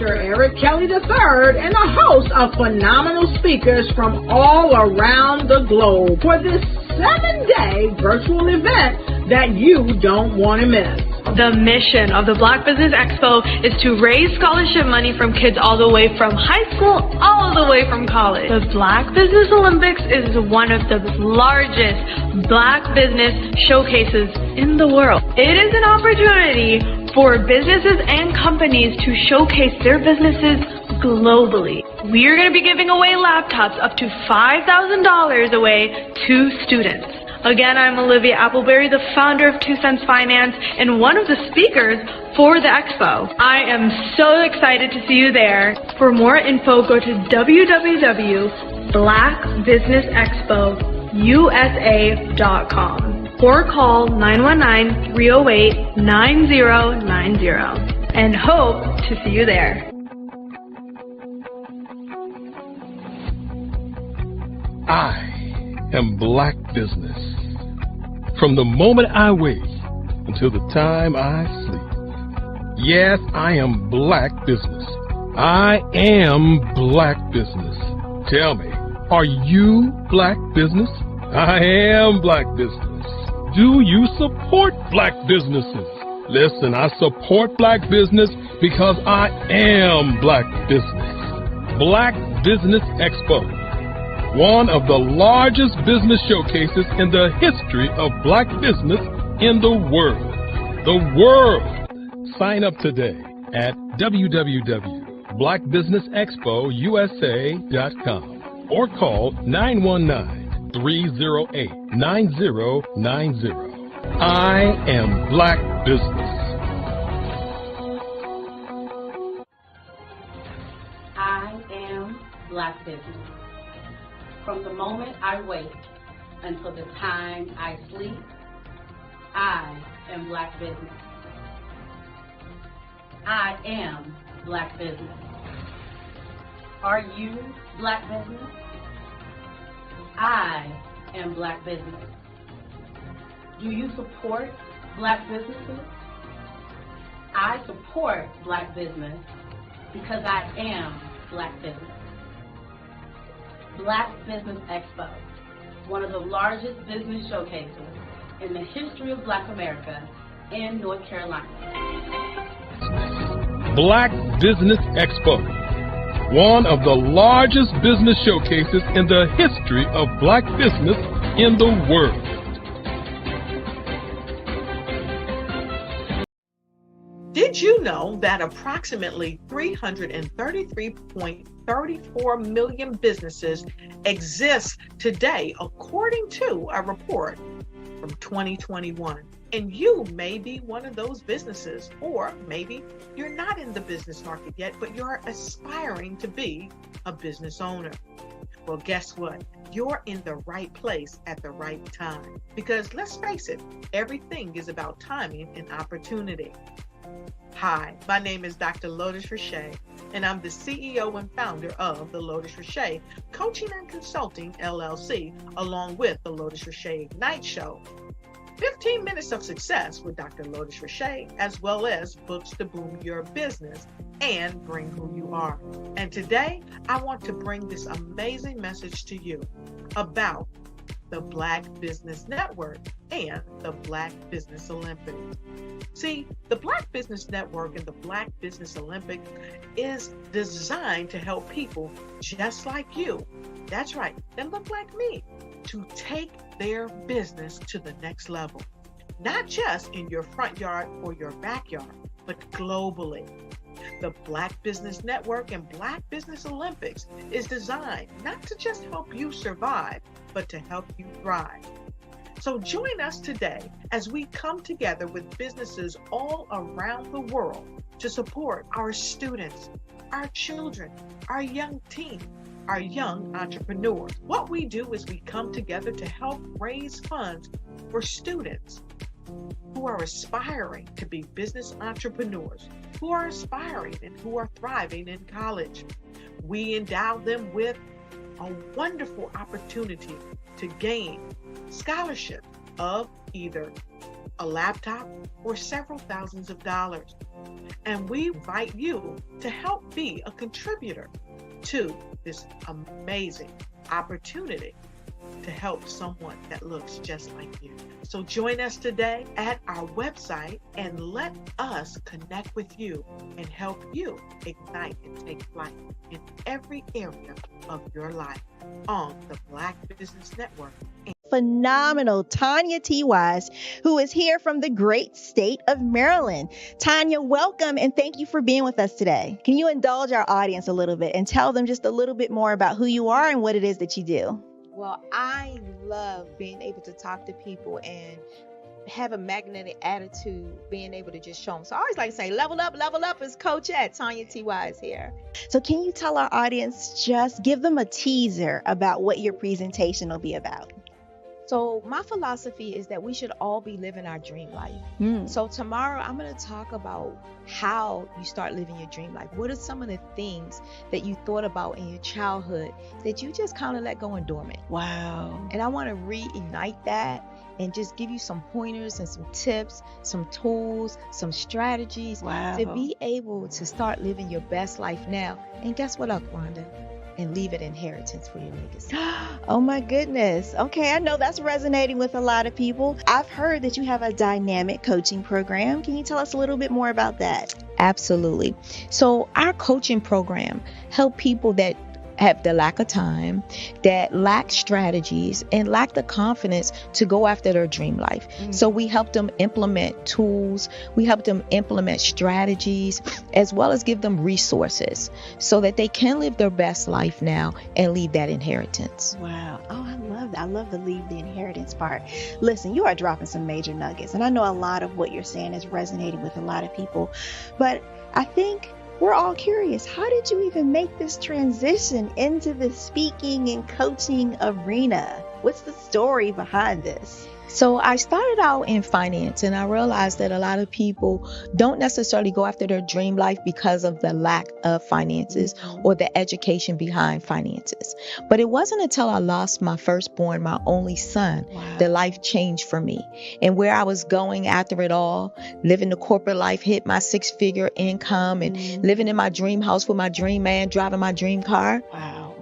Dr. Eric Kelly III and a host of phenomenal speakers from all around the globe for this 7-day virtual event that you don't want to miss. The mission of the Black Business Expo is to raise scholarship money from kids all the way from high school all the way from college. The Black Business Olympics is one of the largest Black business showcases in the world. It is an opportunity for businesses and companies to showcase their businesses globally. We are going to be giving away laptops up to $5,000 away to students. Again, I'm Olivia Appleberry, the founder of 2 Cents Finance and one of the speakers for the expo. I am so excited to see you there. For more info, go to www.blackbusinessexpousa.com or call 919-308-9090 and hope to see you there. I am Black Business. From the moment I wake until the time I sleep. Yes, I am Black Business. I am Black Business. Tell me, are you Black Business? I am Black Business. Do you support Black businesses? Listen, I support Black business because I am Black Business. Black Business Expo, one of the largest business showcases in the history of Black business in the world. The world! Sign up today at www.blackbusinessexpousa.com or call 919-308-9090. I am Black Business. I am Black Business. From the moment I wake until the time I sleep, I am Black Business. I am Black Business. Are you Black Business? I am Black Business. Do you support Black businesses? I support Black business because I am Black Business. Black Business Expo, one of the largest business showcases in the history of Black America in North Carolina. Black Business Expo, one of the largest business showcases in the history of Black business in the world. Did you know that approximately 333.34 million businesses exist today, according to a report from 2021? And you may be one of those businesses, or maybe you're not in the business market yet, but you're aspiring to be a business owner. Well, guess what? You're in the right place at the right time. Because let's face it, everything is about timing and opportunity. Hi, my name is Dr. Lotus Richey, and I'm the CEO and founder of the Lotus Richey Coaching and Consulting LLC, along with the Lotus Richey Ignite Show. 15 minutes of success with Dr. Lotus Richey, as well as books to boom your business and bring who you are. And today, I want to bring this amazing message to you about the Black Business Network and the Black Business Olympics. See, the Black Business Network and the Black Business Olympics is designed to help people just like you, that's right, that look like me, to take their business to the next level. Not just in your front yard or your backyard, but globally. The Black Business Network and Black Business Olympics is designed not to just help you survive, but to help you thrive. So join us today as we come together with businesses all around the world to support our students, our children, our young teens, our young entrepreneurs. What we do is we come together to help raise funds for students who are aspiring to be business entrepreneurs, who are aspiring and who are thriving in college. We endow them with a wonderful opportunity to gain scholarship of either a laptop or several thousands of dollars. And we invite you to help be a contributor to this amazing opportunity to help someone that looks just like you. So join us today at our website and let us connect with you and help you ignite and take flight in every area of your life on the Black Business Network. Phenomenal Tanya T. Wise, who is here from the great state of Maryland. Tanya, welcome and thank you for being with us today. Can you indulge our audience a little bit and tell them just a little bit more about who you are and what it is that you do? Well, I love being able to talk to people and have a magnetic attitude, being able to just show them. So I always like to say, level up is Coach at Tanya T. Wise here. So can you tell our audience, just give them a teaser about what your presentation will be about? So my philosophy is that we should all be living our dream life. So tomorrow I'm going to talk about how you start living your dream life. What are some of the things that you thought about in your childhood that you just kind of let go and dormant? Wow. And I want to reignite that and just give you some pointers and some tips, some tools, some strategies to be able to start living your best life now. And guess what, Rhonda? And leave it inheritance for your legacy. Oh my goodness. Okay, I know that's resonating with a lot of people. I've heard that you have a dynamic coaching program. Can you tell us a little bit more about that? Absolutely. So our coaching program help people that have the lack of time, that lack strategies, and lack the confidence to go after their dream life. So we help them implement tools, we help them implement strategies, as well as give them resources so that they can live their best life now and leave that inheritance. Wow. Oh, I love that. I love the leave the inheritance part. Listen, you are dropping some major nuggets, and I know a lot of what you're saying is resonating with a lot of people, but I think we're all curious. How did you even make this transition into the speaking and coaching arena? What's the story behind this? So I started out in finance, and I realized that a lot of people don't necessarily go after their dream life because of the lack of finances or the education behind finances. But it wasn't until I lost my firstborn, my only son, that life changed for me. And where I was going after it all, living the corporate life, hit my 6-figure income and living in my dream house with my dream man, driving my dream car.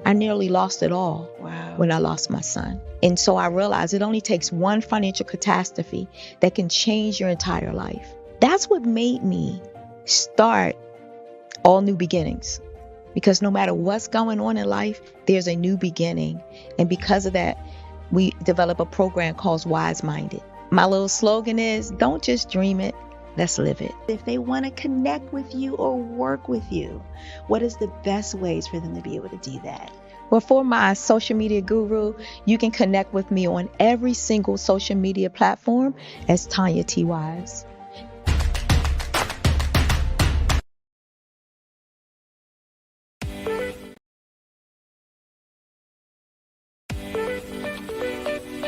I nearly lost it all when I lost my son. And so I realized it only takes one financial catastrophe that can change your entire life. That's what made me start All New Beginnings. Because no matter what's going on in life, there's a new beginning. And because of that, we develop a program called Wise Minded. My little slogan is, don't just dream it, let's live it. If they want to connect with you or work with you, what is the best ways for them to be able to do that? Well, for my social media guru, you can connect with me on every single social media platform as Tanya T. Wise.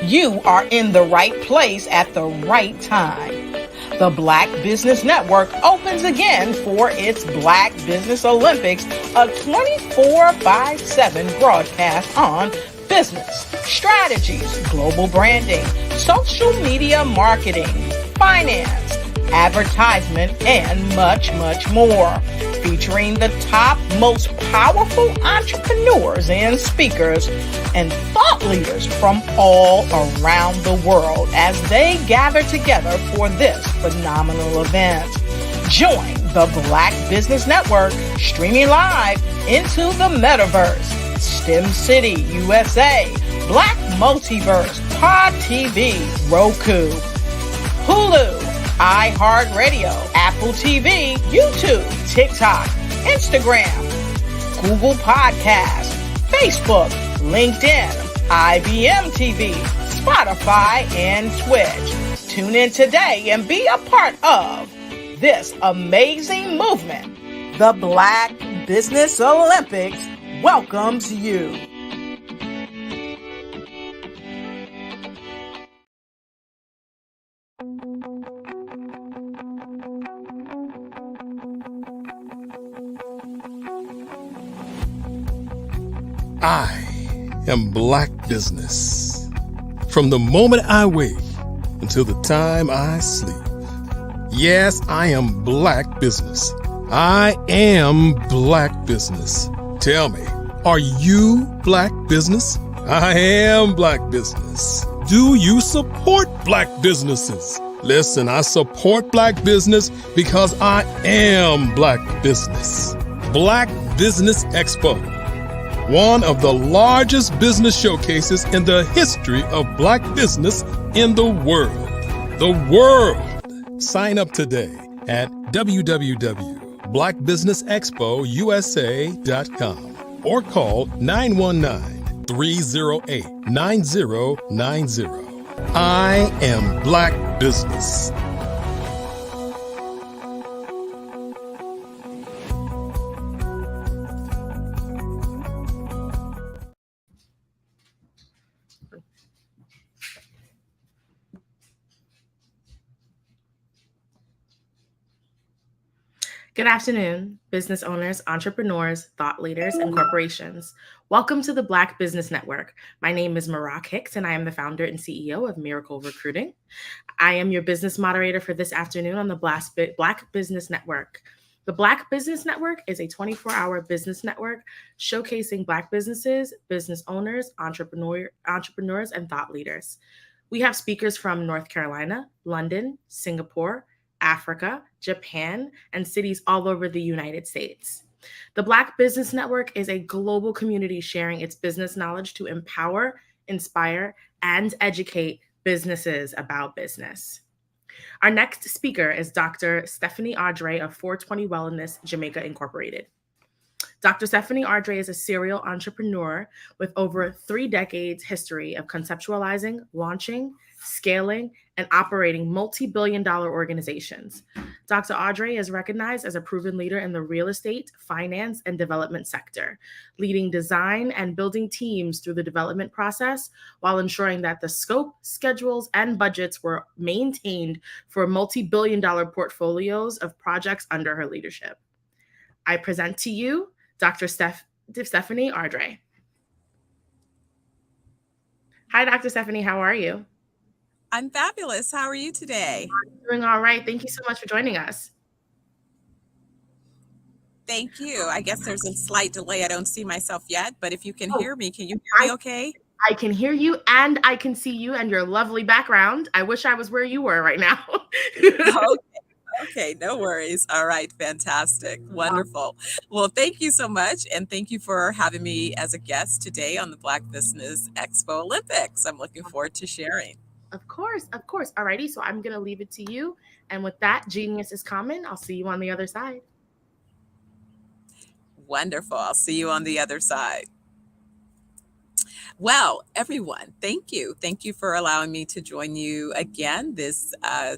You are in the right place at the right time. The Black Business Network opens again for its Black Business Olympics, a 24/7 broadcast on business, strategies, global branding, social media marketing, finance, advertisement, and much, much more. Featuring the top, most powerful entrepreneurs and speakers and thought leaders from all around the world as they gather together for this phenomenal event. Join the Black Business Network streaming live into the metaverse, STEM City, USA, Black Multiverse, Pod TV, Roku, Hulu, iHeartRadio, Apple TV, YouTube, TikTok, Instagram, Google Podcasts, Facebook, LinkedIn, IBM TV, Spotify, and Twitch. Tune in today and be a part of this amazing movement. The Black Business Olympics welcomes you. I am Black Business. From the moment I wake until the time I sleep. Yes, I am Black Business. I am Black Business. Tell me, are you Black Business? I am Black Business. Do you support Black businesses? Listen, I support Black business because I am Black Business. Black Business Expo, one of the largest business showcases in the history of Black business in the world. The world! Sign up today at www.blackbusinessexpousa.com or call 919-308-9090. I am Black Business. Good afternoon, business owners, entrepreneurs, thought leaders, and corporations. Welcome to the Black Business Network. My name is Marak Hicks, and I am the founder and CEO of Miracle Recruiting. I am your business moderator for this afternoon on the Black Business Network. The Black Business Network is a 24-hour business network showcasing Black businesses, business owners, entrepreneurs, and thought leaders. We have speakers from North Carolina, London, Singapore, Africa, Japan, and cities all over the United States. The Black Business Network is a global community sharing its business knowledge to empower, inspire, and educate businesses about business. Our next speaker is Dr. Stephanie Audrey of 420 Wellness Jamaica Incorporated. Dr. Stephanie Audrey is a serial entrepreneur with over 3 decades history of conceptualizing, launching, scaling, and operating multi-billion-dollar organizations. Dr. Audrey is recognized as a proven leader in the real estate, finance, and development sector, leading design and building teams through the development process while ensuring that the scope, schedules, and budgets were maintained for multi-billion-dollar portfolios of projects under her leadership. I present to you Dr. Stephanie Audrey. Hi, Dr. Stephanie. How are you? I'm fabulous. How are you today? I'm doing all right. Thank you so much for joining us. Thank you. I guess there's a slight delay. I don't see myself yet, but if you can hear me, can you hear me okay? I can hear you and I can see you and your lovely background. I wish I was where you were right now. Okay, no worries. All right, fantastic. Wonderful. Well, thank you so much. And thank you for having me as a guest today on the Black Business Expo Olympics. I'm looking forward to sharing. Of course. Alrighty, so I'm going to leave it to you. And with that, genius is common. I'll see you on the other side. Wonderful. I'll see you on the other side. Well, everyone, thank you. Thank you for allowing me to join you again this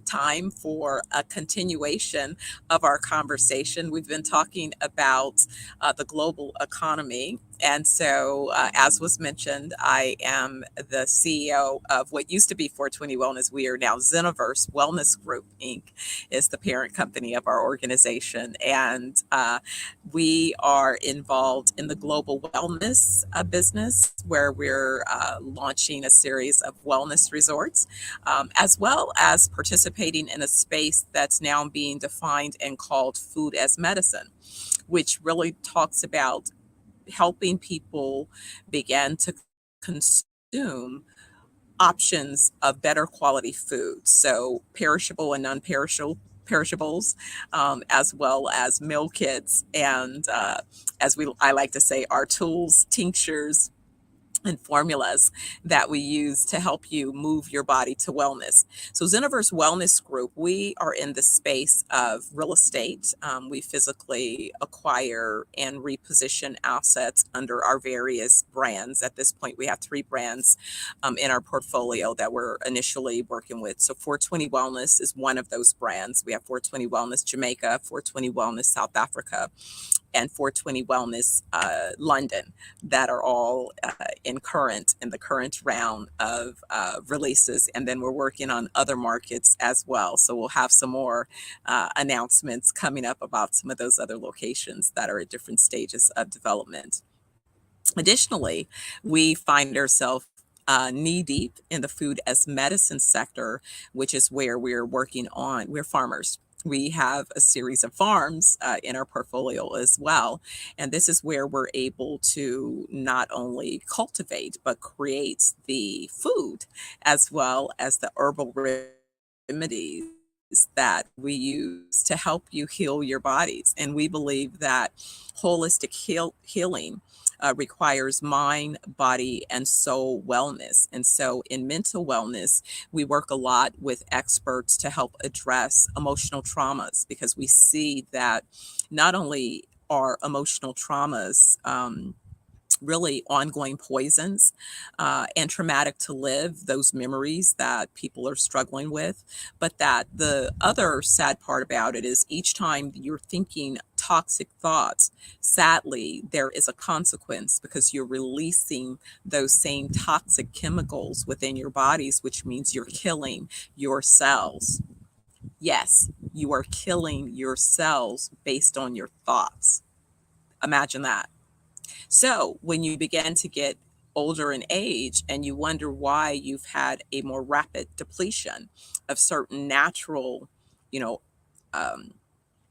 time for a continuation of our conversation. We've been talking about the global economy. And so, as was mentioned, I am the CEO of what used to be 420 Wellness. We are now Zeniverse Wellness Group, Inc. is the parent company of our organization. And we are involved in the global wellness business, where we're launching a series of wellness resorts, as well as participating in a space that's now being defined and called food as medicine, which really talks about helping people begin to consume options of better quality food. So perishable and non-perishables, as well as meal kits, and I like to say, our tools, tinctures, and formulas that we use to help you move your body to wellness. So Zeniverse Wellness Group, we are in the space of real estate. We physically acquire and reposition assets under our various brands. At this point, we have 3 brands in our portfolio that we're initially working with. So 420 Wellness is one of those brands. We have 420 Wellness Jamaica, 420 Wellness South Africa, and 420 Wellness London, that are all in the current round of releases. And then we're working on other markets as well. So we'll have some more announcements coming up about some of those other locations that are at different stages of development. Additionally, we find ourselves knee deep in the food as medicine sector, which is where we're working on. We're farmers. We have a series of farms in our portfolio as well. And this is where we're able to not only cultivate, but create the food as well as the herbal remedies that we use to help you heal your bodies. And we believe that holistic healing requires mind, body, and soul wellness. And so in mental wellness, we work a lot with experts to help address emotional traumas, because we see that not only are emotional traumas really ongoing poisons and traumatic to live, those memories that people are struggling with. But that the other sad part about it is each time you're thinking toxic thoughts, sadly, there is a consequence, because you're releasing those same toxic chemicals within your bodies, which means you're killing your cells. Yes, you are killing your cells based on your thoughts. Imagine that. So when you begin to get older in age and you wonder why you've had a more rapid depletion of certain natural, you know, um,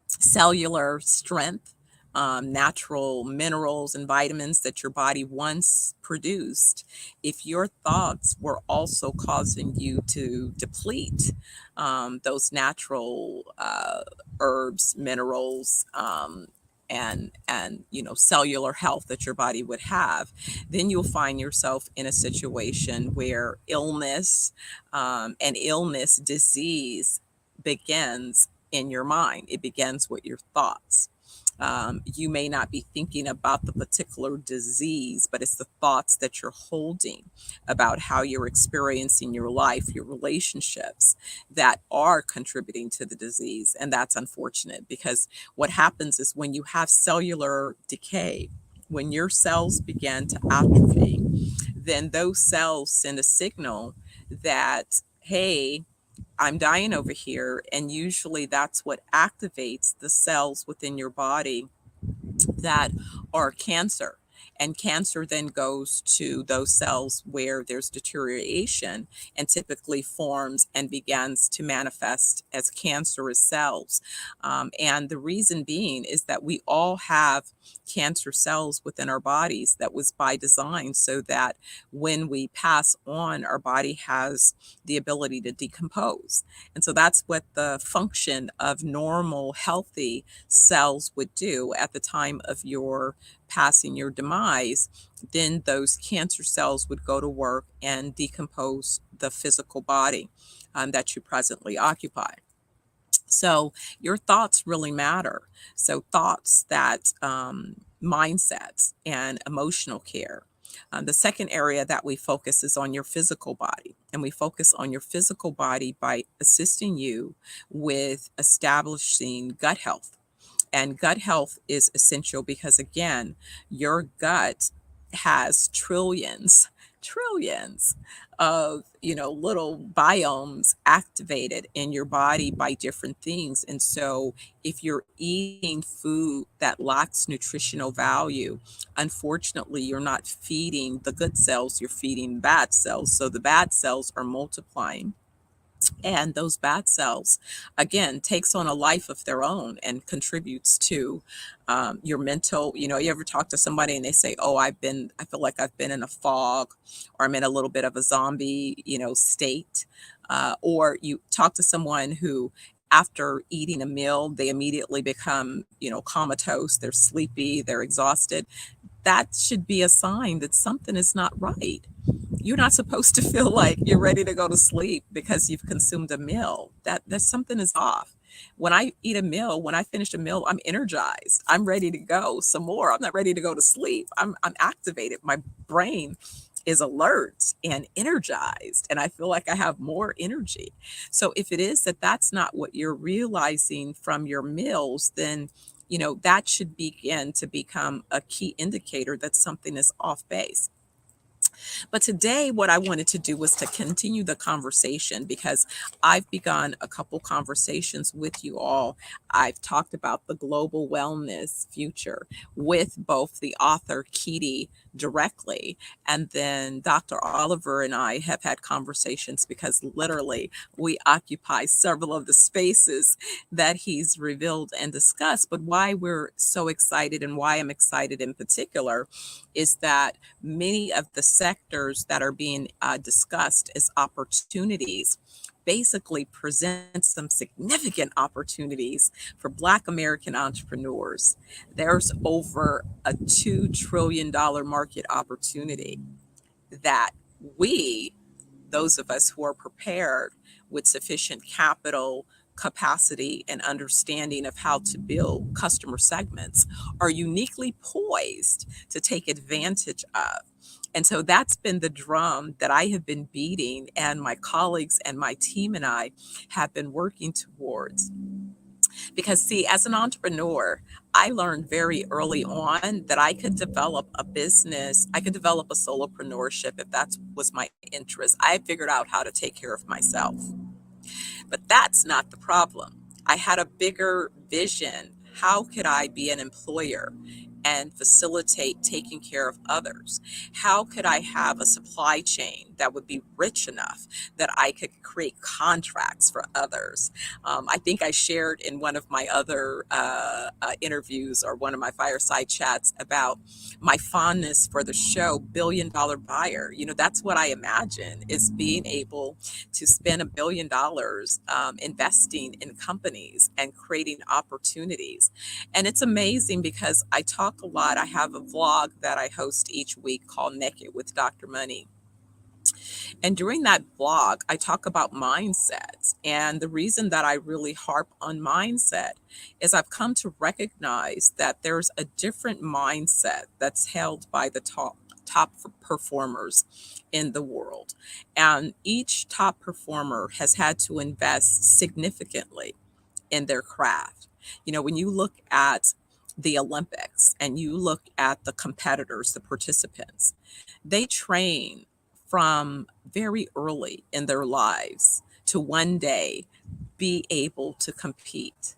cellular strength, natural minerals and vitamins that your body once produced, if your thoughts were also causing you to deplete those natural herbs, minerals, and cellular health that your body would have, then you'll find yourself in a situation where illness and illness disease begins in your mind. It begins with your thoughts. You may not be thinking about the particular disease, but it's the thoughts that you're holding about how you're experiencing your life, your relationships, that are contributing to the disease. And that's unfortunate, because what happens is when you have cellular decay, when your cells begin to atrophy, then those cells send a signal that, hey, I'm dying over here. And usually that's what activates the cells within your body that are cancer. And cancer then goes to those cells where there's deterioration and typically forms and begins to manifest as cancerous cells. And the reason being is that we all have cancer cells within our bodies. That was by design, so that when we pass on, our body has the ability to decompose. And so that's what the function of normal, healthy cells would do at the time of your passing, your demise. Then those cancer cells would go to work and decompose the physical body that you presently occupy. So your thoughts really matter. So thoughts, that mindsets, and emotional care. The second area that we focus is on your physical body. And we focus on your physical body by assisting you with establishing gut health. And gut health is essential because, again, your gut has trillions of, little biomes activated in your body by different things. And so if you're eating food that lacks nutritional value, unfortunately, you're not feeding the good cells, you're feeding bad cells. So the bad cells are multiplying. And those bad cells, again, takes on a life of their own and contributes to your mental. You ever talk to somebody and they say, oh, I feel like I've been in a fog, or I'm in a little bit of a zombie, state. Or you talk to someone who, after eating a meal, they immediately become, comatose, they're sleepy, they're exhausted. That should be a sign that something is not right. You're not supposed to feel like you're ready to go to sleep because you've consumed a meal. That something is off. When I eat a meal, when I finish a meal, I'm energized. I'm ready to go some more. I'm not ready to go to sleep. I'm activated. My brain is alert and energized, and I feel like I have more energy. So if it is that that's not what you're realizing from your meals, then that should begin to become a key indicator that something is off base. But today, what I wanted to do was to continue the conversation because I've begun a couple conversations with you all. I've talked about the global wellness future with both the author Keedy directly, and then Dr. Oliver and I have had conversations because literally we occupy several of the spaces that he's revealed and discussed. But why we're so excited and why I'm excited in particular is that many of the sectors that are being discussed as opportunities basically present some significant opportunities for Black American entrepreneurs. There's over a $2 trillion market opportunity that we, those of us who are prepared with sufficient capital, capacity, and understanding of how to build customer segments, are uniquely poised to take advantage of. And so that's been the drum that I have been beating, and my colleagues and my team and I have been working towards. Because, see, as an entrepreneur, I learned very early on that I could develop a business, I could develop a solopreneurship if that was my interest. I figured out how to take care of myself. But that's not the problem. I had a bigger vision. How could I be an employer and facilitate taking care of others? How could I have a supply chain that would be rich enough that I could create contracts for others? I think I shared in one of my other interviews or one of my fireside chats about my fondness for the show Billion Dollar Buyer. You know, that's what I imagine, is being able to spend $1 billion investing in companies and creating opportunities. And it's amazing because I talk a lot. I have a vlog that I host each week called Naked with Dr. Money. And during that vlog, I talk about mindsets. And the reason that I really harp on mindset is I've come to recognize that there's a different mindset that's held by the top performers in the world. And each top performer has had to invest significantly in their craft. You know, when you look at the Olympics and you look at the competitors, the participants, they train from very early in their lives to one day be able to compete.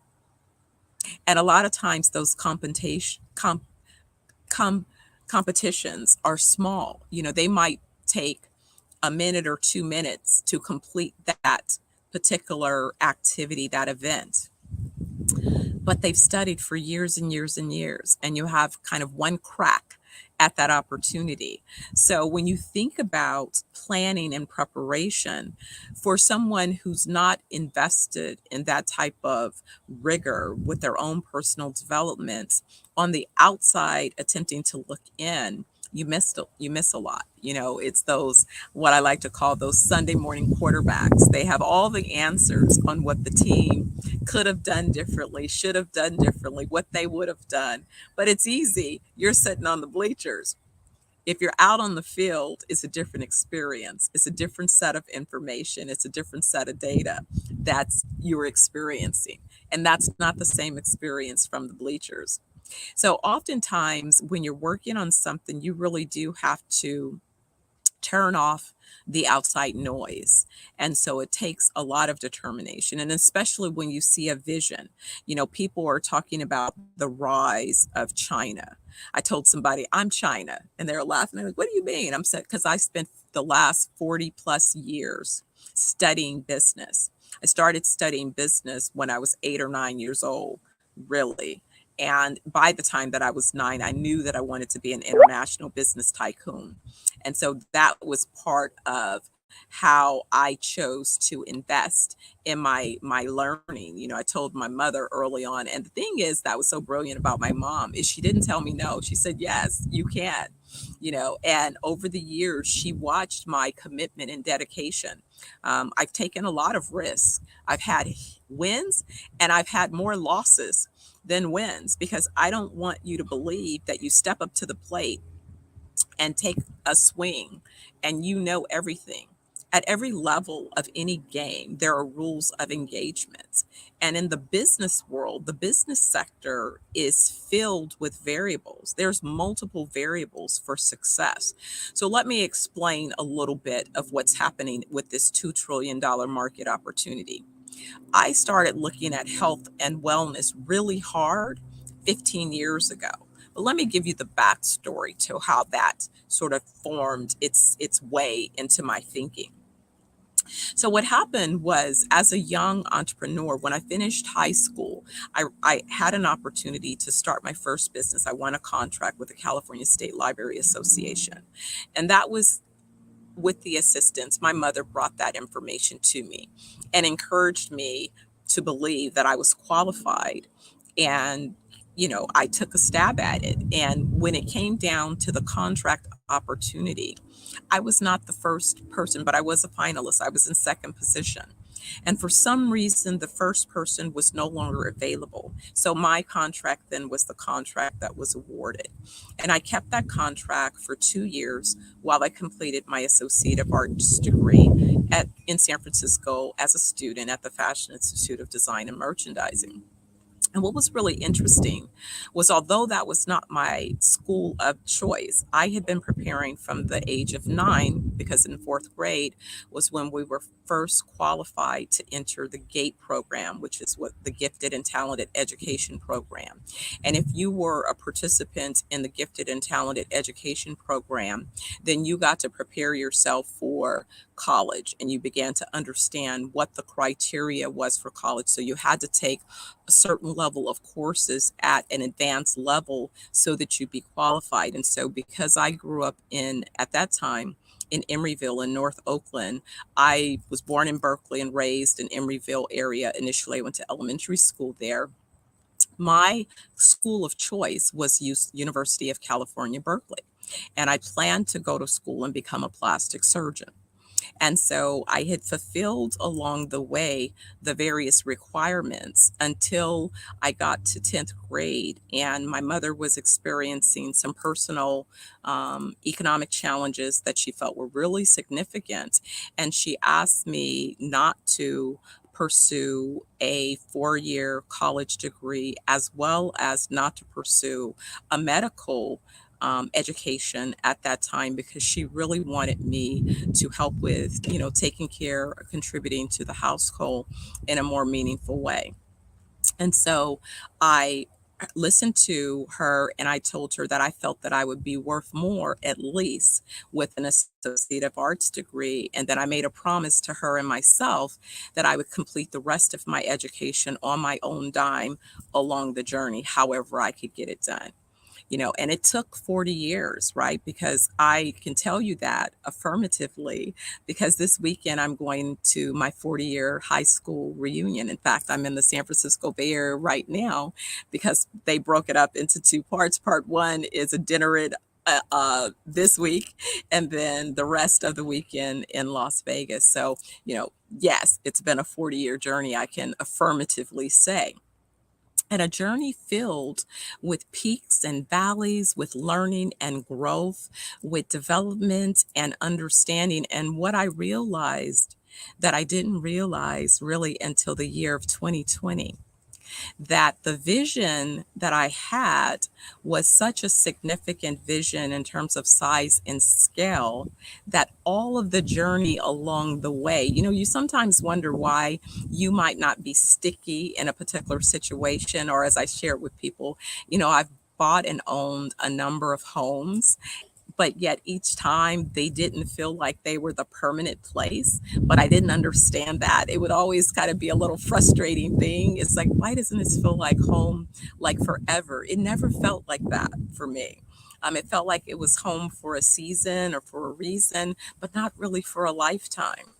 And a lot of times those competitions are small. You know, they might take a minute or 2 minutes to complete that particular activity, that event. But they've studied for years and years and years, and you have kind of one crack at that opportunity. So when you think about planning and preparation for someone who's not invested in that type of rigor with their own personal development, on the outside attempting to look in, you miss a lot. You know, it's those, what I like to call those Sunday morning quarterbacks. They have all the answers on what the team could have done differently, should have done differently, what they would have done. But it's easy. You're sitting on the bleachers. If you're out on the field, it's a different experience. It's a different set of information. It's a different set of data that's you're experiencing. And that's not the same experience from the bleachers. So oftentimes when you're working on something, you really do have to turn off the outside noise. And so it takes a lot of determination. And especially when you see a vision, you know, people are talking about the rise of China. I told somebody I'm China and they're laughing. They're like, what do you mean? I'm saying, because I spent the last 40 plus years studying business. I started studying business when I was 8 or 9 years old, really. And by the time that I was 9, I knew that I wanted to be an international business tycoon. And so that was part of how I chose to invest in my learning. You know, I told my mother early on, and the thing is that was so brilliant about my mom is she didn't tell me no. She said, yes, you can, you know, and over the years, she watched my commitment and dedication. I've taken a lot of risks. I've had wins and I've had more losses than wins, because I don't want you to believe that you step up to the plate and take a swing and you know everything. At every level of any game, there are rules of engagement. And in the business world, the business sector is filled with variables. There's multiple variables for success. So let me explain a little bit of what's happening with this $2 trillion market opportunity. I started looking at health and wellness really hard 15 years ago. But let me give you the backstory to how that sort of formed its way into my thinking. So what happened was, as a young entrepreneur, when I finished high school, I had an opportunity to start my first business. I won a contract with the California State Library Association. And that was with the assistance. My mother brought that information to me and encouraged me to believe that I was qualified. And I took a stab at it. And when it came down to the contract opportunity, I was not the first person, but I was a finalist. I was in second position. And for some reason, the first person was no longer available. So my contract then was the contract that was awarded. And I kept that contract for 2 years while I completed my Associate of Arts degree in San Francisco as a student at the Fashion Institute of Design and Merchandising. And what was really interesting was, although that was not my school of choice, I had been preparing from the age of 9, because in 4th grade was when we were first qualified to enter the GATE program, which is what the Gifted and Talented Education Program. And if you were a participant in the Gifted and Talented Education Program, then you got to prepare yourself for college, and you began to understand what the criteria was for college. So you had to take a certain level of courses at an advanced level so that you'd be qualified. And so because I grew up at that time, in Emeryville in North Oakland, I was born in Berkeley and raised in Emeryville area. Initially, I went to elementary school there. My school of choice was University of California, Berkeley. And I planned to go to school and become a plastic surgeon. And so I had fulfilled along the way the various requirements until I got to 10th grade. And my mother was experiencing some personal economic challenges that she felt were really significant. And she asked me not to pursue a 4-year college degree, as well as not to pursue a medical education at that time, because she really wanted me to help with, taking care or contributing to the household in a more meaningful way. And so I listened to her, and I told her that I felt that I would be worth more, at least with an Associate of Arts degree. And then I made a promise to her and myself that I would complete the rest of my education on my own dime along the journey, however I could get it done. And it took 40 years, right? Because I can tell you that affirmatively, because this weekend I'm going to my 40-year high school reunion. In fact, I'm in the San Francisco Bay Area right now because they broke it up into 2 parts. Part 1 is a dinner this week, and then the rest of the weekend in Las Vegas. So, yes, it's been a 40-year journey, I can affirmatively say. And a journey filled with peaks and valleys, with learning and growth, with development and understanding. And what I realized that I didn't realize really until the year of 2020, that the vision that I had was such a significant vision in terms of size and scale, that all of the journey along the way, you sometimes wonder why you might not be sticky in a particular situation. Or, as I shared with people, I've bought and owned a number of homes, but yet each time they didn't feel like they were the permanent place. But I didn't understand that. It would always kind of be a little frustrating thing. It's like, why doesn't this feel like home, like forever? It never felt like that for me. It felt like it was home for a season or for a reason, but not really for a lifetime.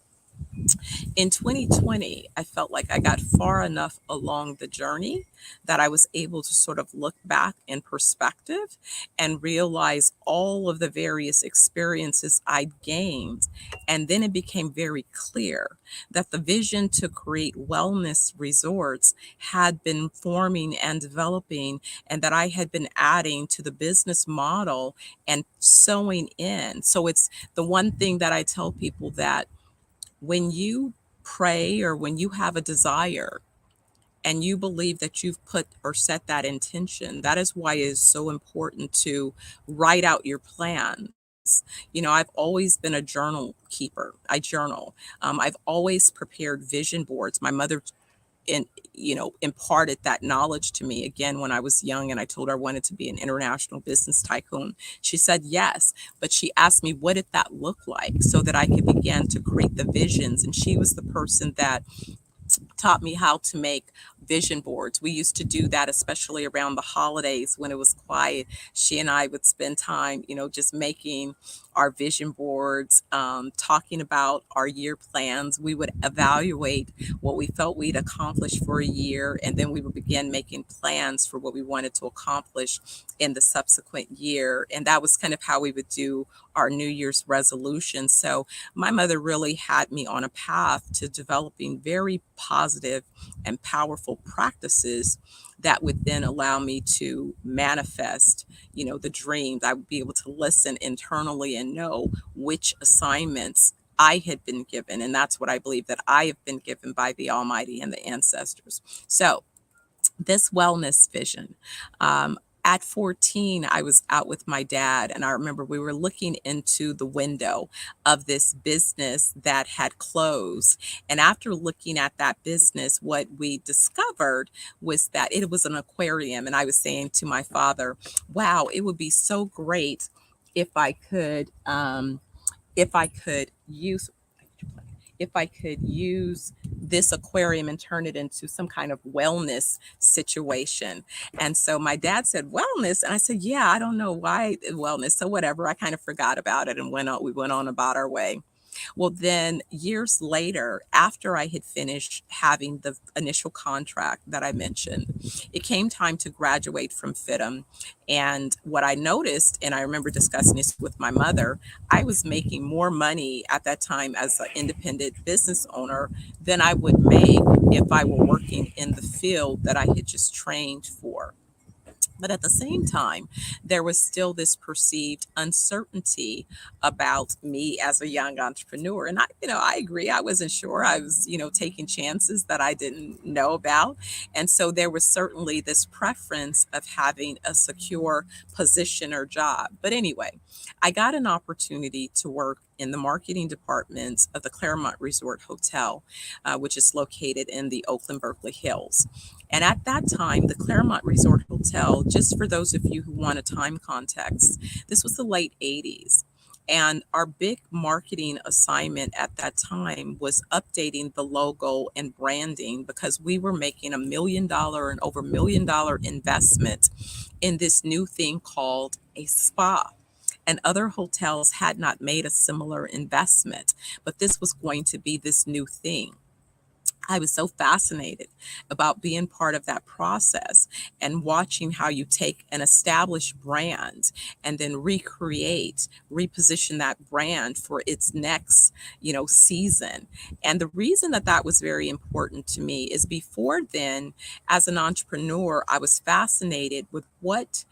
In 2020, I felt like I got far enough along the journey that I was able to sort of look back in perspective and realize all of the various experiences I'd gained. And then it became very clear that the vision to create wellness resorts had been forming and developing, and that I had been adding to the business model and sewing in. So it's the one thing that I tell people, that when you pray or when you have a desire and you believe that you've put or set that intention, that is why it is so important to write out your plans. I've always been a journal keeper. I journal. I've always prepared vision boards. My mother in imparted that knowledge to me again when I was young, and I told her I wanted to be an international business tycoon. She said yes, but she asked me what did that look like so that I could begin to create the visions. And she was the person that taught me how to make vision boards. We used to do that, especially around the holidays when it was quiet. She and I would spend time, just making our vision boards, talking about our year plans. We would evaluate what we felt we'd accomplish for a year, and then we would begin making plans for what we wanted to accomplish in the subsequent year. And that was kind of how we would do our New Year's resolution. So my mother really had me on a path to developing very positive and powerful practices that would then allow me to manifest, the dreams. I would be able to listen internally and know which assignments I had been given. And that's what I believe, that I have been given by the Almighty and the ancestors. So this wellness vision, at 14, I was out with my dad, and I remember we were looking into the window of this business that had closed. And after looking at that business, what we discovered was that it was an aquarium. And I was saying to my father, wow, it would be so great if I could use this aquarium and turn it into some kind of wellness situation. And so my dad said, wellness? And I said, yeah, I don't know why wellness. So whatever, I kind of forgot about it and we went on about our way. Well, then years later, after I had finished having the initial contract that I mentioned, it came time to graduate from FITM. And what I noticed, and I remember discussing this with my mother, I was making more money at that time as an independent business owner than I would make if I were working in the field that I had just trained for. But at the same time, there was still this perceived uncertainty about me as a young entrepreneur. And I agree. I wasn't sure. I was, taking chances that I didn't know about. And so there was certainly this preference of having a secure position or job. But anyway, I got an opportunity to work in the marketing department of the Claremont Resort Hotel, which is located in the Oakland Berkeley Hills. And at that time, the Claremont Resort Hotel, just for those of you who want a time context, this was the late 80s. And our big marketing assignment at that time was updating the logo and branding, because we were making $1 million and over $1 million investment in this new thing called a spa. And other hotels had not made a similar investment, but this was going to be this new thing. I was so fascinated about being part of that process and watching how you take an established brand and then reposition that brand for its next, season. And the reason that that was very important to me is before then, as an entrepreneur, I was fascinated with what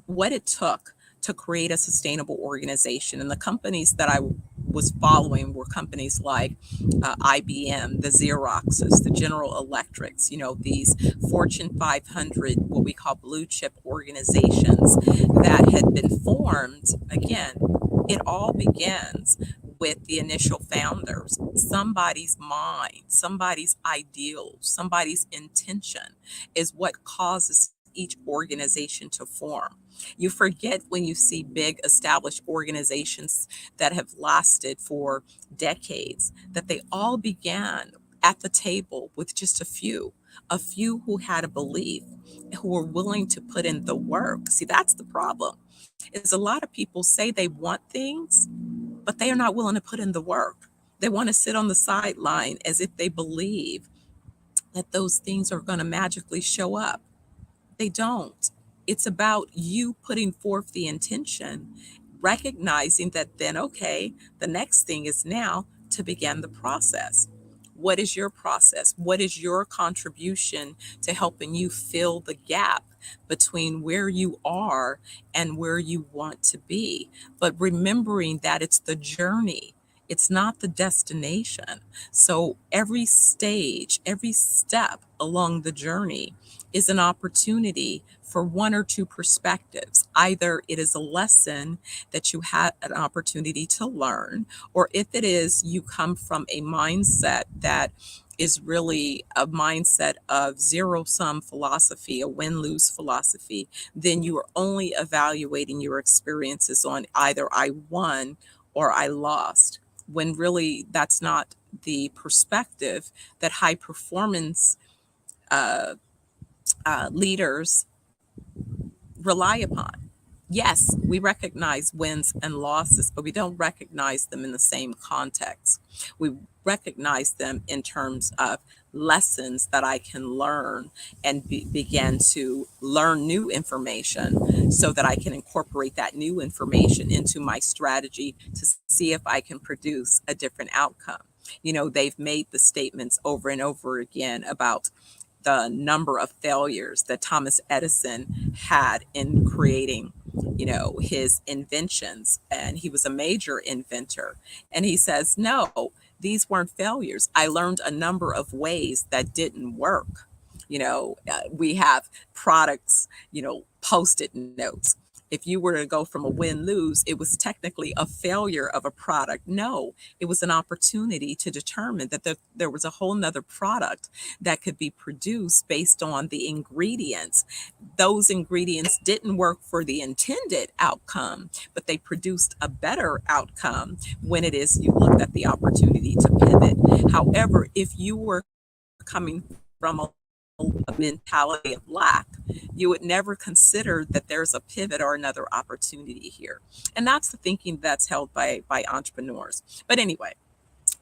it took to create a sustainable organization. And the companies that I was following were companies like IBM, the Xeroxes, the General Electrics, these Fortune 500, what we call blue chip organizations that had been formed. Again, it all begins with the initial founders, somebody's mind, somebody's ideal, somebody's intention is what causes each organization to form. You forget when you see big established organizations that have lasted for decades, that they all began at the table with just a few who had a belief, who were willing to put in the work. See, that's the problem. Is a lot of people say they want things, but they are not willing to put in the work. They want to sit on the sideline as if they believe that those things are going to magically show up. They don't. It's about you putting forth the intention, recognizing that then, okay, the next thing is now to begin the process. What is your process? What is your contribution to helping you fill the gap between where you are and where you want to be? But remembering that it's the journey. It's not the destination. So every stage, every step along the journey is an opportunity for one or two perspectives. Either it is a lesson that you had an opportunity to learn, or if it is, you come from a mindset that is really a mindset of zero sum philosophy, a win lose philosophy, then you are only evaluating your experiences on either I won or I lost, when really that's not the perspective that high performance uh, leaders rely upon. Yes, we recognize wins and losses, but we don't recognize them in the same context. We recognize them in terms of lessons that I can learn and begin to learn new information so that I can incorporate that new information into my strategy to see if I can produce a different outcome. You know, they've made the statements over and over again about the number of failures that Thomas Edison had in creating, you know, his inventions. And he was a major inventor. And he says, no, these weren't failures. I learned a number of ways that didn't work. You know, we have products, you know, post-it notes. If you were to go from a win-lose, it was technically a failure of a product. No, it was an opportunity to determine that there was a whole nother product that could be produced based on the ingredients. Those ingredients didn't work for the intended outcome, but they produced a better outcome when it is you looked at the opportunity to pivot. However, if you were coming from a mentality of lack, you would never consider that there's a pivot or another opportunity here. And that's the thinking that's held by entrepreneurs. But anyway,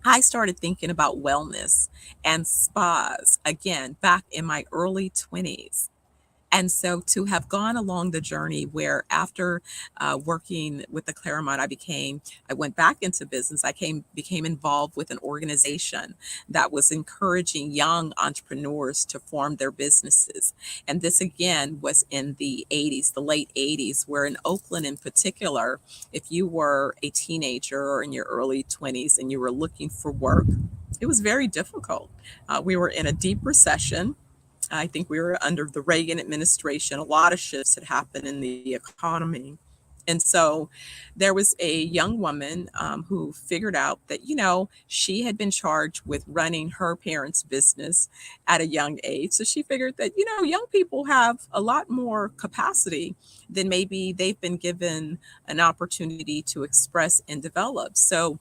I started thinking about wellness and spas again back in my early 20s. And so to have gone along the journey where after working with the Claremont, I went back into business. Became involved with an organization that was encouraging young entrepreneurs to form their businesses. And this again was in the 80s, the late 80s, where in Oakland in particular, if you were a teenager or in your early 20s and you were looking for work, it was very difficult. We were in a deep recession. I think we were under the Reagan administration. A lot of shifts had happened in the economy. And so there was a young woman who figured out that, you know, she had been charged with running her parents' business at a young age. So she figured that, you know, young people have a lot more capacity than maybe they've been given an opportunity to express and develop. So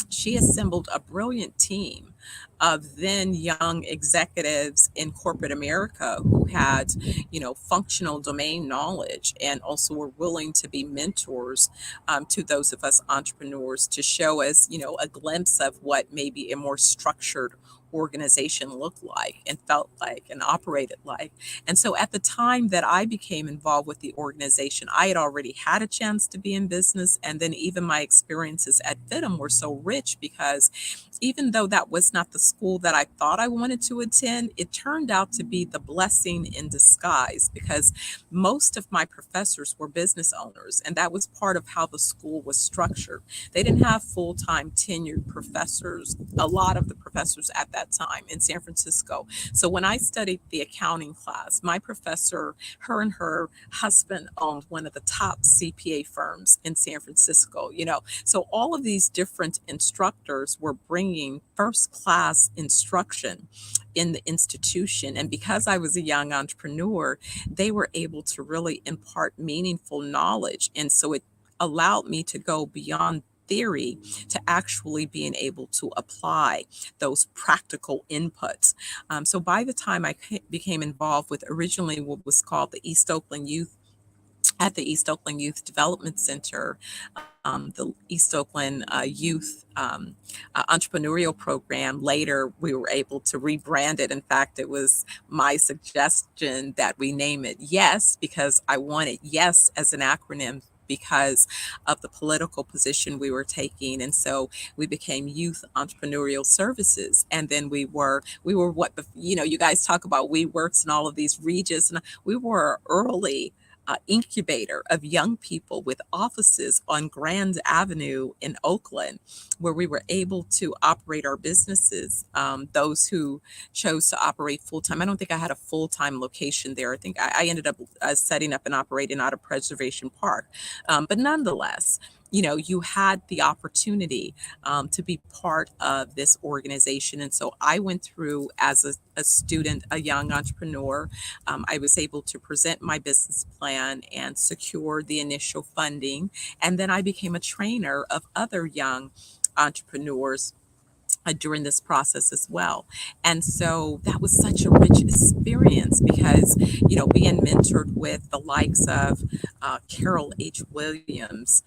she assembled a brilliant team of then young executives in corporate America who had, you know, functional domain knowledge and also were willing to be mentors to those of us entrepreneurs to show us, you know, a glimpse of what maybe a more structured organization looked like and felt like and operated like. And so at the time that I became involved with the organization, I had already had a chance to be in business. And then even my experiences at FITM were so rich because even though that was not the school that I thought I wanted to attend, it turned out to be the blessing in disguise because most of my professors were business owners. And that was part of how the school was structured. They didn't have full-time tenured professors, a lot of the professors at that time in San Francisco. So when I studied the accounting class, my professor, her and her husband owned one of the top CPA firms in San Francisco, you know. So all of these different instructors were bringing first class instruction in the institution. And because I was a young entrepreneur, they were able to really impart meaningful knowledge. And so it allowed me to go beyond theory to actually being able to apply those practical inputs. So by the time I became involved with originally what was called the East Oakland Youth at the East Oakland Youth Development Center, the East Oakland Youth Entrepreneurial Program. Later, we were able to rebrand it. In fact, it was my suggestion that we name it YES because I wanted YES as an acronym because of the political position we were taking. And so we became Youth Entrepreneurial Services. And then we were what, you know, you guys talk about WeWorks and all of these Regis, and we were early incubator of young people with offices on Grand Avenue in Oakland, where we were able to operate our businesses. Those who chose to operate full time. I don't think I had a full time location there. I think I ended up setting up and operating out of Preservation Park. But nonetheless, you had the opportunity to be part of this organization. And so I went through as a student, a young entrepreneur. I was able to present my business plan and secure the initial funding. And then I became a trainer of other young entrepreneurs during this process as well. And so that was such a rich experience because, being mentored with the likes of Carol H. Williams,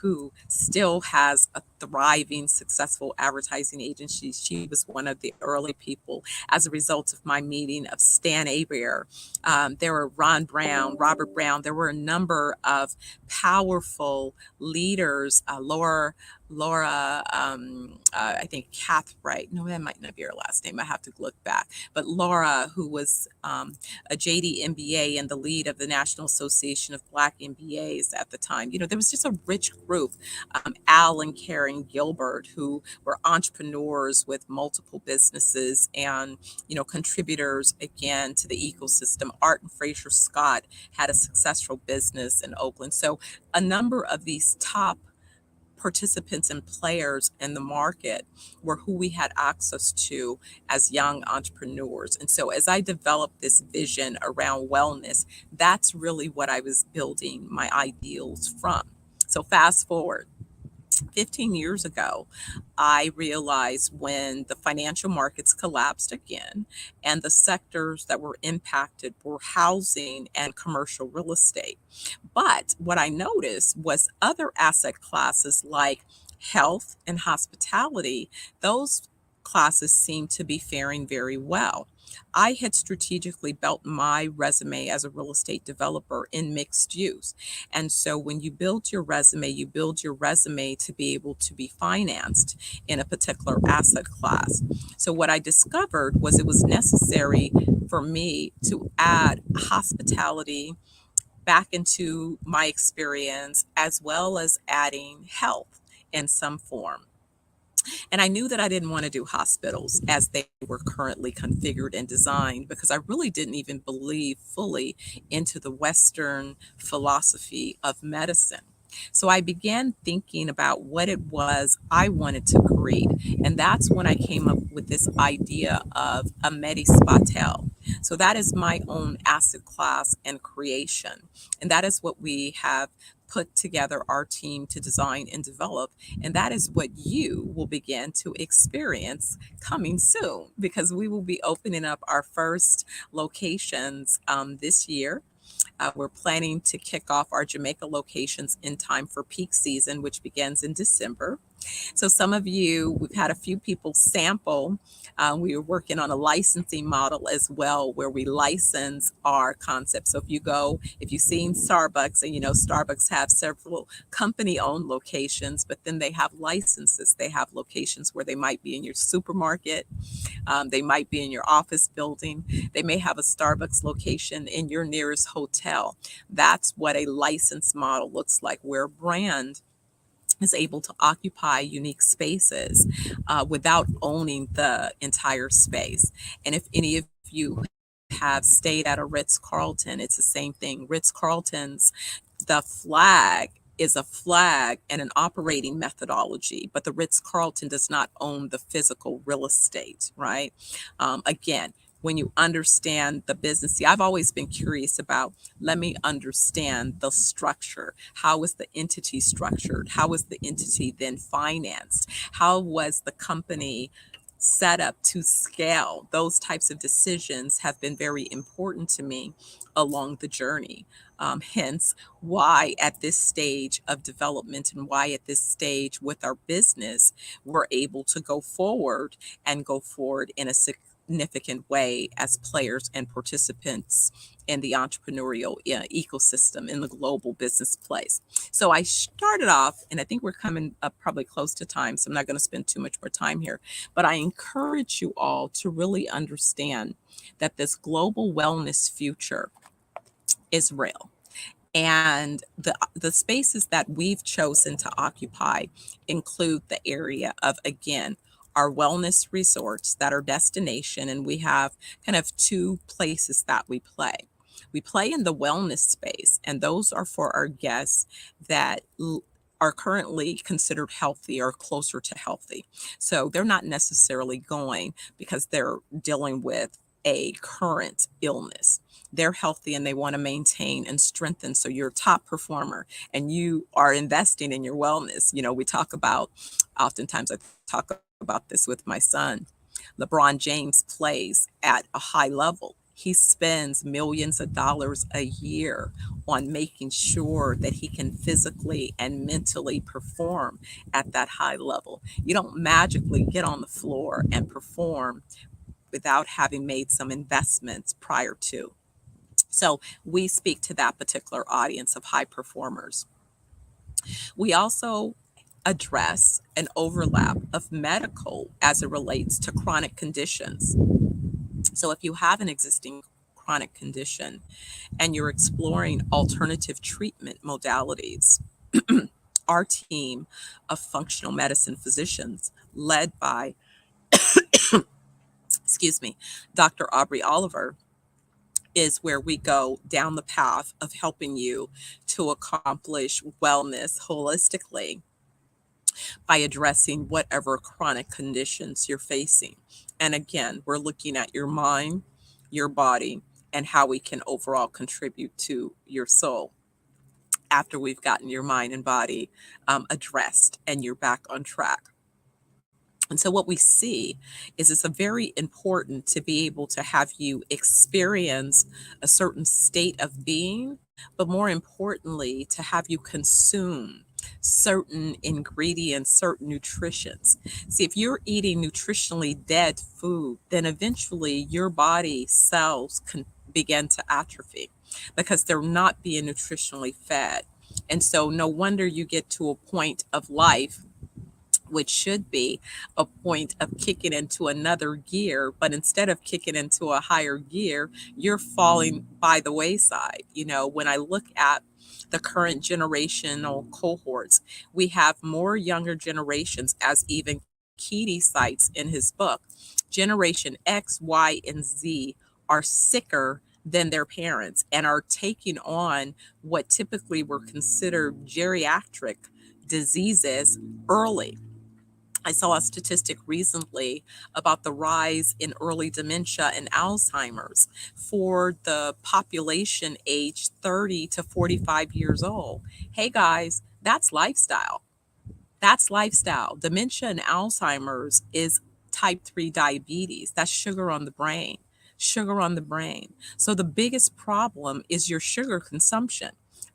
who still has a thriving, successful advertising agency. She was one of the early people as a result of my meeting of Stan Aber. There were Ron Brown, Robert Brown. There were a number of powerful leaders, Laura, I think Cathright. No, that might not be her last name. I have to look back. But Laura, who was a JD MBA and the lead of the National Association of Black MBAs at the time. There was just a rich group. Al and Karen Gilbert, who were entrepreneurs with multiple businesses and, contributors again to the ecosystem. Art and Fraser Scott had a successful business in Oakland. So a number of these top participants and players in the market were who we had access to as young entrepreneurs. And so as I developed this vision around wellness, that's really what I was building my ideals from. So fast forward 15 years ago, I realized when the financial markets collapsed again and the sectors that were impacted were housing and commercial real estate. But what I noticed was other asset classes like health and hospitality, those classes seemed to be faring very well. I had strategically built my resume as a real estate developer in mixed use. And so when you build your resume to be able to be financed in a particular asset class. So what I discovered was it was necessary for me to add hospitality back into my experience, as well as adding health in some form. And I knew that I didn't want to do hospitals as they were currently configured and designed because I really didn't even believe fully into the Western philosophy of medicine. So I began thinking about what it was I wanted to create. And that's when I came up with this idea of a Medispatel. So that is my own asset class and creation. And that is what we have put together our team to design and develop. And that is what you will begin to experience coming soon, because we will be opening up our first locations this year. We're planning to kick off our Jamaica locations in time for peak season, which begins in December. So some of you, we've had a few people sample. We are working on a licensing model as well, where we license our concepts. So if you've seen Starbucks, and Starbucks have several company-owned locations, but then they have licenses. They have locations where they might be in your supermarket. They might be in your office building. They may have a Starbucks location in your nearest hotel. That's what a license model looks like, where a brand is able to occupy unique spaces without owning the entire space. And if any of you have stayed at a Ritz-Carlton, it's the same thing. Ritz-Carlton's, the flag is a flag and an operating methodology, but the Ritz-Carlton does not own the physical real estate, right? Again, when you understand the business, see, I've always been curious about, let me understand the structure. How is the entity structured? How is the entity then financed? How was the company set up to scale? Those types of decisions have been very important to me along the journey. Hence why at this stage of development and why at this stage with our business, we're able to go forward in a significant way as players and participants in the entrepreneurial ecosystem in the global business place. So I started off, and I think we're coming up probably close to time, so I'm not going to spend too much more time here, but I encourage you all to really understand that this global wellness future is real. And the spaces that we've chosen to occupy include the area of, again, our wellness resorts that are destination, and we have kind of two places that we play. We play in the wellness space, and those are for our guests that are currently considered healthy or closer to healthy. So they're not necessarily going because they're dealing with a current illness. They're healthy and they want to maintain and strengthen. So you're a top performer and you are investing in your wellness. You know, we talk about, oftentimes I talk about this with my son. LeBron James plays at a high level. He spends millions of dollars a year on making sure that he can physically and mentally perform at that high level. You don't magically get on the floor and perform without having made some investments prior to. So we speak to that particular audience of high performers. We also address an overlap of medical as it relates to chronic conditions. So if you have an existing chronic condition and you're exploring alternative treatment modalities, our team of functional medicine physicians led by, excuse me, Dr. Aubrey Oliver, is where we go down the path of helping you to accomplish wellness holistically by addressing whatever chronic conditions you're facing. And again, we're looking at your mind, your body, and how we can overall contribute to your soul after we've gotten your mind and body addressed and you're back on track. And so what we see is it's a very important to be able to have you experience a certain state of being, but more importantly, to have you consume certain ingredients, certain nutritions. See, if you're eating nutritionally dead food, then eventually your body cells can begin to atrophy because they're not being nutritionally fed. And so no wonder you get to a point of life which should be a point of kicking into another gear, but instead of kicking into a higher gear, you're falling by the wayside. You know, when I look at the current generational cohorts, we have more younger generations, as even Keedy cites in his book. Generation X, Y, and Z are sicker than their parents and are taking on what typically were considered geriatric diseases early. I saw a statistic recently about the rise in early dementia and Alzheimer's for the population age 30 to 45 years old. Hey guys, that's lifestyle. That's lifestyle. Dementia and Alzheimer's is type 3 diabetes. That's sugar on the brain. Sugar on the brain. So the biggest problem is your sugar consumption.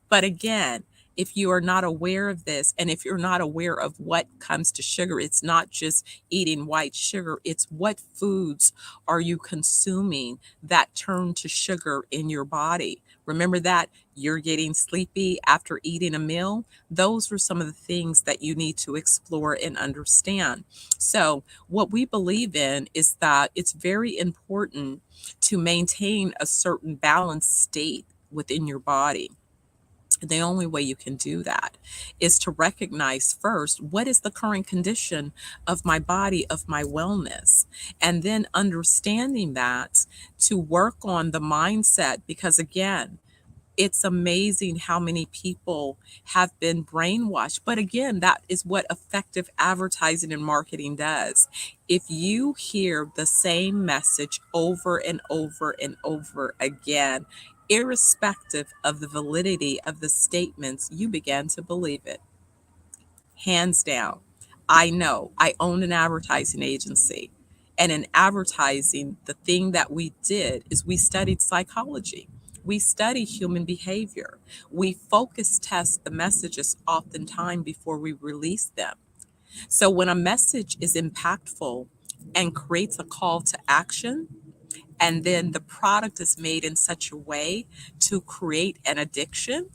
But again, if you are not aware of this, and if you're not aware of what comes to sugar, it's not just eating white sugar, it's what foods are you consuming that turn to sugar in your body. Remember that you're getting sleepy after eating a meal. Those are some of the things that you need to explore and understand. So what we believe in is that it's very important to maintain a certain balanced state within your body. The only way you can do that is to recognize first, what is the current condition of my body, of my wellness, and then understanding that to work on the mindset, because again, it's amazing how many people have been brainwashed. But again, that is what effective advertising and marketing does. If you hear the same message over and over and over again, irrespective of the validity of the statements, you begin to believe it. Hands down. I know I own an advertising agency. And in advertising, the thing that we did is we studied psychology. We study human behavior. We focus test the messages oftentimes before we release them. So when a message is impactful and creates a call to action, and then the product is made in such a way to create an addiction,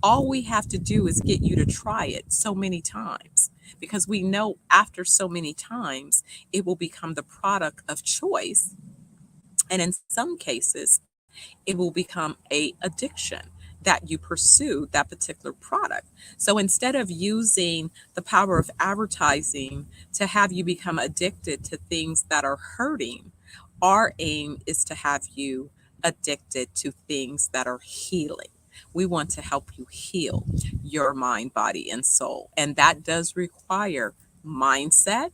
all we have to do is get you to try it so many times, because we know after so many times, it will become the product of choice. And in some cases, it will become a addiction. that you pursue that particular product. So instead of using the power of advertising to have you become addicted to things that are hurting, our aim is to have you addicted to things that are healing. We want to help you heal your mind, body, and soul. And that does require mindset.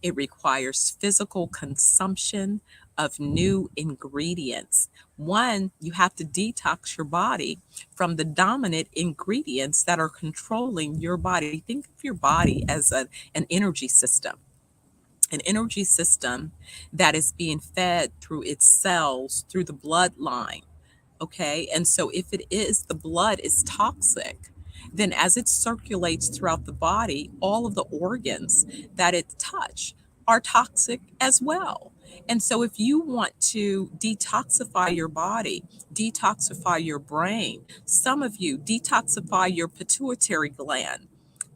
It requires physical consumption of new ingredients. One, you have to detox your body from the dominant ingredients that are controlling your body. Think of your body as an energy system. An energy system that is being fed through its cells, through the bloodline. Okay. And so if it is, the blood is toxic, then as it circulates throughout the body, all of the organs that it touch are toxic as well. And so if you want to detoxify your body, detoxify your brain, some of you detoxify your pituitary gland.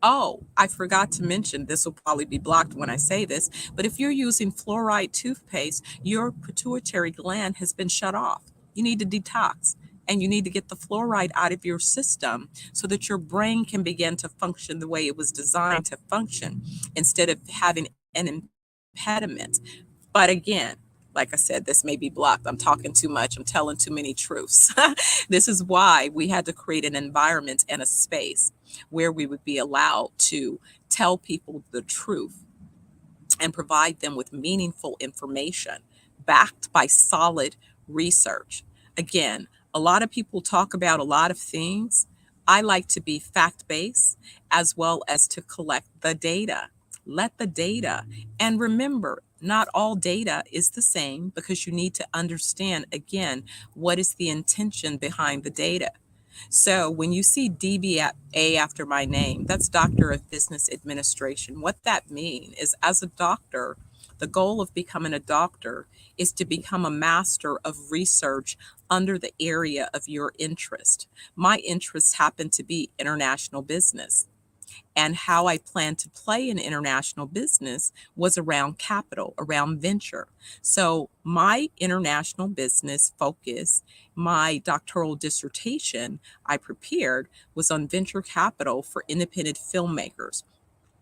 Oh, I forgot to mention, this will probably be blocked when I say this, but if you're using fluoride toothpaste, your pituitary gland has been shut off. You need to detox and you need to get the fluoride out of your system so that your brain can begin to function the way it was designed to function instead of having an impediment. But again, like I said, this may be blocked. I'm talking too much. I'm telling too many truths. This is why we had to create an environment and a space where we would be allowed to tell people the truth and provide them with meaningful information backed by solid research. Again, a lot of people talk about a lot of things. I like to be fact-based as well as to collect the data. Let the data, and remember, not all data is the same because you need to understand, again, what is the intention behind the data. So when you see DBA after my name, that's Doctor of Business Administration. What that means is, as a doctor, the goal of becoming a doctor is to become a master of research under the area of your interest. My interests happen to be international business. And how I plan to play in international business was around capital, around venture. So my international business focus, my doctoral dissertation I prepared was on venture capital for independent filmmakers.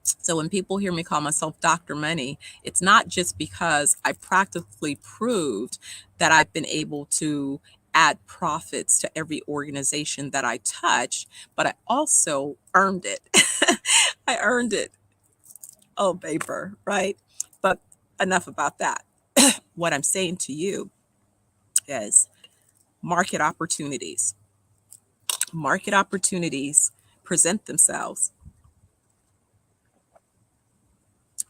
So when people hear me call myself Dr. Money, it's not just because I practically proved that I've been able to add profits to every organization that I touch, but I also earned it. I earned it. Oh, paper, right? But enough about that. What I'm saying to you is market opportunities. Market opportunities present themselves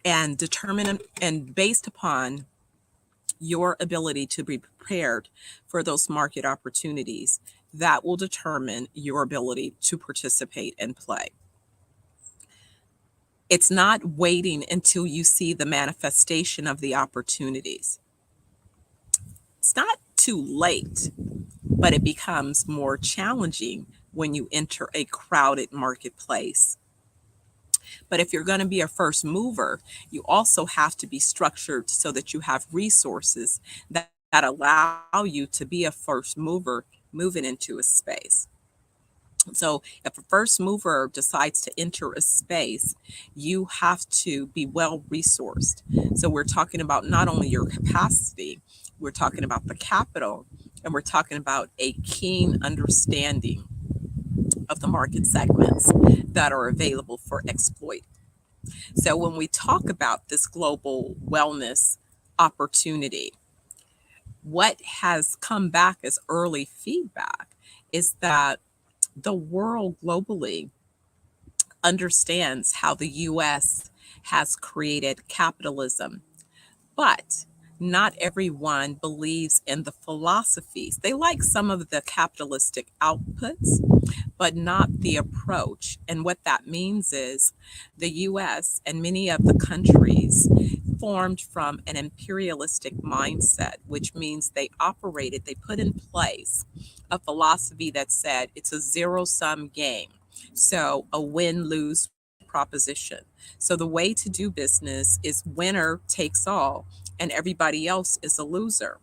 and determine and based upon your ability to be prepared for those market opportunities, that will determine your ability to participate and play. It's not waiting until you see the manifestation of the opportunities. It's not too late, but it becomes more challenging when you enter a crowded marketplace. But if you're going to be a first mover, you also have to be structured so that you have resources that allow you to be a first mover moving into a space. So if a first mover decides to enter a space, you have to be well resourced. So we're talking about not only your capacity, we're talking about the capital, and we're talking about a keen understanding of the market segments that are available for exploit. So when we talk about this global wellness opportunity, what has come back as early feedback is that the world globally understands how the US has created capitalism, but not everyone believes in the philosophies. They like some of the capitalistic outputs, but not the approach. And what that means is the US and many of the countries formed from an imperialistic mindset, which means they put in place a philosophy that said it's a zero-sum game. So a win-lose proposition. So the way to do business is winner takes all, and everybody else is a loser.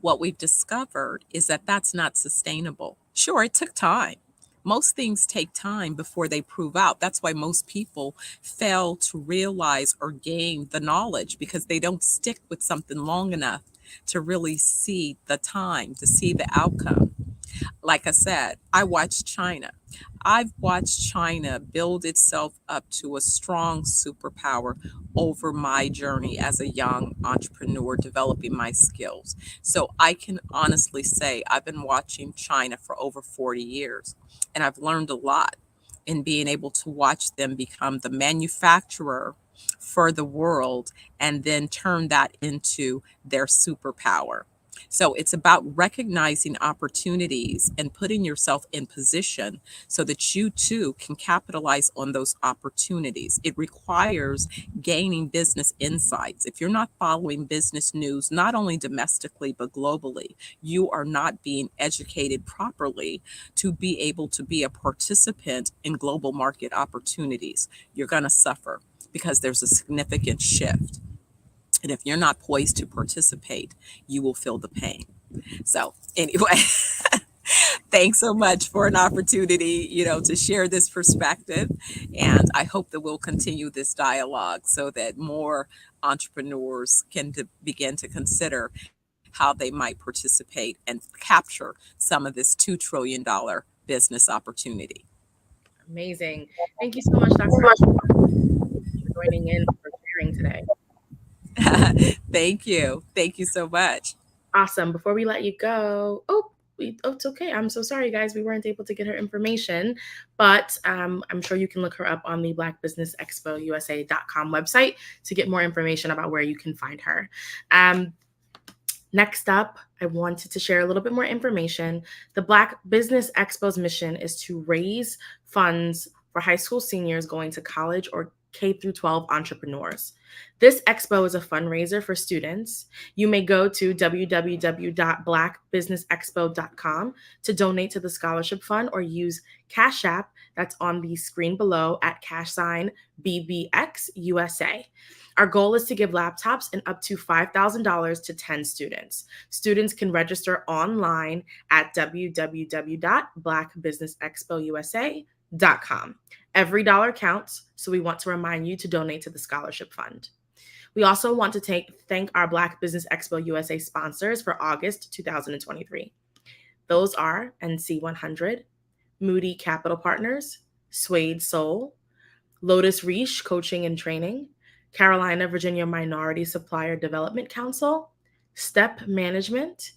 What we've discovered is that that's not sustainable. Sure, it took time. Most things take time before they prove out. That's why most people fail to realize or gain the knowledge because they don't stick with something long enough to really see the time, to see the outcome. Like I said, I watched China. I've watched China build itself up to a strong superpower over my journey as a young entrepreneur developing my skills. So I can honestly say I've been watching China for over 40 years and I've learned a lot in being able to watch them become the manufacturer for the world and then turn that into their superpower. So it's about recognizing opportunities and putting yourself in position so that you too can capitalize on those opportunities. It requires gaining business insights. If you're not following business news, not only domestically, but globally, you are not being educated properly to be able to be a participant in global market opportunities. You're going to suffer because there's a significant shift. And if you're not poised to participate, you will feel the pain. So anyway, thanks so much for an opportunity, to share this perspective. And I hope that we'll continue this dialogue so that more entrepreneurs can begin to consider how they might participate and capture some of this $2 trillion business opportunity. Amazing. Thank you so much, Dr. for joining in for sharing today. Thank you. Thank you so much. Awesome. Before we let you go, it's okay. I'm so sorry, guys. We weren't able to get her information, but I'm sure you can look her up on the Black Business Expo USA.com website to get more information about where you can find her. Next up, I wanted to share a little bit more information. The Black Business Expo's mission is to raise funds for high school seniors going to college or K through 12 entrepreneurs. This expo is a fundraiser for students. You may go to www.blackbusinessexpo.com to donate to the scholarship fund or use Cash App that's on the screen below at #BBXUSA. Our goal is to give laptops and up to $5,000 to 10 students. Students can register online at www.blackbusinessexpousa.com. Every dollar counts, so we want to remind you to donate to the scholarship fund. We also want to thank our Black Business Expo USA sponsors for August 2023. Those are NC100, Moody Capital Partners, Suede Soul, Lotus Reach Coaching and Training, Carolina Virginia Minority Supplier Development Council, Step Management,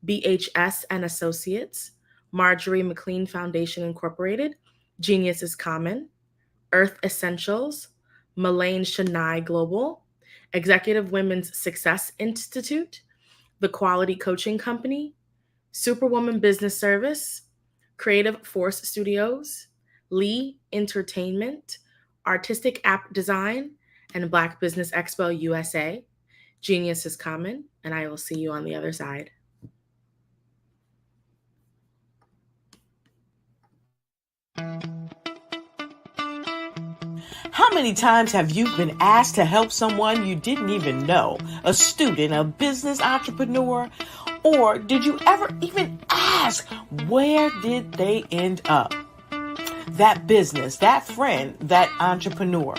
BHS and Associates, Marjorie McLean Foundation Incorporated, Genius is Common, Earth Essentials, Malaine Chennai Global, Executive Women's Success Institute, The Quality Coaching Company, Superwoman Business Service, Creative Force Studios, Lee Entertainment, Artistic App Design, and Black Business Expo USA. Genius is Common, and I will see you on the other side. How many times have you been asked to help someone you didn't even know, a student, a business entrepreneur, or did you ever even ask, where did they end up? That business, that friend, that entrepreneur.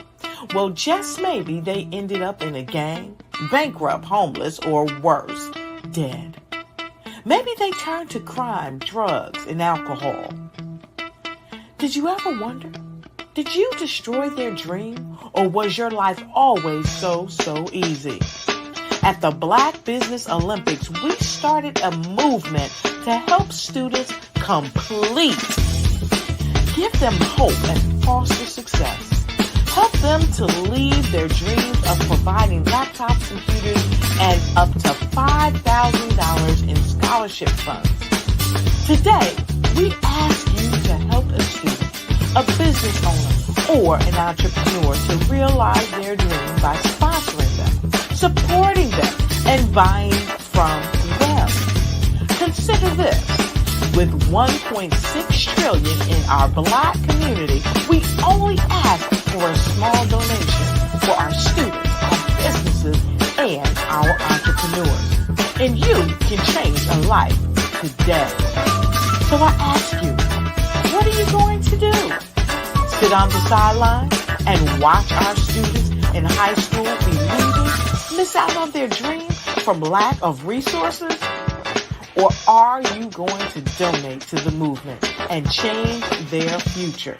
Well, just maybe they ended up in a gang, bankrupt, homeless, or worse, dead. Maybe they turned to crime, drugs, and alcohol. Did you ever wonder? Did you destroy their dream, or was your life always so easy? At the Black Business Olympics, we started a movement to help students complete. Give them hope and foster success. Help them to leave their dreams of providing laptops, computers, and up to $5,000 in scholarship funds. Today, we ask you to help a student, a business owner, or an entrepreneur to realize their dream by sponsoring them, supporting them, and buying from them. Consider this. With $1.6 trillion in our Black community, we only ask for a small donation for our students, our businesses, and our entrepreneurs. And you can change a life today. So I ask you, what are you going to do? Sit on the sideline and watch our students in high school be leaving, miss out on their dream from lack of resources? Or are you going to donate to the movement and change their future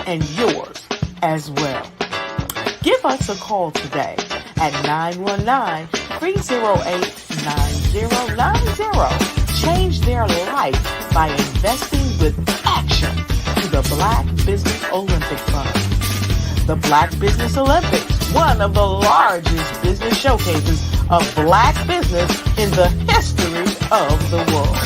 and yours as well? Give us a call today at 919-308-9090. Change their life by investing with action to the Black Business Olympic Fund. The Black Business Olympics, one of the largest business showcases of Black business in the history of the world.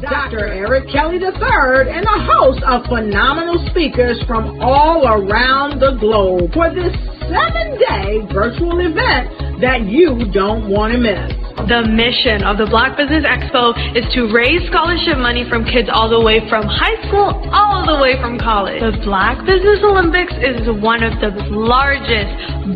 Dr. Eric Kelly III and a host of phenomenal speakers from all around the globe for this 7-day virtual event that you don't want to miss. The mission of the Black Business Expo is to raise scholarship money from kids all the way from high school, all the way from college. The Black Business Olympics is one of the largest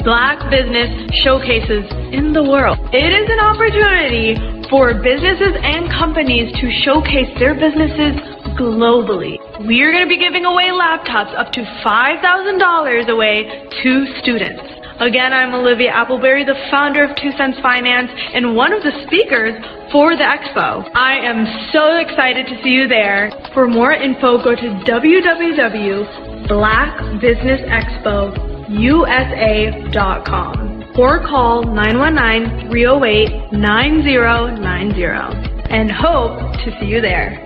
Black business showcases in the world. It is an opportunity for businesses and companies to showcase their businesses globally. We are going to be giving away laptops up to $5,000 away to students. Again, I'm Olivia Appleberry, the founder of 2 Cents Finance and one of the speakers for the expo. I am so excited to see you there. For more info, go to www.blackbusinessexpousa.com or call 919-308-9090 and hope to see you there.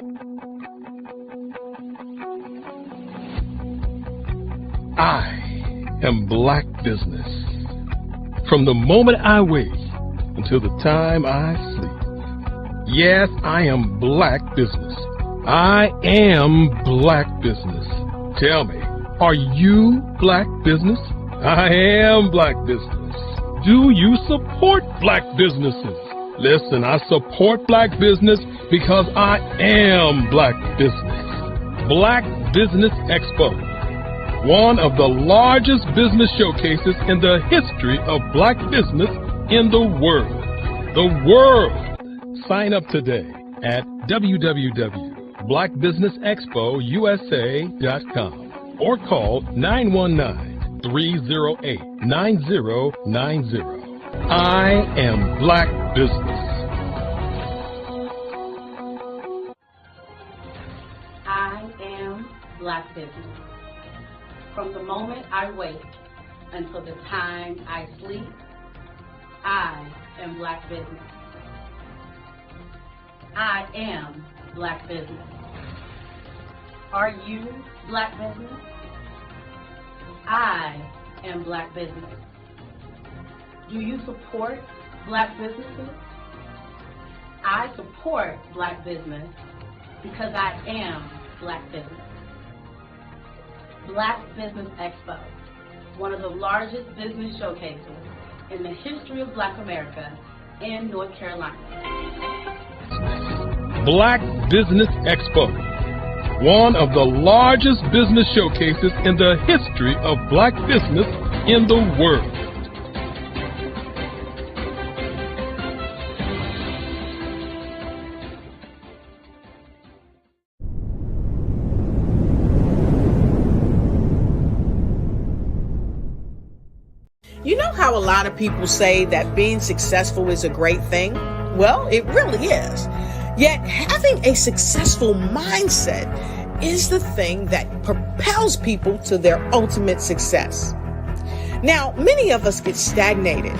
I am Black Business. From the moment I wake until the time I sleep. Yes, I am Black Business. I am Black Business. Tell me, are you Black Business? I am Black Business. Do you support Black businesses? Listen, I support Black business because I am Black Business. Black Business Expo, one of the largest business showcases in the history of Black business in the world. The world! Sign up today at www.blackbusinessexpousa.com or call 919-308-9090. I am Black Business. I am Black Business. From the moment I wake until the time I sleep, I am Black Business. I am Black Business. Are you Black Business? I am Black Business. Do you support Black businesses? I support Black business because I am Black business. Black Business Expo, one of the largest business showcases in the history of Black America in North Carolina. Black Business Expo, one of the largest business showcases in the history of Black business in the world. how a lot of people say that being successful is a great thing? Well, it really is. Yet having a successful mindset is the thing that propels people to their ultimate success. Now, many of us get stagnated.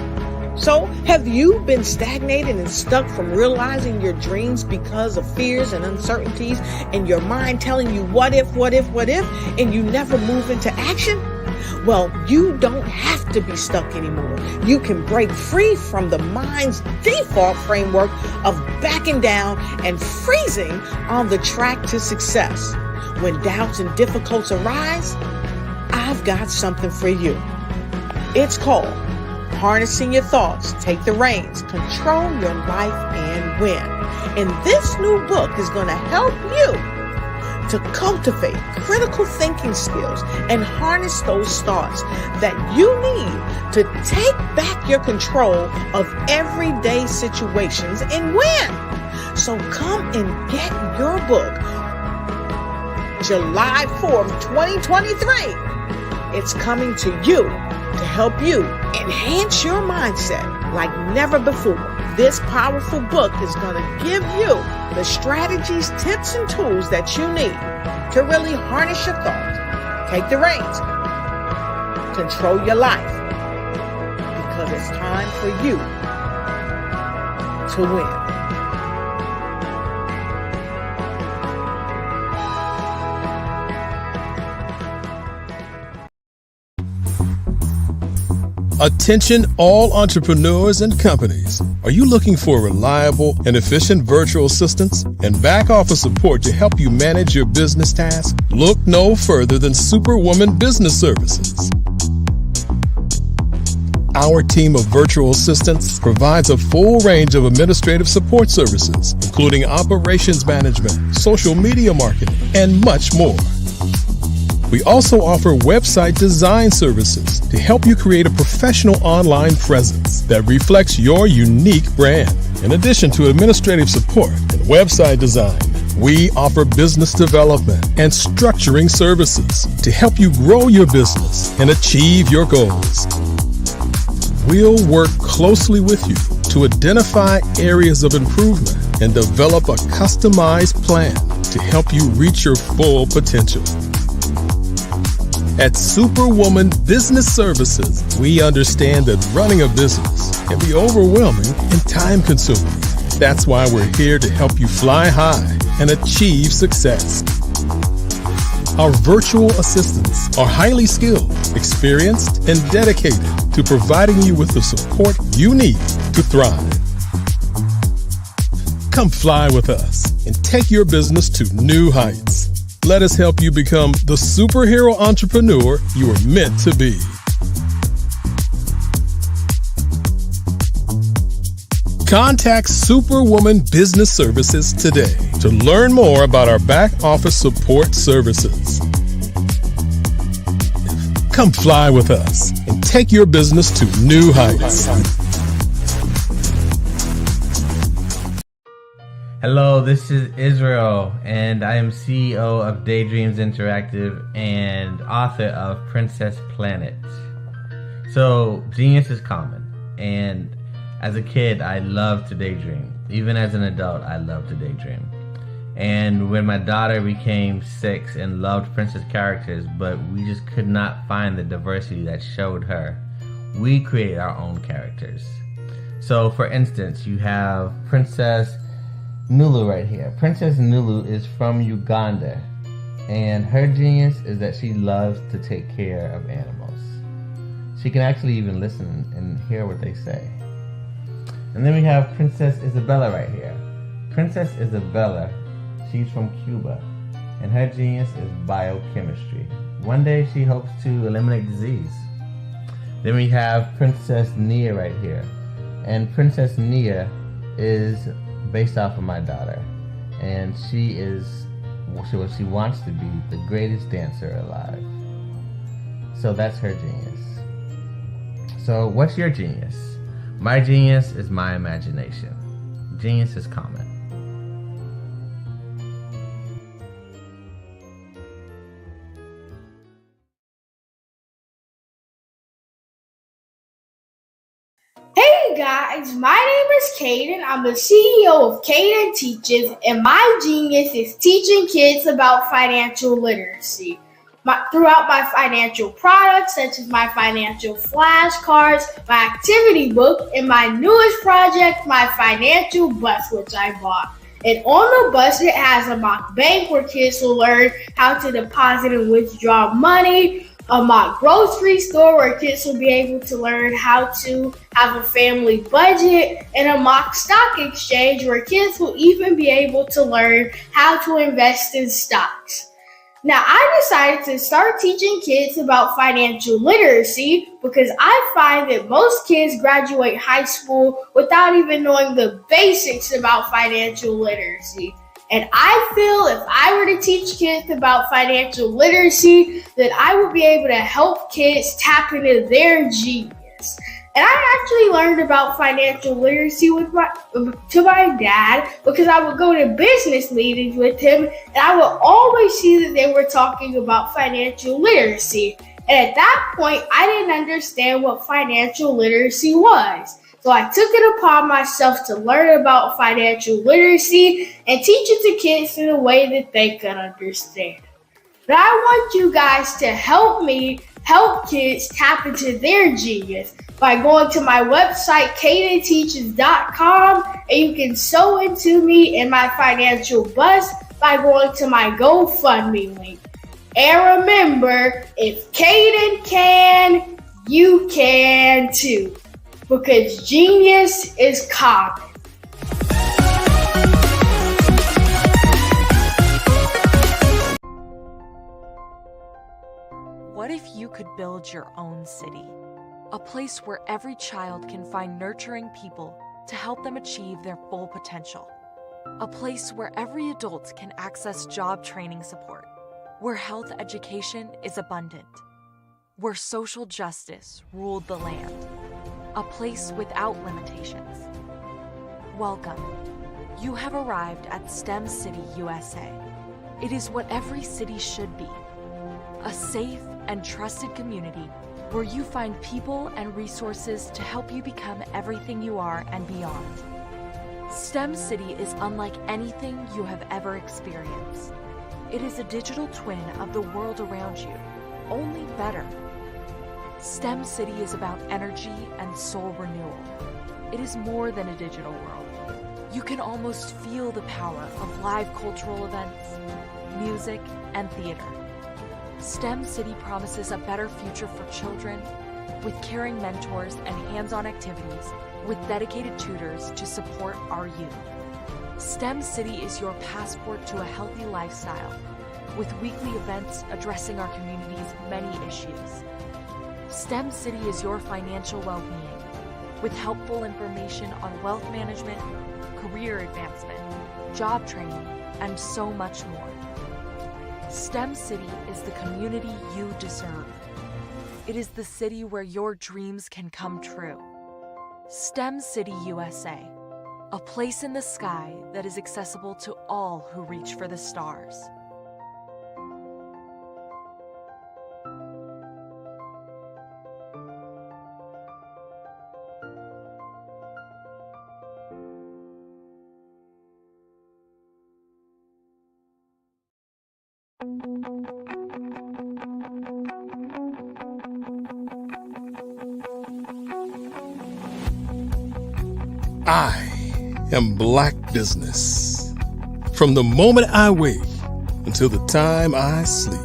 So, have you been stagnated and stuck from realizing your dreams because of fears and uncertainties and your mind telling you what if, and you never move into action? Well, you don't have to be stuck anymore. You can break free from the mind's default framework of backing down and freezing on the track to success. When doubts and difficulties arise, I've got something for you. It's called Harnessing Your Thoughts, Take the Reins, Control Your Life, and Win. And this new book is going to help you to cultivate critical thinking skills and harness those thoughts that you need to take back your control of everyday situations and win. So come and get your book July 4th, 2023. It's coming to you to help you enhance your mindset like never before. This powerful book is going to give you the strategies, tips, and tools that you need to really harness your thoughts, take the reins, control your life, because it's time for you to win. Attention all entrepreneurs and companies. Are you looking for reliable and efficient virtual assistants and back office support to help you manage your business tasks? Look no further than Superwoman Business Services. Our team of virtual assistants provides a full range of administrative support services, including operations management, social media marketing, and much more. We also offer website design services to help you create a professional online presence that reflects your unique brand. In addition to administrative support and website design, we offer business development and structuring services to help you grow your business and achieve your goals. We'll work closely with you to identify areas of improvement and develop a customized plan to help you reach your full potential. At Superwoman Business Services, we understand that running a business can be overwhelming and time-consuming. That's why we're here to help you fly high and achieve success. Our virtual assistants are highly skilled, experienced, and dedicated to providing you with the support you need to thrive. Come fly with us and take your business to new heights. Let us help you become the superhero entrepreneur you are meant to be. Contact Superwoman Business Services today to learn more about our back office support services. Come fly with us and take your business to new heights. Hello, this is Israel, and I am CEO of Daydreams Interactive and author of Princess Planet. So, genius is common, and as a kid, I loved to daydream. Even as an adult, I loved to daydream. And when my daughter became 6 and loved princess characters, but we just could not find the diversity that showed her, we created our own characters. So, for instance, you have Princess Nulu right here. Princess Nulu is from Uganda, and her genius is that she loves to take care of animals. She can actually even listen and hear what they say. And then we have Princess Isabella right here. Princess Isabella, she's from Cuba, and her genius is biochemistry. One day she hopes to eliminate disease. Then we have Princess Nia right here, and Princess Nia is based off of my daughter, and she is what she wants to be, the greatest dancer alive. So that's her genius. So what's your genius? My genius is my imagination. Genius is common. Hey guys, my name is Caden. I'm the CEO of Caden Teaches, and my genius is teaching kids about financial literacy. Throughout my financial products, such as my financial flashcards, my activity book, and my newest project, my financial bus, which I bought. And on the bus, it has a mock bank where kids will learn how to deposit and withdraw money, a mock grocery store where kids will be able to learn how to have a family budget, and a mock stock exchange where kids will even be able to learn how to invest in stocks. Now, I decided to start teaching kids about financial literacy because I find that most kids graduate high school without even knowing the basics about financial literacy. And I feel if I were to teach kids about financial literacy, that I would be able to help kids tap into their genius. And I actually learned about financial literacy to my dad because I would go to business meetings with him and I would always see that they were talking about financial literacy. And at that point, I didn't understand what financial literacy was. So I took it upon myself to learn about financial literacy and teach it to kids in a way that they could understand. But I want you guys to help me help kids tap into their genius by going to my website, cadenteaches.com, and you can sew into me in my financial bus by going to my GoFundMe link. And remember, if Caden can, you can too, because genius is common. What if you could build your own city? A place where every child can find nurturing people to help them achieve their full potential. A place where every adult can access job training support. Where health education is abundant. Where social justice ruled the land. A place without limitations. Welcome. You have arrived at STEM City USA. It is what every city should be. A safe and trusted community where you find people and resources to help you become everything you are and beyond. STEM City is unlike anything you have ever experienced. It is a digital twin of the world around you, only better. STEM City is about energy and soul renewal. It is more than a digital world. You can almost feel the power of live cultural events, music, and theater. STEM City promises a better future for children with caring mentors and hands-on activities with dedicated tutors to support our youth. STEM City is your passport to a healthy lifestyle with weekly events addressing our community's many issues. STEM City is your financial well-being with helpful information on wealth management, career advancement, job training, and so much more. STEM City is the community you deserve. It is the city where your dreams can come true. STEM City USA, a place in the sky that is accessible to all who reach for the stars. I am Black Business. From the moment I wake until the time I sleep.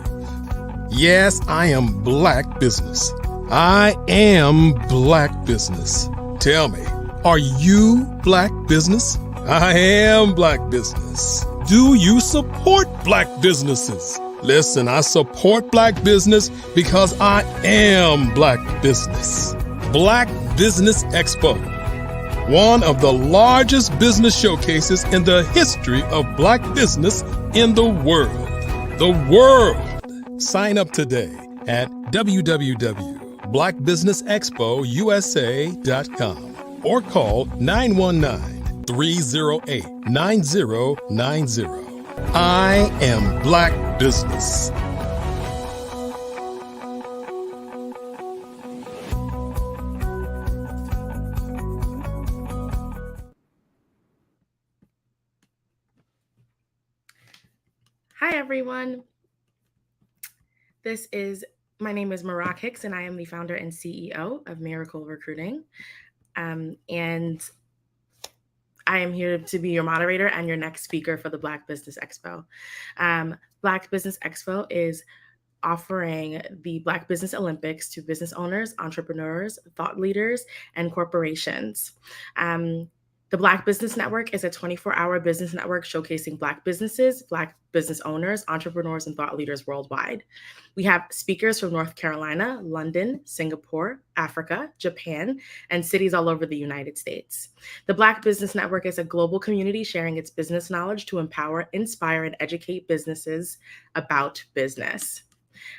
Yes, I am Black Business. I am Black Business. Tell me, are you Black Business? I am Black Business. Do you support Black businesses? Listen, I support Black business because I am Black Business. Black Business Expo, one of the largest business showcases in the history of Black business in the world. The world! Sign up today at www.blackbusinessexpousa.com or call 919-308-9090. I am Black Business. Hi, everyone. My name is Marak Hicks, and I am the founder and CEO of Miracle Recruiting. And I am here to be your moderator and your next speaker for the Black Business Expo. Black Business Expo is offering the Black Business Olympics to business owners, entrepreneurs, thought leaders, and corporations. The Black Business Network is a 24-hour business network showcasing Black businesses, Black business owners, entrepreneurs, and thought leaders worldwide. We have speakers from North Carolina, London, Singapore, Africa, Japan, and cities all over the United States. The Black Business Network is a global community sharing its business knowledge to empower, inspire, and educate businesses about business.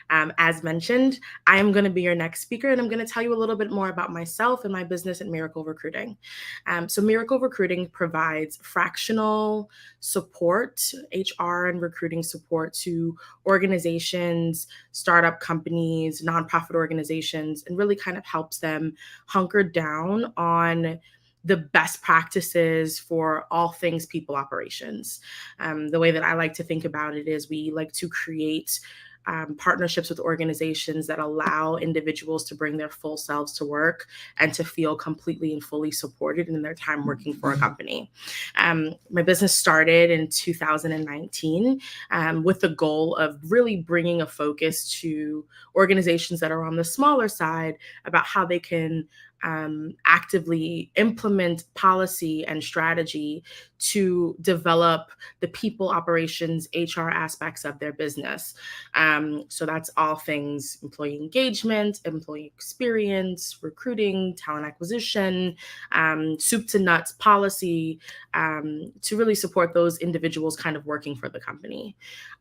As mentioned, I am going to be your next speaker, and I'm going to tell you a little bit more about myself and my business at Miracle Recruiting. So Miracle Recruiting provides fractional support, HR and recruiting support to organizations, startup companies, nonprofit organizations, and really kind of helps them hunker down on the best practices for all things people operations. The way that I like to think about it is we like to create partnerships with organizations that allow individuals to bring their full selves to work and to feel completely and fully supported in their time working for a company. My business started in 2019 with the goal of really bringing a focus to organizations that are on the smaller side about how they can actively implement policy and strategy to develop the people, operations, HR aspects of their business. So that's all things employee engagement, employee experience, recruiting, talent acquisition, soup to nuts policy, to really support those individuals kind of working for the company.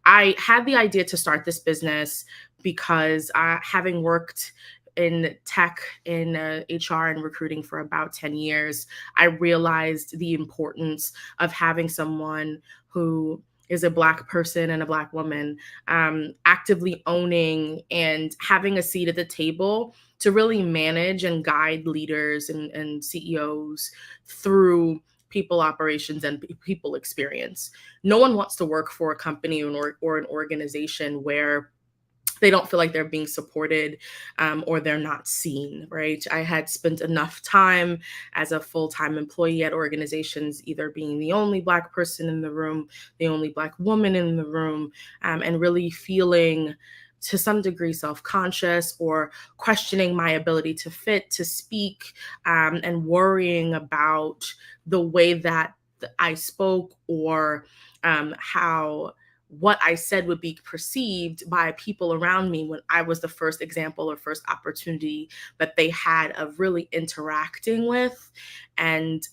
I had the idea to start this business because having worked in tech, in HR and recruiting for about 10 years, I realized the importance of having someone who is a Black person and a Black woman actively owning and having a seat at the table to really manage and guide leaders and CEOs through people operations and people experience. No one wants to work for a company or an organization where they don't feel like they're being supported or they're not seen, right? I had spent enough time as a full-time employee at organizations, either being the only Black person in the room, the only Black woman in the room, and really feeling to some degree self-conscious or questioning my ability to fit, to speak, and worrying about the way that I spoke or how what I said would be perceived by people around me when I was the first example or first opportunity that they had of really interacting with and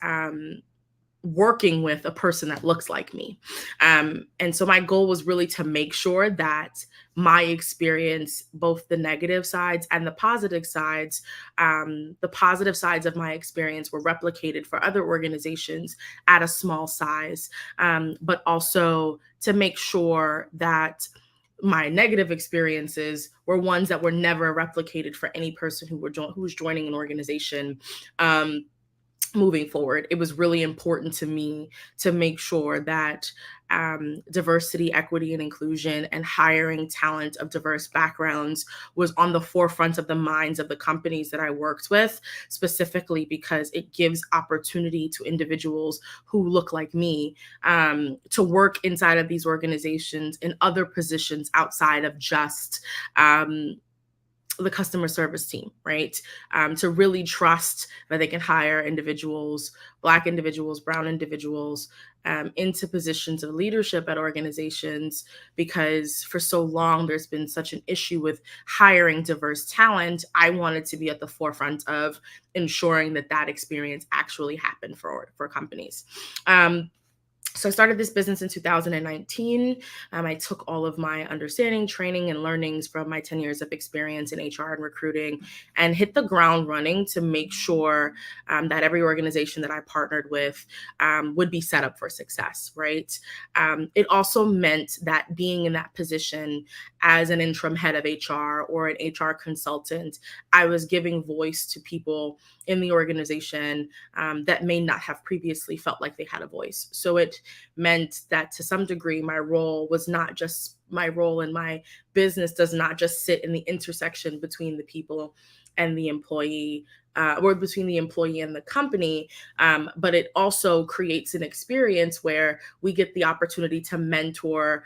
working with a person that looks like me. And so my goal was really to make sure that my experience, both the negative sides and the positive sides of my experience were replicated for other organizations at a small size, but also to make sure that my negative experiences were ones that were never replicated for any person who was joining an organization. Moving forward, it was really important to me to make sure that diversity, equity, and inclusion and hiring talent of diverse backgrounds was on the forefront of the minds of the companies that I worked with, specifically because it gives opportunity to individuals who look like me to work inside of these organizations in other positions outside of just the customer service team, right? To really trust that they can hire individuals, Black individuals, brown individuals, into positions of leadership at organizations, because for so long there's been such an issue with hiring diverse talent. I wanted to be at the forefront of ensuring that experience actually happened for companies. So I started this business in 2019. I took all of my understanding, training, and learnings from my 10 years of experience in HR and recruiting and hit the ground running to make sure that every organization that I partnered with would be set up for success, right? It also meant that being in that position as an interim head of HR or an HR consultant, I was giving voice to people in the organization that may not have previously felt like they had a voice. So it meant that to some degree, my role was not just my role, and my business does not just sit in the intersection between the people and the employee, or between the employee and the company, but it also creates an experience where we get the opportunity to mentor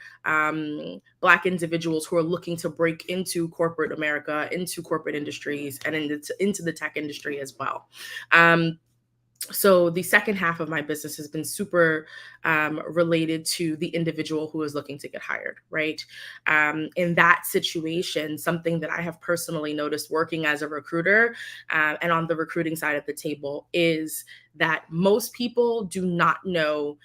Black individuals who are looking to break into corporate America, into corporate industries, and into the tech industry as well. So the second half of my business has been super related to the individual who is looking to get hired, right? In that situation, something that I have personally noticed working as a recruiter and on the recruiting side of the table is that most people do not know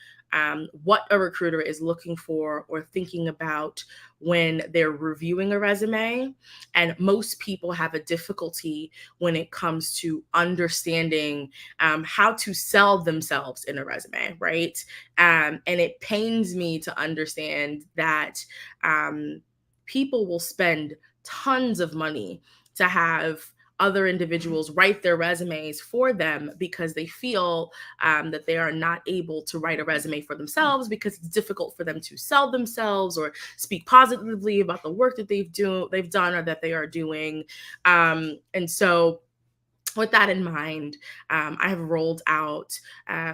what a recruiter is looking for or thinking about when they're reviewing a resume. And most people have a difficulty when it comes to understanding how to sell themselves in a resume, right? And it pains me to understand that people will spend tons of money to have other individuals write their resumes for them because they feel that they are not able to write a resume for themselves because it's difficult for them to sell themselves or speak positively about the work that they've done or that they are doing. And so with that in mind, I have rolled out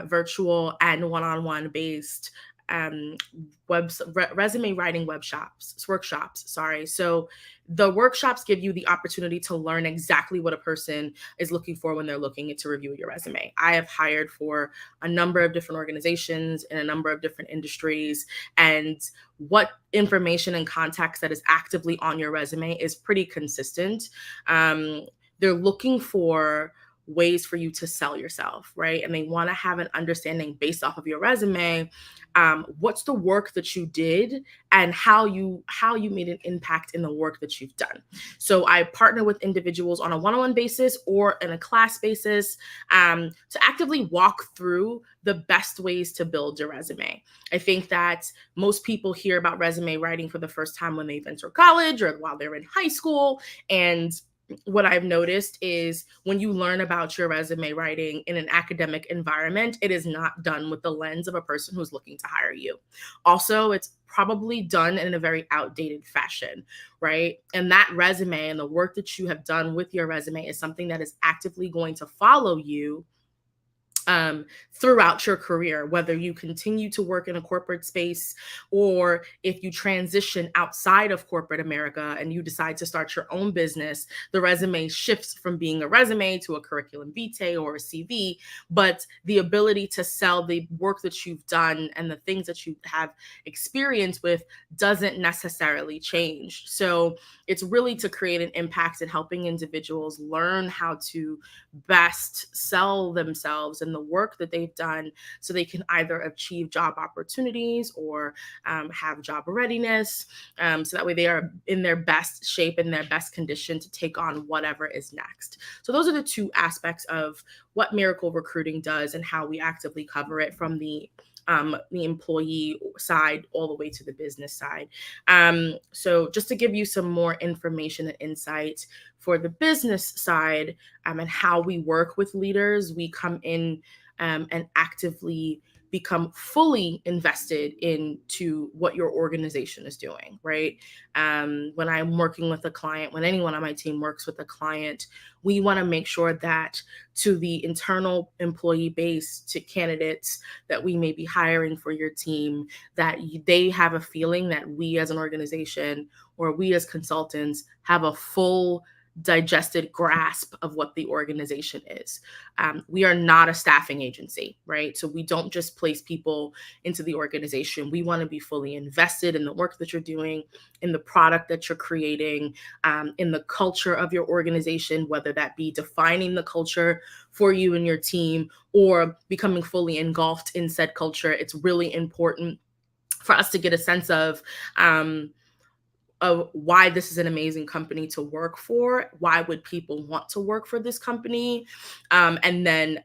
virtual and one-on-one based resume writing workshops. So the workshops give you the opportunity to learn exactly what a person is looking for when they're looking to review your resume. I have hired for a number of different organizations in a number of different industries, and what information and context that is actively on your resume is pretty consistent. They're looking for ways for you to sell yourself, right? And they want to have an understanding based off of your resume. What's the work that you did and how you made an impact in the work that you've done. So I partner with individuals on a one-on-one basis or in a class basis to actively walk through the best ways to build your resume. I think that most people hear about resume writing for the first time when they've entered college or while they're in high school. And what I've noticed is when you learn about your resume writing in an academic environment, it is not done with the lens of a person who's looking to hire you. Also, it's probably done in a very outdated fashion, right? And that resume and the work that you have done with your resume is something that is actively going to follow you throughout your career, whether you continue to work in a corporate space or if you transition outside of corporate America and you decide to start your own business, the resume shifts from being a resume to a curriculum vitae or a CV, but the ability to sell the work that you've done and the things that you have experience with doesn't necessarily change. So it's really to create an impact in helping individuals learn how to best sell themselves and the work that they've done so they can either achieve job opportunities or have job readiness. So that way they are in their best shape and their best condition to take on whatever is next. So those are the two aspects of what Miracle Recruiting does and how we actively cover it from the employee side all the way to the business side. So just to give you some more information and insight for the business side and how we work with leaders, we come in and actively become fully invested into what your organization is doing, right? When I'm working with a client, when anyone on my team works with a client, we want to make sure that to the internal employee base, to candidates that we may be hiring for your team, that they have a feeling that we as an organization or we as consultants have a full digested grasp of what the organization is. We are not a staffing agency, right? So we don't just place people into the organization. We want to be fully invested in the work that you're doing, in the product that you're creating, in the culture of your organization, whether that be defining the culture for you and your team or becoming fully engulfed in said culture. It's really important for us to get a sense of why this is an amazing company to work for. Why would people want to work for this company? And then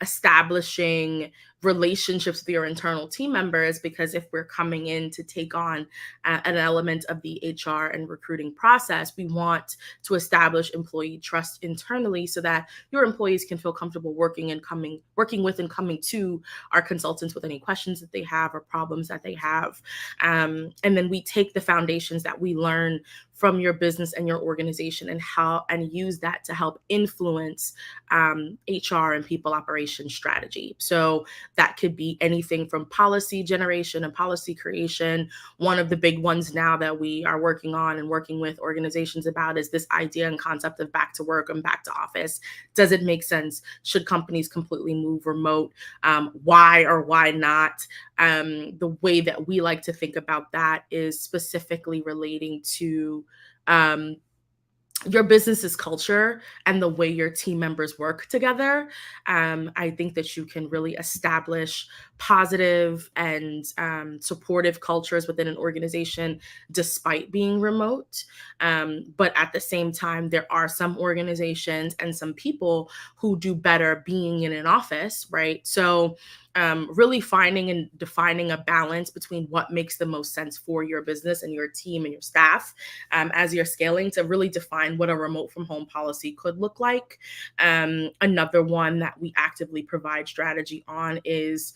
establishing relationships with your internal team members, because if we're coming in to take on an element of the HR and recruiting process, we want to establish employee trust internally so that your employees can feel comfortable working with and coming to our consultants with any questions that they have or problems that they have. And then we take the foundations that we learn from your business and your organization and use that to help influence HR and people operations strategy. So that could be anything from policy generation and policy creation. One of the big ones now that we are working on and working with organizations about is this idea and concept of back to work and back to office. Does it make sense? Should companies completely move remote? Why or why not? The way that we like to think about that is specifically relating to your business's culture and the way your team members work together. I think that you can really establish positive and supportive cultures within an organization despite being remote. But at the same time, there are some organizations and some people who do better being in an office, right? So really finding and defining a balance between what makes the most sense for your business and your team and your staff as you're scaling to really define what a remote from home policy could look like. Another one that we actively provide strategy on is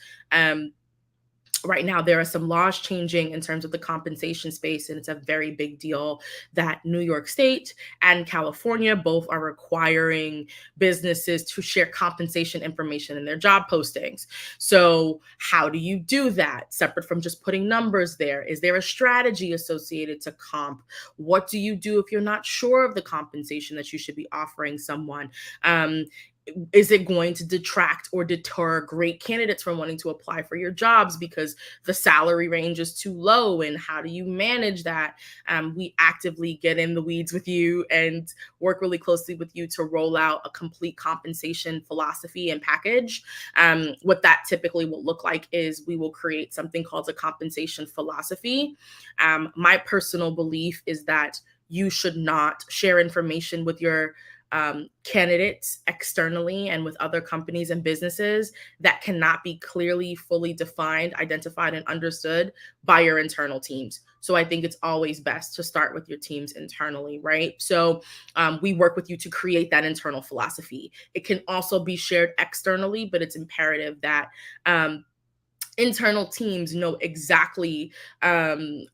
right now, there are some laws changing in terms of the compensation space, and it's a very big deal that New York State and California both are requiring businesses to share compensation information in their job postings. So how do you do that? Separate from just putting numbers there, is there a strategy associated to comp? What do you do if you're not sure of the compensation that you should be offering someone? Is it going to detract or deter great candidates from wanting to apply for your jobs because the salary range is too low? And how do you manage that? We actively get in the weeds with you and work really closely with you to roll out a complete compensation philosophy and package. What that typically will look like is we will create something called a compensation philosophy. My personal belief is that you should not share information with your candidates externally and with other companies and businesses that cannot be clearly, fully defined, identified, and understood by your internal teams. So I think it's always best to start with your teams internally, right? So we work with you to create that internal philosophy. It can also be shared externally, but it's imperative that internal teams know exactly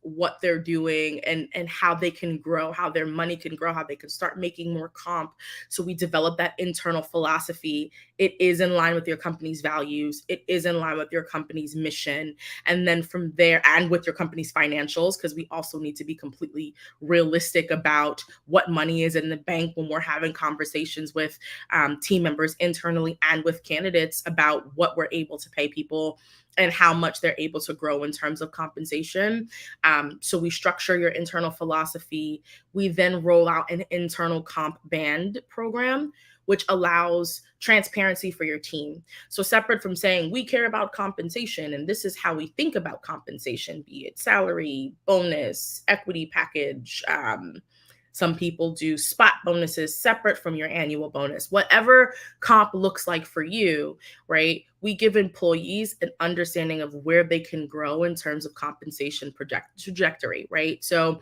what they're doing and how they can grow, how their money can grow, how they can start making more comp. So we develop that internal philosophy. It is in line with your company's values. It is in line with your company's mission. And then from there, and with your company's financials, because we also need to be completely realistic about what money is in the bank when we're having conversations with team members internally and with candidates about what we're able to pay people and how much they're able to grow in terms of compensation. So we structure your internal philosophy. We then roll out an internal comp band program, which allows transparency for your team. So separate from saying we care about compensation and this is how we think about compensation, be it salary, bonus, equity package, some people do spot bonuses separate from your annual bonus. Whatever comp looks like for you, right? We give employees an understanding of where they can grow in terms of compensation trajectory, right? So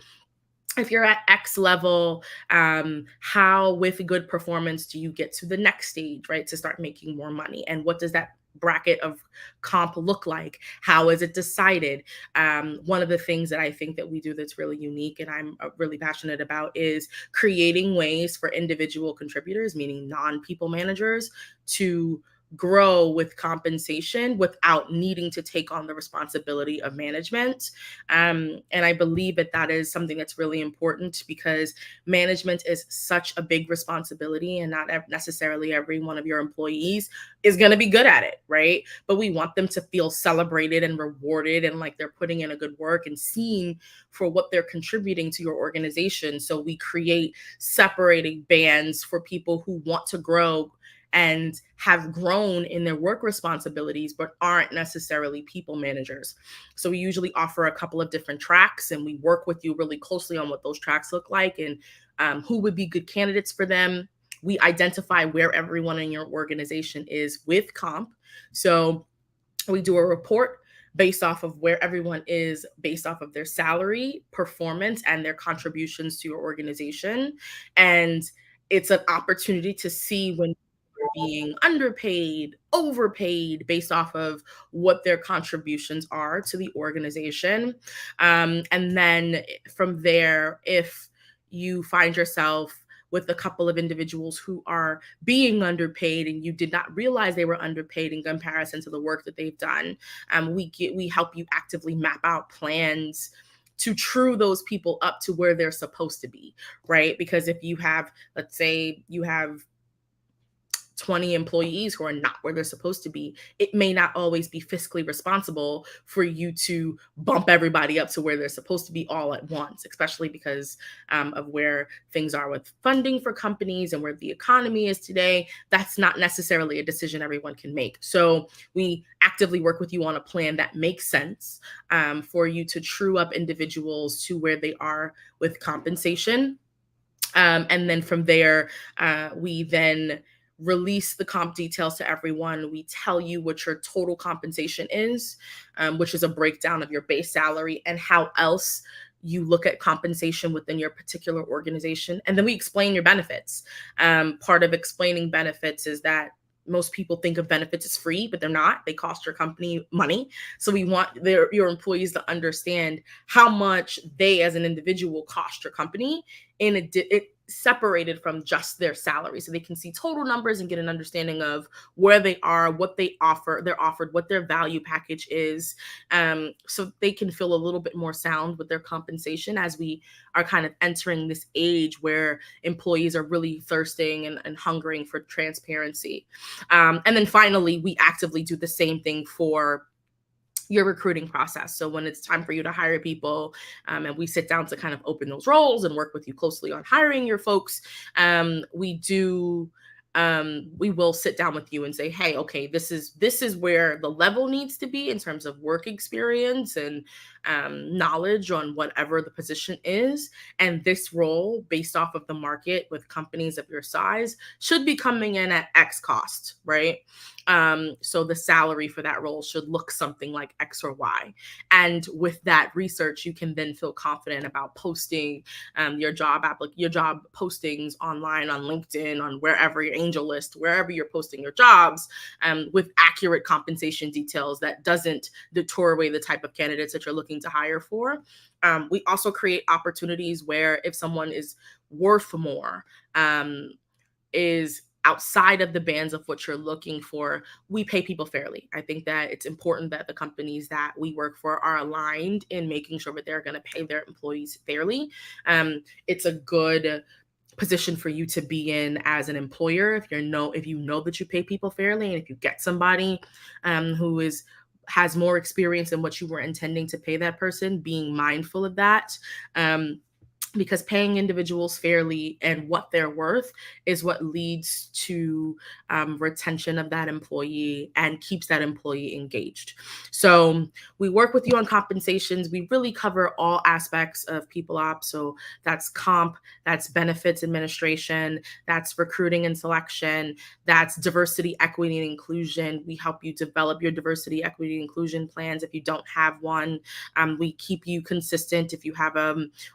if you're at X level, how with good performance do you get to the next stage, right? To start making more money. And what does that bracket of comp look like? How is it decided? One of the things that I think that we do that's really unique and I'm really passionate about is creating ways for individual contributors, meaning non-people managers, to grow with compensation without needing to take on the responsibility of management. And I believe that that is something that's really important because management is such a big responsibility and not necessarily every one of your employees is going to be good at it, right? But we want them to feel celebrated and rewarded and like they're putting in a good work and seen for what they're contributing to your organization. So we create separating bands for people who want to grow and have grown in their work responsibilities, but aren't necessarily people managers. So we usually offer a couple of different tracks and we work with you really closely on what those tracks look like and who would be good candidates for them. We identify where everyone in your organization is with comp. So We do a report based off of where everyone is, based off of their salary, performance, and their contributions to your organization. And it's an opportunity to see when you're being underpaid, overpaid, based off of what their contributions are to the organization. And then from there, if you find yourself with a couple of individuals who are being underpaid and you did not realize they were underpaid in comparison to the work that they've done, we help you actively map out plans to true those people up to where they're supposed to be, right? Because if you have, let's say you have 20 employees who are not where they're supposed to be, it may not always be fiscally responsible for you to bump everybody up to where they're supposed to be all at once, especially because of where things are with funding for companies and where the economy is today. That's not necessarily a decision everyone can make. So we actively work with you on a plan that makes sense for you to true up individuals to where they are with compensation. And then from there, we then release the comp details to everyone. We tell you what your total compensation is, which is a breakdown of your base salary and how else you look at compensation within your particular organization. And then we explain your benefits. Part of explaining benefits is that most people think of benefits as free, but they're not. They cost your company money. So we want your employees to understand how much they as an individual cost your company it separated from just their salary, so they can see total numbers and get an understanding of where they are, what they're offered, what their value package is, so they can feel a little bit more sound with their compensation as we are kind of entering this age where employees are really thirsting and hungering for transparency. And then finally, we actively do the same thing for your recruiting process. So when it's time for you to hire people, and we sit down to kind of open those roles and work with you closely on hiring your folks, we will sit down with you and say, hey, okay, this is where the level needs to be in terms of work experience and knowledge on whatever the position is. And this role, based off of the market with companies of your size, should be coming in at X cost, right? So the salary for that role should look something like X or Y. And with that research, you can then feel confident about posting your job postings online, on LinkedIn, on wherever your angel list, wherever you're posting your jobs, with accurate compensation details that doesn't detour away the type of candidates that you're looking to hire for. We also create opportunities where if someone is worth more, is outside of the bands of what you're looking for, we pay people fairly. I think that it's important that the companies that we work for are aligned in making sure that they're going to pay their employees fairly. It's a good position for you to be in as an employer if you know that you pay people fairly, and if you get somebody who has more experience than what you were intending to pay that person, being mindful of that. Because paying individuals fairly and what they're worth is what leads to retention of that employee and keeps that employee engaged. So we work with you on compensations. We really cover all aspects of people ops. So that's comp, that's benefits administration, that's recruiting and selection, that's diversity, equity, and inclusion. We help you develop your diversity, equity, and inclusion plans if you don't have one. We keep you consistent. If you have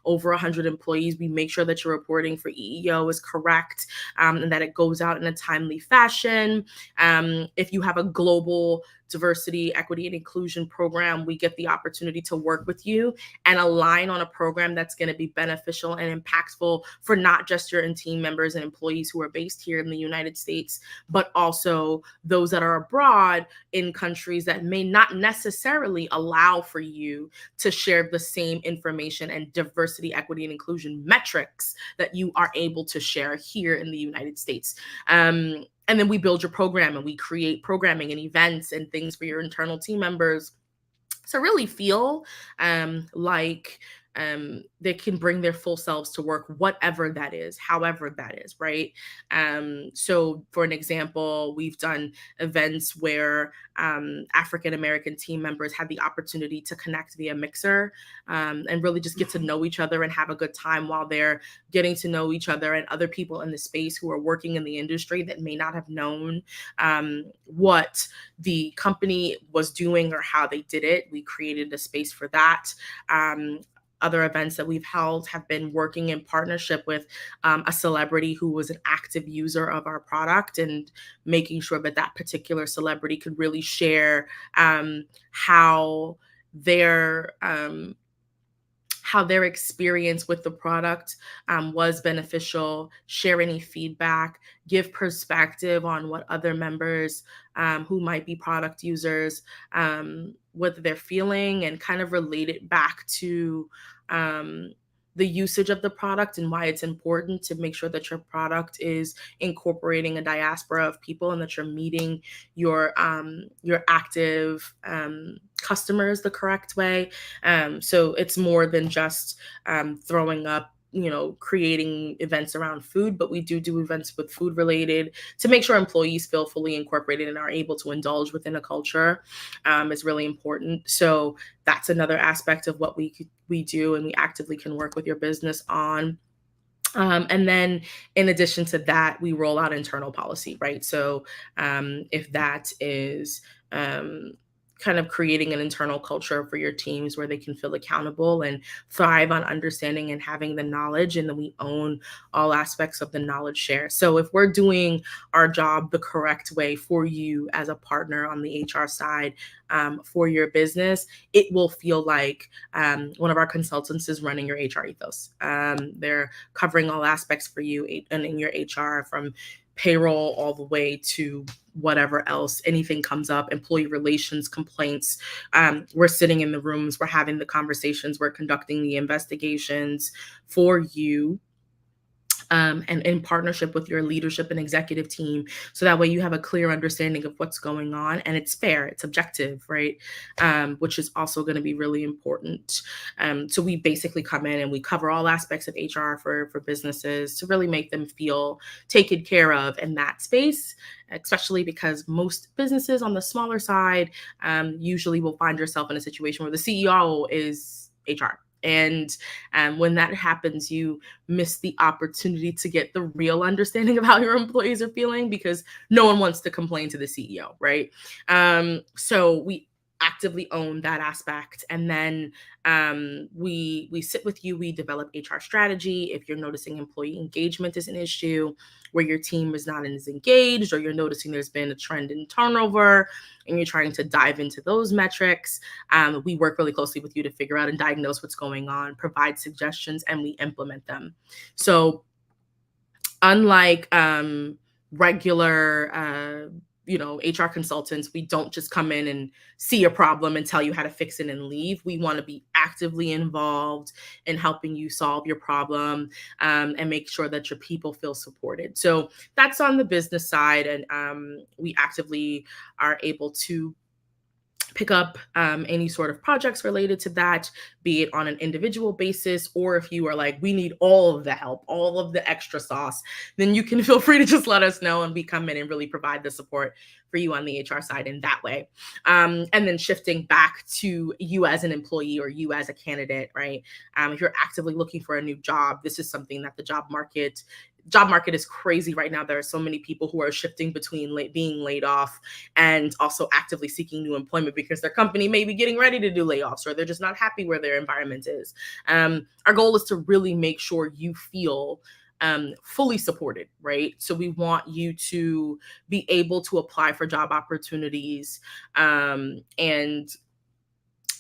over 100 employees, we make sure that your reporting for EEO is correct, and that it goes out in a timely fashion. If you have a global diversity, equity, and inclusion program, we get the opportunity to work with you and align on a program that's going to be beneficial and impactful for not just your team members and employees who are based here in the United States, but also those that are abroad in countries that may not necessarily allow for you to share the same information and diversity, equity, and inclusion metrics that you are able to share here in the United States. And then we build your program and we create programming and events and things for your internal team members to really feel like they can bring their full selves to work, whatever that is, however that is, right? So for an example, we've done events where African American team members had the opportunity to connect via Mixer, and really just get to know each other and have a good time while they're getting to know each other and other people in the space who are working in the industry that may not have known what the company was doing or how they did it. We created a space for that. Other events that we've held have been working in partnership with a celebrity who was an active user of our product, and making sure that that particular celebrity could really share how their experience with the product was beneficial, share any feedback, give perspective on what other members who might be product users, what they're feeling, and kind of relate it back to the usage of the product and why it's important to make sure that your product is incorporating a diaspora of people and that you're meeting your active customers the correct way. So it's more than just throwing up, creating events around food, but we do events with food related to make sure employees feel fully incorporated and are able to indulge within a culture. Is really important. So that's another aspect of what we do, and we actively can work with your business on. And then in addition to that, we roll out internal policy, right? So if that is kind of creating an internal culture for your teams where they can feel accountable and thrive on understanding and having the knowledge, and then we own all aspects of the knowledge share. So if we're doing our job the correct way for you as a partner on the HR side for your business, it will feel like one of our consultants is running your HR ethos. They're covering all aspects for you and in your HR, from payroll all the way to whatever else, anything comes up, employee relations, complaints. We're sitting in the rooms, we're having the conversations, we're conducting the investigations for you. And in partnership with your leadership and executive team. So that way you have a clear understanding of what's going on, and it's fair, it's objective, right? Which is also going to be really important. So we basically come in and we cover all aspects of HR for businesses to really make them feel taken care of in that space, especially because most businesses on the smaller side usually will find yourself in a situation where the CEO is HR. And when that happens, you miss the opportunity to get the real understanding of how your employees are feeling, because no one wants to complain to the CEO, right? So we actively own that aspect. And then we sit with you, we develop HR strategy. If you're noticing employee engagement is an issue, where your team is not as engaged, or you're noticing there's been a trend in turnover and you're trying to dive into those metrics, we work really closely with you to figure out and diagnose what's going on, provide suggestions, and we implement them. So unlike regular HR consultants, we don't just come in and see a problem and tell you how to fix it and leave. We want to be actively involved in helping you solve your problem and make sure that your people feel supported. So that's on the business side. And we actively are able to pick up any sort of projects related to that, be it on an individual basis, or if you are like, we need all of the help, all of the extra sauce, then you can feel free to just let us know, and we come in and really provide the support for you on the HR side in that way. And then shifting back to you as an employee or you as a candidate, right? If you're actively looking for a new job, this is something that the job market is crazy right now. There are so many people who are shifting between being laid off and also actively seeking new employment because their company may be getting ready to do layoffs, or they're just not happy where their environment is. Our goal is to really make sure you feel fully supported, right? So we want you to be able to apply for job opportunities and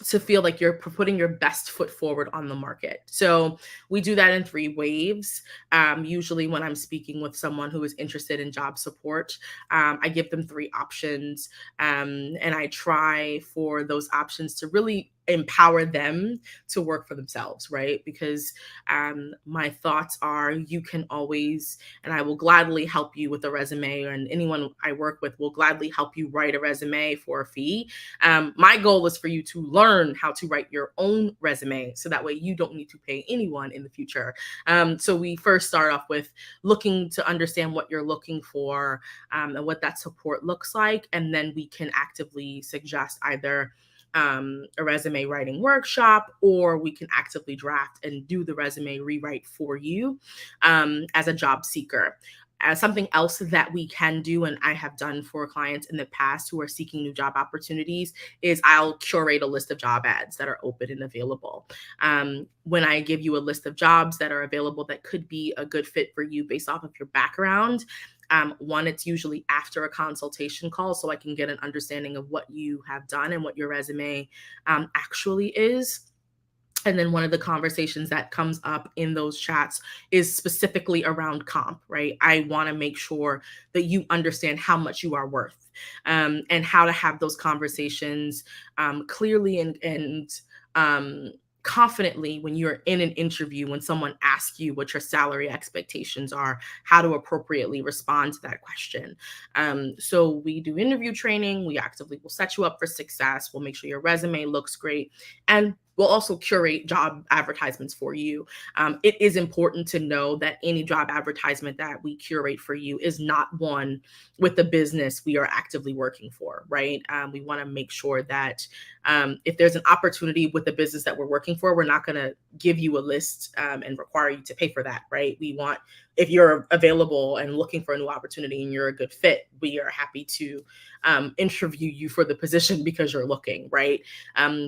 to feel like you're putting your best foot forward on the market. So we do that in 3 waves. Usually when I'm speaking with someone who is interested in job support, I give them 3 options. And I try for those options to really empower them to work for themselves, right? Because my thoughts are you can always, and I will gladly help you with a resume, and anyone I work with will gladly help you write a resume for a fee. My goal is for you to learn how to write your own resume so that way you don't need to pay anyone in the future. So we first start off with looking to understand what you're looking for and what that support looks like. And then we can actively suggest either a resume writing workshop, or we can actively draft and do the resume rewrite for you as a job seeker. Something else that we can do, and I have done for clients in the past who are seeking new job opportunities, is I'll curate a list of job ads that are open and available. When I give you a list of jobs that are available that could be a good fit for you based off of your background, one, it's usually after a consultation call, so I can get an understanding of what you have done and what your resume actually is. And then one of the conversations that comes up in those chats is specifically around comp, right? I want to make sure that you understand how much you are worth, and how to have those conversations clearly and confidently when you're in an interview, when someone asks you what your salary expectations are, how to appropriately respond to that question. So we do interview training. We actively will set you up for success. We'll make sure your resume looks great. And we'll also curate job advertisements for you. It is important to know that any job advertisement that we curate for you is not one with the business we are actively working for, right? We want to make sure that if there's an opportunity with the business that we're working for, we're not going to give you a list and require you to pay for that, right? We want, if you're available and looking for a new opportunity and you're a good fit, we are happy to interview you for the position because you're looking, right?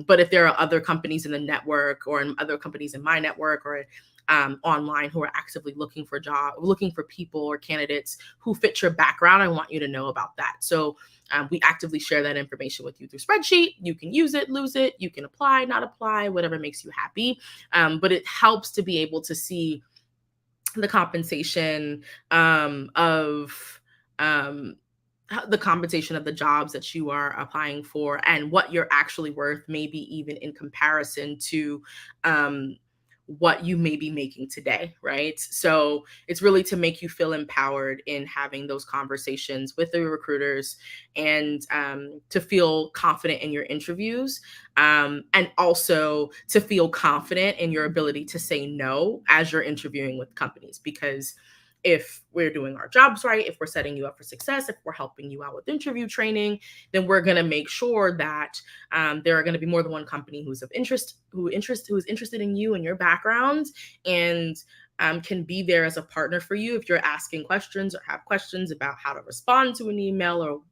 But if there are other companies in the network or other companies in my network or online who are actively looking for people or candidates who fit your background, I want you to know about that. So we actively share that information with you through spreadsheet. You can use it, lose it. You can apply, not apply, whatever makes you happy. But it helps to be able to see the compensation of the jobs that you are applying for and what you're actually worth, maybe even in comparison to what you may be making today, right? So it's really to make you feel empowered in having those conversations with the recruiters and to feel confident in your interviews, and also to feel confident in your ability to say no as you're interviewing with companies. Because if we're doing our jobs right, if we're setting you up for success, if we're helping you out with interview training, then we're going to make sure that there are going to be more than one company who is interested in you and your background, and can be there as a partner for you if you're asking questions or have questions about how to respond to an email or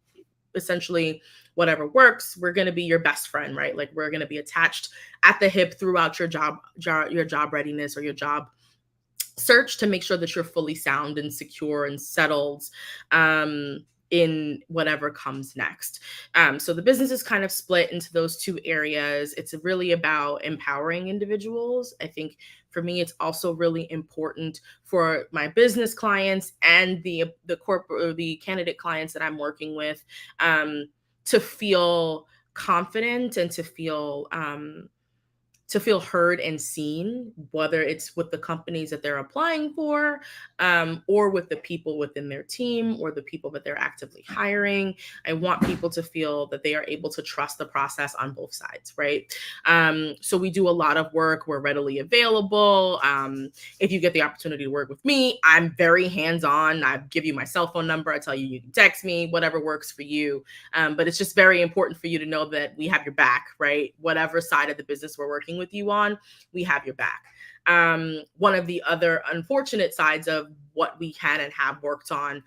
essentially whatever works. We're going to be your best friend, right? Like, we're going to be attached at the hip throughout your job readiness or your job search to make sure that you're fully sound and secure and settled in whatever comes next. So the business is kind of split into those two areas. It's really about empowering individuals. I think for me, it's also really important for my business clients and the corporate or the candidate clients that I'm working with to feel confident and to feel heard and seen, whether it's with the companies that they're applying for, or with the people within their team or the people that they're actively hiring. I want people to feel that they are able to trust the process on both sides, right? So we do a lot of work. We're readily available. If you get the opportunity to work with me, I'm very hands-on. I give you my cell phone number. I tell you, you can text me, whatever works for you. But it's just very important for you to know that we have your back, right? Whatever side of the business we're working with you on, we have your back. One of the other unfortunate sides of what we can and have worked on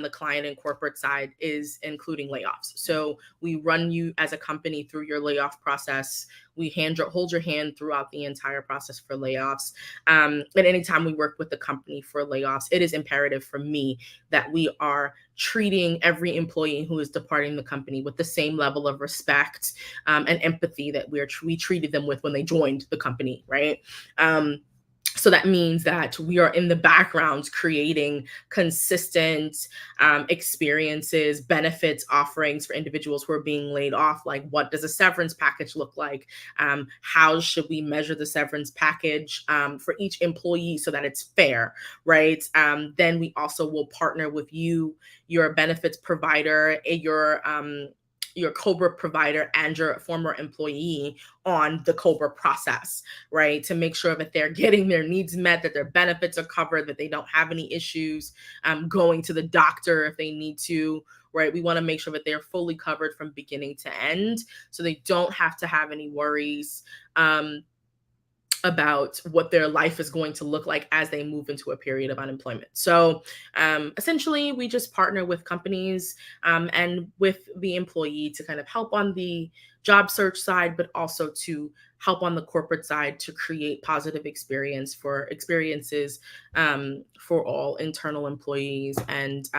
the client and corporate side is including layoffs. So we run you as a company through your layoff process. We hold your hand throughout the entire process for layoffs. And anytime we work with the company for layoffs, it is imperative for me that we are treating every employee who is departing the company with the same level of respect and empathy that we treated them with when they joined the company, right? So that means that we are in the background creating consistent experiences, benefits, offerings for individuals who are being laid off. Like, what does a severance package look like? How should we measure the severance package for each employee so that it's fair, right? Then we also will partner with you, your benefits provider, your COBRA provider, and your former employee on the COBRA process, right? To make sure that they're getting their needs met, that their benefits are covered, that they don't have any issues going to the doctor if they need to, right? We want to make sure that they're fully covered from beginning to end, so they don't have to have any worries about what their life is going to look like as they move into a period of unemployment. So essentially, we just partner with companies and with the employee to kind of help on the job search side, but also to help on the corporate side to create positive experiences for all internal employees and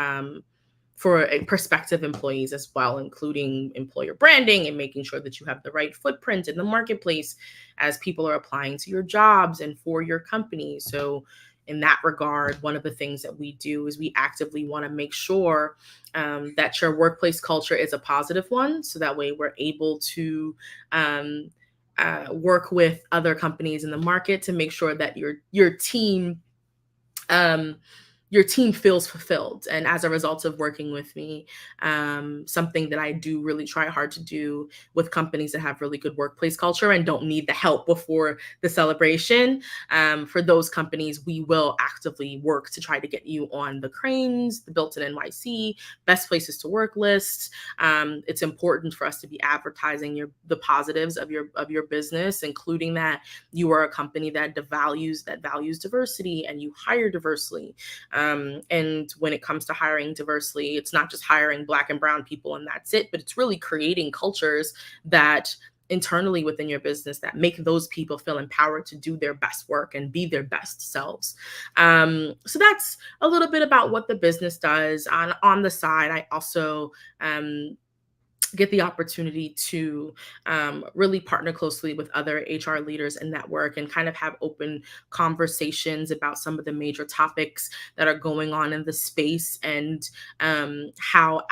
for prospective employees as well, including employer branding and making sure that you have the right footprint in the marketplace as people are applying to your jobs and for your company. So in that regard, one of the things that we do is we actively want to make sure that your workplace culture is a positive one. So that way we're able to work with other companies in the market to make sure that your team feels fulfilled. And as a result of working with me, something that I do really try hard to do with companies that have really good workplace culture and don't need the help before the celebration, for those companies, we will actively work to try to get you on the Cranes, the Built-in NYC, Best Places to Work list. It's important for us to be advertising the positives of your business, including that you are a company that values diversity and you hire diversely. And when it comes to hiring diversely, it's not just hiring Black and brown people and that's it, but it's really creating cultures that internally within your business that make those people feel empowered to do their best work and be their best selves. So that's a little bit about what the business does. On the side, I also get the opportunity to really partner closely with other HR leaders and network and kind of have open conversations about some of the major topics that are going on in the space and how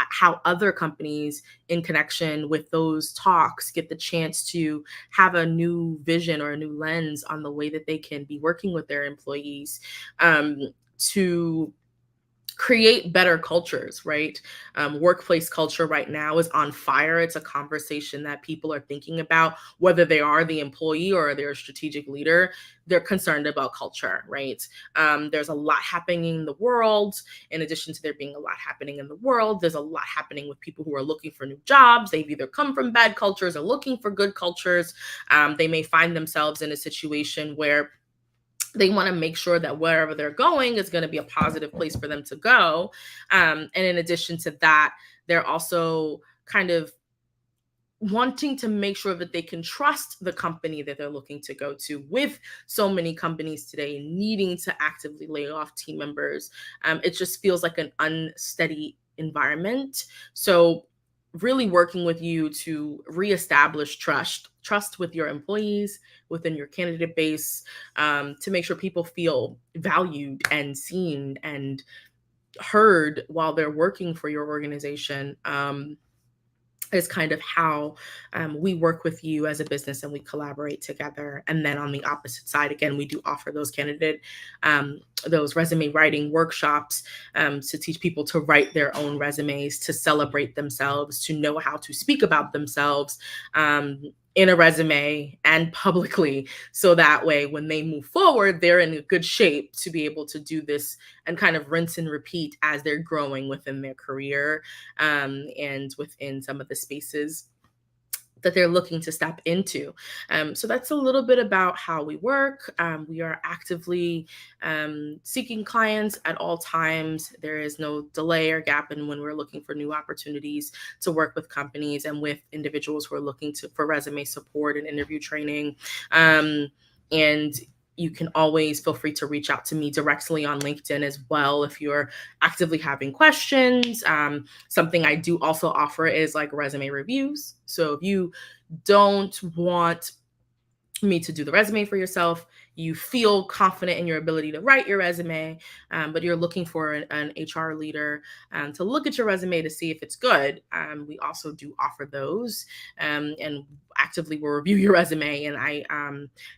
other companies in connection with those talks get the chance to have a new vision or a new lens on the way that they can be working with their employees to create better cultures, right? Workplace culture right now is on fire. It's a conversation that people are thinking about, whether they are the employee or they're a strategic leader. They're concerned about culture, right? There's a lot happening in the world. In addition to there being a lot happening in the world, there's a lot happening with people who are looking for new jobs. They've either come from bad cultures or looking for good cultures. They may find themselves in a situation where they want to make sure that wherever they're going is going to be a positive place for them to go. And in addition to that, they're also kind of wanting to make sure that they can trust the company that they're looking to go to. With so many companies today needing to actively lay off team members, it just feels like an unsteady environment. So really working with you to reestablish trust with your employees, within your candidate base, to make sure people feel valued and seen and heard while they're working for your organization. Is kind of how we work with you as a business and we collaborate together. And then on the opposite side, again, we do offer those those resume writing workshops to teach people to write their own resumes, to celebrate themselves, to know how to speak about themselves in a resume and publicly. So that way, when they move forward, they're in a good shape to be able to do this and kind of rinse and repeat as they're growing within their career and within some of the spaces that they're looking to step into. So that's a little bit about how we work. We are actively seeking clients at all times. There is no delay or gap in when we're looking for new opportunities to work with companies and with individuals who are looking for resume support and interview training. And you can always feel free to reach out to me directly on LinkedIn as well if you're actively having questions. Something I do also offer is like resume reviews. So if you don't want me to do the resume for yourself, you feel confident in your ability to write your resume, but you're looking for an HR leader to look at your resume to see if it's good. We also do offer those, and actively will review your resume. And I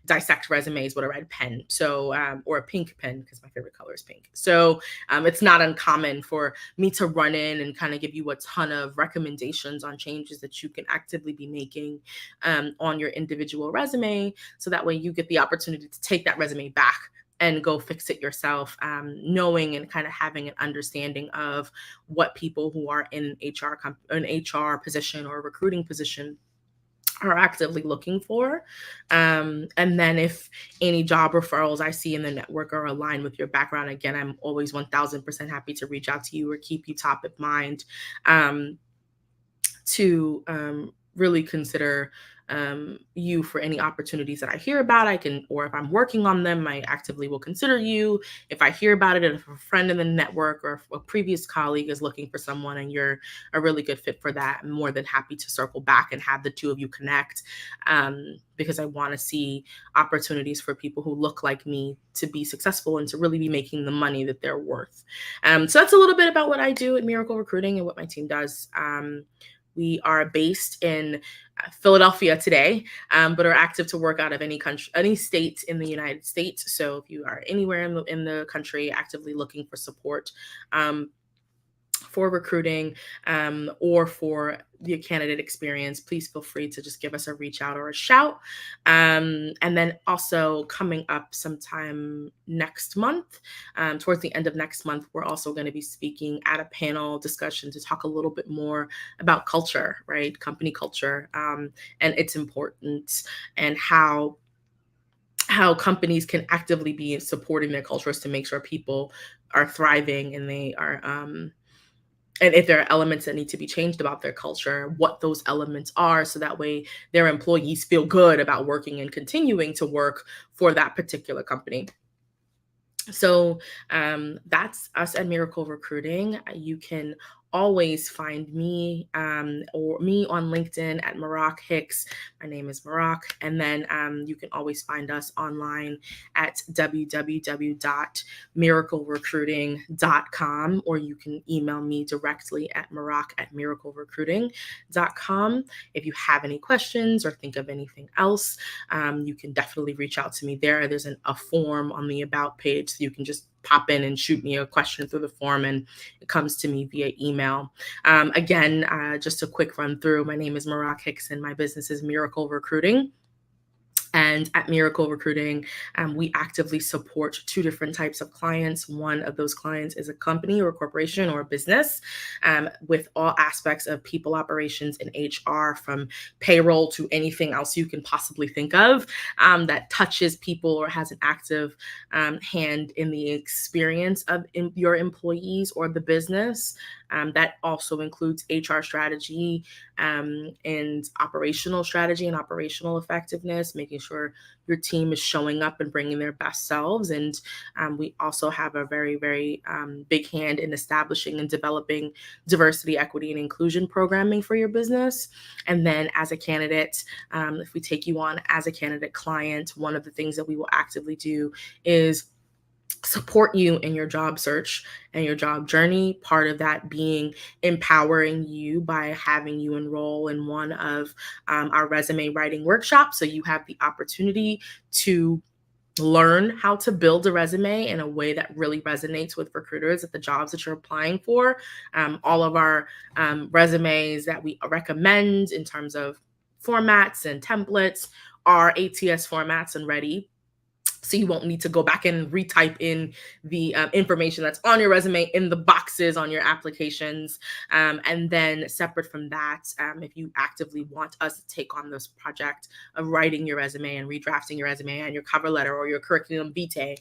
dissect resumes with a red pen, so or a pink pen, because my favorite color is pink. So it's not uncommon for me to run in and kind of give you a ton of recommendations on changes that you can actively be making on your individual resume, so that way you get the opportunity to take that resume back and go fix it yourself, knowing and kind of having an understanding of what people who are in an HR position or a recruiting position are actively looking for. And then if any job referrals I see in the network are aligned with your background, again, I'm always 1000% happy to reach out to you or keep you top of mind to really consider you for any opportunities that I hear about. Or if I'm working on them, I actively will consider you. If I hear about it, and if a friend in the network or a previous colleague is looking for someone and you're a really good fit for that, I'm more than happy to circle back and have the two of you connect, because I want to see opportunities for people who look like me to be successful and to really be making the money that they're worth. So that's a little bit about what I do at Miracle Recruiting and what my team does. We are based in Philadelphia today, but are active to work out of any country, any state in the United States. So if you are anywhere in the country actively looking for support for recruiting or for the candidate experience, please feel free to just give us a reach out or a shout. And then also coming up sometime next month, towards the end of next month, we're also going to be speaking at a panel discussion to talk a little bit more about culture, right? Company culture and its importance, and how companies can actively be supporting their cultures to make sure people are thriving and they are and if there are elements that need to be changed about their culture, what those elements are, so that way their employees feel good about working and continuing to work for that particular company. So that's us at Miracle Recruiting. You can always find me or me on LinkedIn at Marak Hicks. My name is Marak. And then you can always find us online at www.miraclerecruiting.com, or you can email me directly at marak@miraclerecruiting.com. If you have any questions or think of anything else, you can definitely reach out to me there. There's a form on the About page, so you can just pop in and shoot me a question through the form, and it comes to me via email. Again, just a quick run through. My name is Marak Hicks and my business is Miracle Recruiting. And at Miracle Recruiting, we actively support two different types of clients. One of those clients is a company or a corporation or a business with all aspects of people operations and HR, from payroll to anything else you can possibly think of that touches people or has an active hand in the experience of your employees or the business. That also includes HR strategy and operational strategy and operational effectiveness, making sure your team is showing up and bringing their best selves. And we also have a very, very big hand in establishing and developing diversity, equity, and inclusion programming for your business. And then as a candidate, if we take you on as a candidate client, one of the things that we will actively do is support you in your job search and your job journey. Part of that being empowering you by having you enroll in one of our resume writing workshops. So you have the opportunity to learn how to build a resume in a way that really resonates with recruiters at the jobs that you're applying for. All of our resumes that we recommend in terms of formats and templates are ATS formats and ready. So you won't need to go back and retype in the information that's on your resume in the boxes on your applications. And then separate from that, if you actively want us to take on this project of writing your resume and redrafting your resume and your cover letter or your curriculum vitae,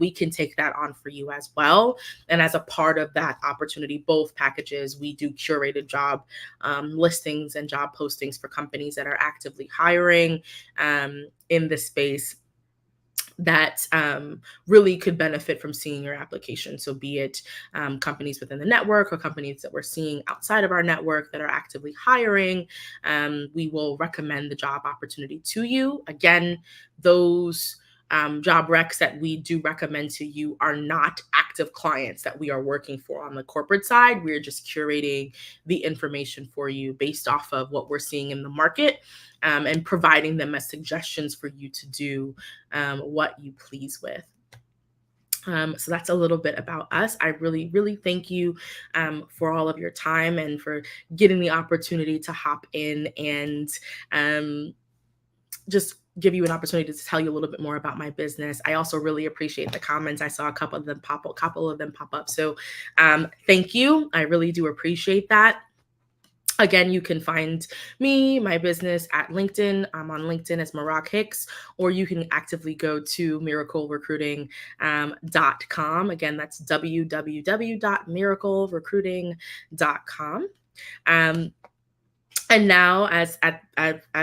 we can take that on for you as well. And as a part of that opportunity, both packages, we do curated job listings and job postings for companies that are actively hiring in this space that really could benefit from seeing your application. So be it companies within the network or companies that we're seeing outside of our network that are actively hiring, we will recommend the job opportunity to you. Again, those job recs that we do recommend to you are not active clients that we are working for on the corporate side. We're just curating the information for you based off of what we're seeing in the market, and providing them as suggestions for you to do what you please with. So that's a little bit about us. I really, really thank you for all of your time and for getting the opportunity to hop in and just give you an opportunity to tell you a little bit more about my business. I also really appreciate the comments. I saw a couple of them pop up. So thank you. I really do appreciate that. Again, you can find me, my business at LinkedIn. I'm on LinkedIn as Marak Hicks, or you can actively go to miraclerecruiting.com. Again, that's www.miraclerecruiting.com. And now, as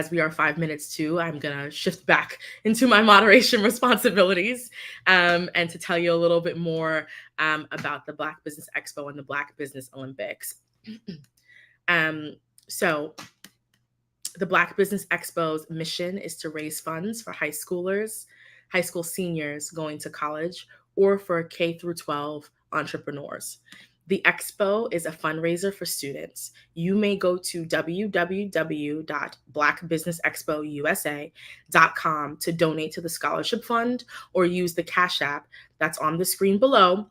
we are 5 minutes to, I'm going to shift back into my moderation responsibilities and to tell you a little bit more about the Black Business Expo and the Black Business Olympics. So the Black Business Expo's mission is to raise funds for high school seniors going to college, or for K through 12 entrepreneurs. The expo is a fundraiser for students. You may go to www.blackbusinessexpousa.com to donate to the scholarship fund, or use the Cash App that's on the screen below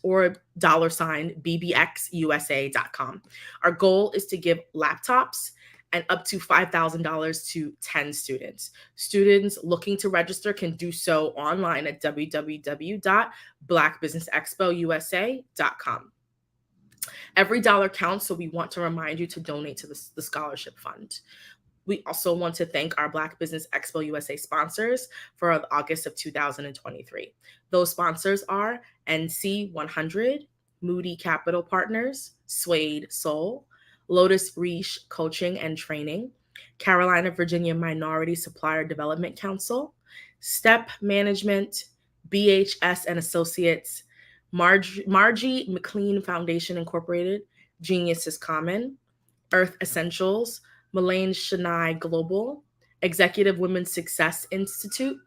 or $BBXUSA.com. Our goal is to give laptops and up to $5,000 to 10 students. Students looking to register can do so online at www.blackbusinessexpousa.com. Every dollar counts, so we want to remind you to donate to the scholarship fund. We also want to thank our Black Business Expo USA sponsors for August of 2023. Those sponsors are NC100, Moody Capital Partners, Suede Soul, Lotus Reach Coaching and Training, Carolina, Virginia Minority Supplier Development Council, Step Management, BHS and Associates, Margie McLean Foundation Incorporated, Genius is Common, Earth Essentials, Melaine Shania Global, Executive Women's Success Institute,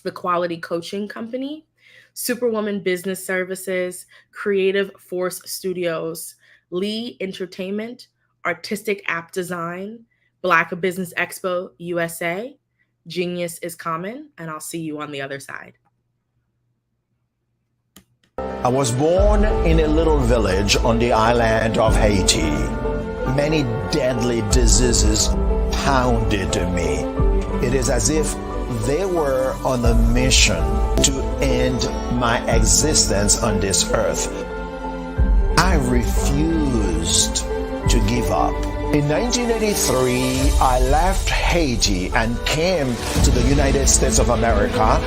The Quality Coaching Company, Superwoman Business Services, Creative Force Studios, Lee Entertainment, Artistic App Design, Black Business Expo USA, Genius is Common, and I'll see you on the other side. I was born in a little village on the island of Haiti. Many deadly diseases pounded me. It is as if they were on a mission to end my existence on this earth. I refused to give up. In 1983, I left Haiti and came to the United States of America.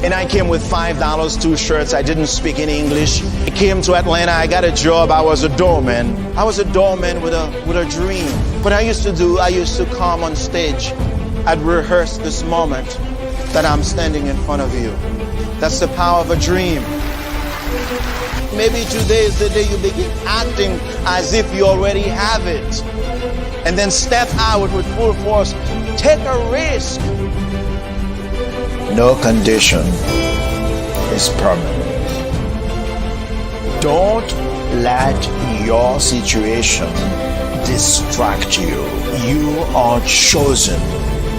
And I came with $5, 2 shirts. I didn't speak any English. I came to Atlanta. I got a job. I was a doorman. I was a doorman with a dream. What I used to come on stage. I'd rehearse this moment that I'm standing in front of you. That's the power of a dream. Maybe today is the day you begin acting as if you already have it. And then step out with full force. Take a risk. No condition is permanent. Don't let your situation distract you. You are chosen.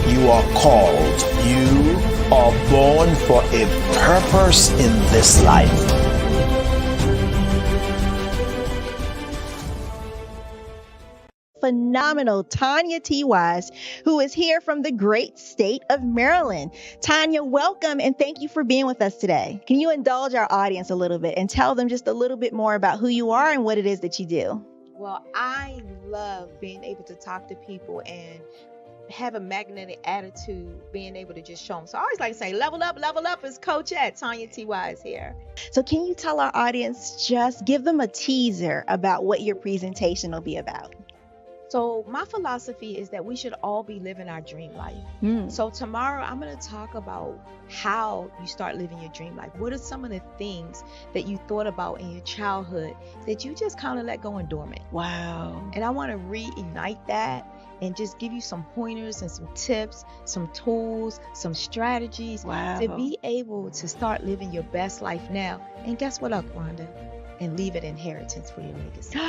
You are called. You are born for a purpose in this life. Phenomenal Tanya T. Wise, who is here from the great state of Maryland. Tanya, welcome and thank you for being with us today. Can you indulge our audience a little bit and tell them just a little bit more about who you are and what it is that you do? Well, I love being able to talk to people and have a magnetic attitude, being able to just show them. So I always like to say, level up is Coach at Tanya T. Wise here. So can you tell our audience, just give them a teaser about what your presentation will be about? So my philosophy is that we should all be living our dream life. So tomorrow I'm going to talk about how you start living your dream life. What are some of the things that you thought about in your childhood that you just kind of let go and dormant? Wow. And I want to reignite that and just give you some pointers and some tips, some tools, some strategies to be able to start living your best life now. And guess what, Aquanda? And leave an inheritance for your legacy.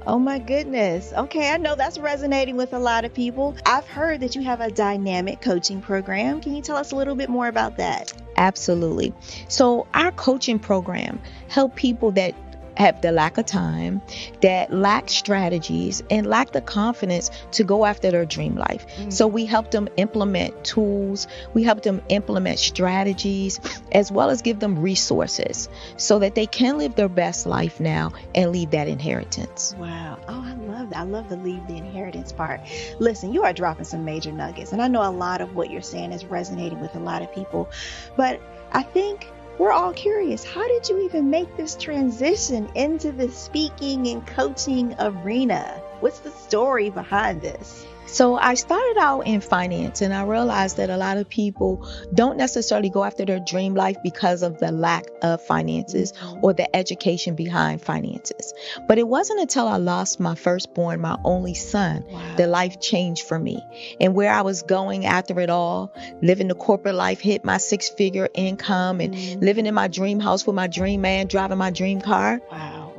Oh my goodness. Okay, I know that's resonating with a lot of people. I've heard that you have a dynamic coaching program. Can you tell us a little bit more about that? Absolutely. So our coaching program help people that have the lack of time, that lack strategies, and lack the confidence to go after their dream life. So we help them implement tools, we help them implement strategies, as well as give them resources so that they can live their best life now and leave that inheritance. Wow. Oh, I love that. I love the leave the inheritance part. Listen, you are dropping some major nuggets, and I know a lot of what you're saying is resonating with a lot of people, but I think we're all curious. How did you even make this transition into the speaking and coaching arena? What's the story behind this? So I started out in finance, and I realized that a lot of people don't necessarily go after their dream life because of the lack of finances or the education behind finances. But it wasn't until I lost my firstborn, my only son, that life changed for me. And where I was going after it all, living the corporate life, hit my 6-figure income and living in my dream house with my dream man, driving my dream car.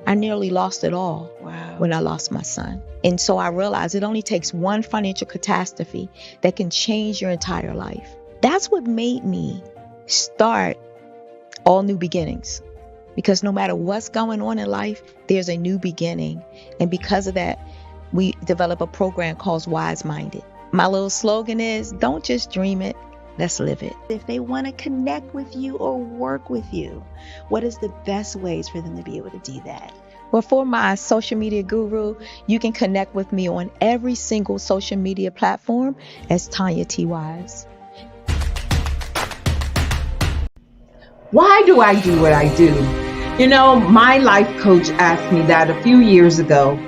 I nearly lost it all when I lost my son. And so I realized it only takes one financial catastrophe that can change your entire life. That's what made me start All New Beginnings. Because no matter what's going on in life, there's a new beginning. And because of that, we develop a program called Wise Minded. My little slogan is, don't just dream it, let's live it. If they want to connect with you or work with you, what is the best ways for them to be able to do that? Well, for my social media guru, you can connect with me on every single social media platform as Tanya T. Wise. Why do I do what I do? You know, my life coach asked me that a few years ago.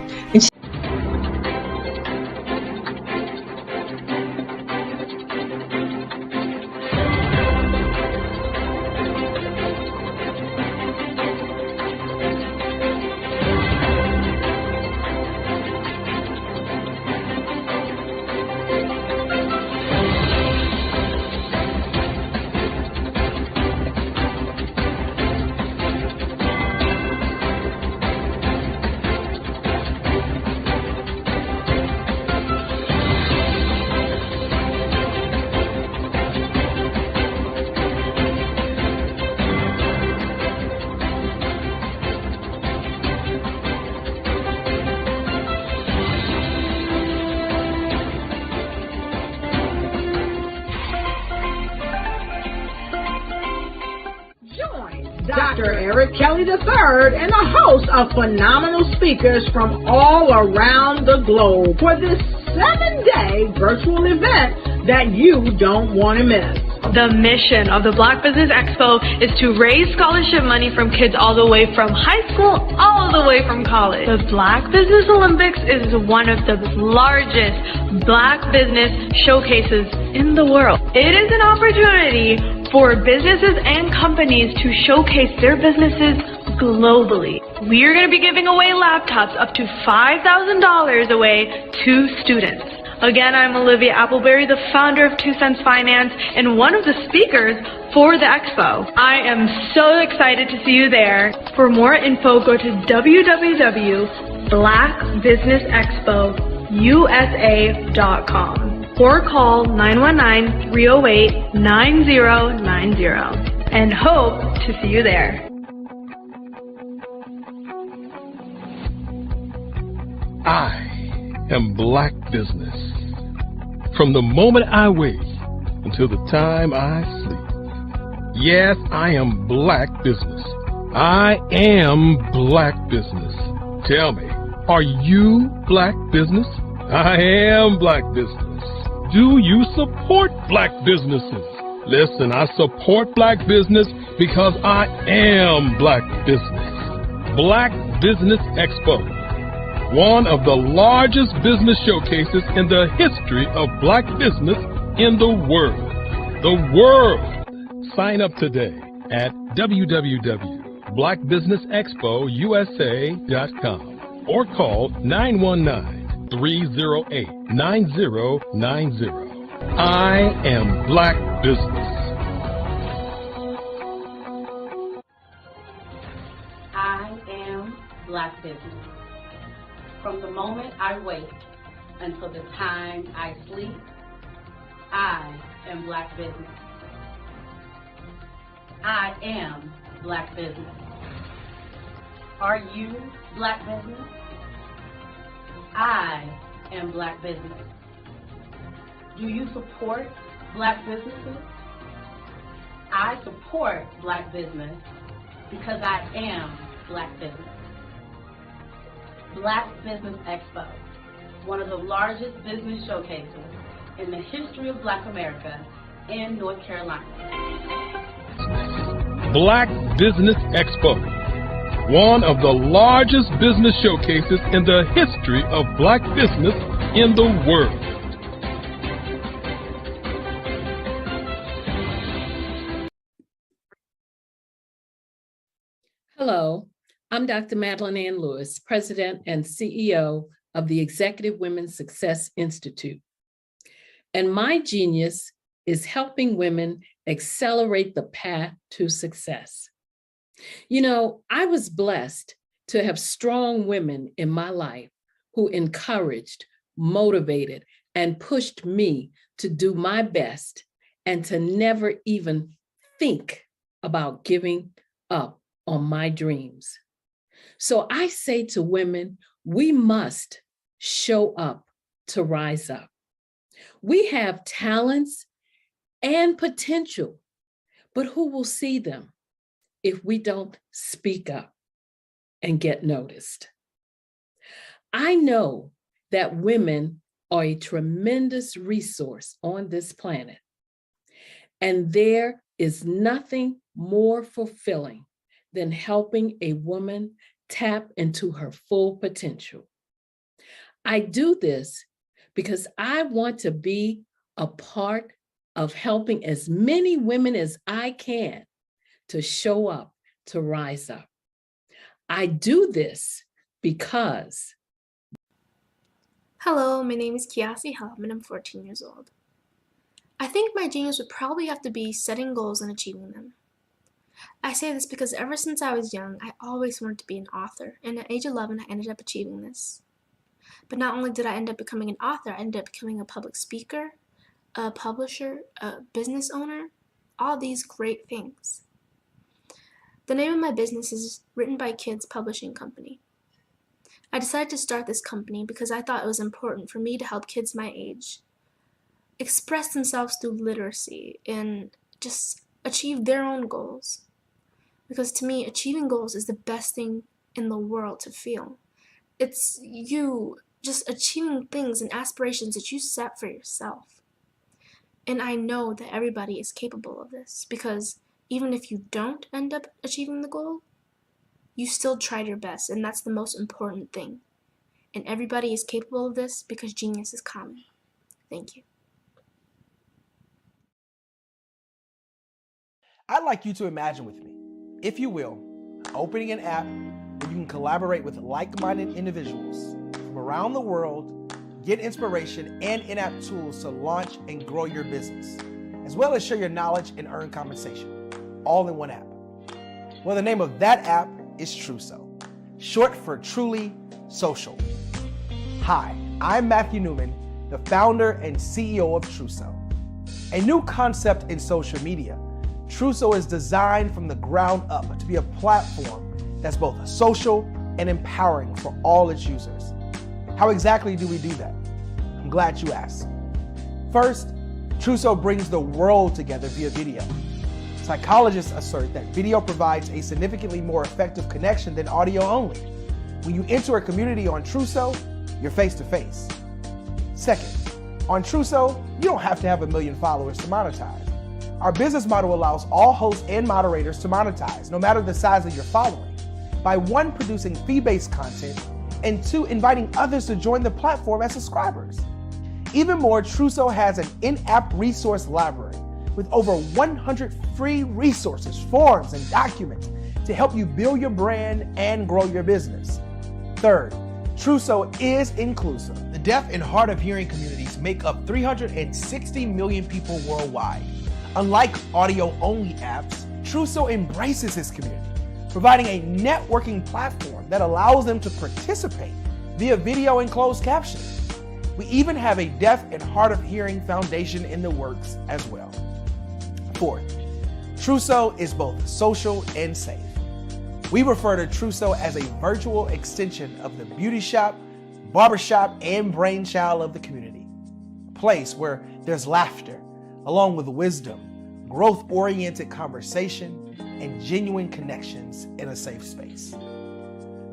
Dr. Eric Kelly III and a host of phenomenal speakers from all around the globe for this 7-day virtual event that you don't want to miss. The mission of the Black Business Expo is to raise scholarship money from kids all the way from high school, all the way from college. The Black Business Olympics is one of the largest Black business showcases in the world. It is an opportunity for businesses and companies to showcase their businesses globally. We are going to be giving away laptops up to $5,000 away to students. Again, I'm Olivia Appleberry, the founder of 2 Cents Finance and one of the speakers for the expo. I am so excited to see you there. For more info, go to www.blackbusinessexpousa.com or call 919-308-9090 and hope to see you there. I am Black Business. From the moment I wake until the time I sleep. Yes, I am Black Business. I am Black Business. Tell me, are you Black Business? I am Black Business. Do you support Black businesses? Listen, I support Black business because I am Black Business. Black Business Expo, one of the largest business showcases in the history of Black business in the world. The world! Sign up today at www.blackbusinessexpousa.com or call 888-308-9090. I am Black Business. I am Black Business. From the moment I wake until the time I sleep, I am Black Business. I am Black Business. Are you Black Business? I am Black Business. Do you support Black businesses? I support Black business because I am Black Business. Black Business Expo, one of the largest business showcases in the history of Black America in North Carolina. Black Business Expo, one of the largest business showcases in the history of Black business in the world. Hello, I'm Dr. Madeline Ann Lewis, President and CEO of the Executive Women's Success Institute. And my genius is helping women accelerate the path to success. You know, I was blessed to have strong women in my life who encouraged, motivated, and pushed me to do my best and to never even think about giving up on my dreams. So I say to women, we must show up to rise up. We have talents and potential, but who will see them if we don't speak up and get noticed? I know that women are a tremendous resource on this planet, and there is nothing more fulfilling than helping a woman tap into her full potential. I do this because I want to be a part of helping as many women as I can to show up, to rise up. I do this because... Hello, my name is Kiasi Helm and I'm 14 years old. I think my genius would probably have to be setting goals and achieving them. I say this because ever since I was young, I always wanted to be an author, and at age 11, I ended up achieving this. But not only did I end up becoming an author, I ended up becoming a public speaker, a publisher, a business owner, all these great things. The name of my business is Written by Kids Publishing Company. I decided to start this company because I thought it was important for me to help kids my age express themselves through literacy and just achieve their own goals. Because to me, achieving goals is the best thing in the world to feel. It's you just achieving things and aspirations that you set for yourself. And I know that everybody is capable of this because even if you don't end up achieving the goal, you still tried your best, and that's the most important thing. And everybody is capable of this because genius is common. Thank you. I'd like you to imagine with me, if you will, opening an app where you can collaborate with like-minded individuals from around the world, get inspiration and in-app tools to launch and grow your business, as well as share your knowledge and earn compensation, all in one app. Well, the name of that app is Truso, short for Truly Social. Hi, I'm Matthew Newman, the founder and CEO of Truso, a new concept in social media. Truso is designed from the ground up to be a platform that's both social and empowering for all its users. How exactly do we do that? I'm glad you asked. First, Truso brings the world together via video. Psychologists assert that video provides a significantly more effective connection than audio only. When you enter a community on Truso, you're face to face. Second, on Truso, you don't have to have 1 million followers to monetize. Our business model allows all hosts and moderators to monetize, no matter the size of your following, by 1, producing fee-based content, and 2, inviting others to join the platform as subscribers. Even more, Truso has an in-app resource library with over 100 free resources, forms, and documents to help you build your brand and grow your business. Third, Truso is inclusive. The The deaf and hard of hearing communities make up 360 million people worldwide. Unlike audio-only apps, Truso embraces this community, providing a networking platform that allows them to participate via video and closed captioning. We even have a deaf and hard of hearing foundation in the works as well. Fourth, Truso is both social and safe. We refer to Truso as a virtual extension of the beauty shop, barbershop, and brainchild of the community. A place where there's laughter, along with wisdom, growth-oriented conversation, and genuine connections in a safe space.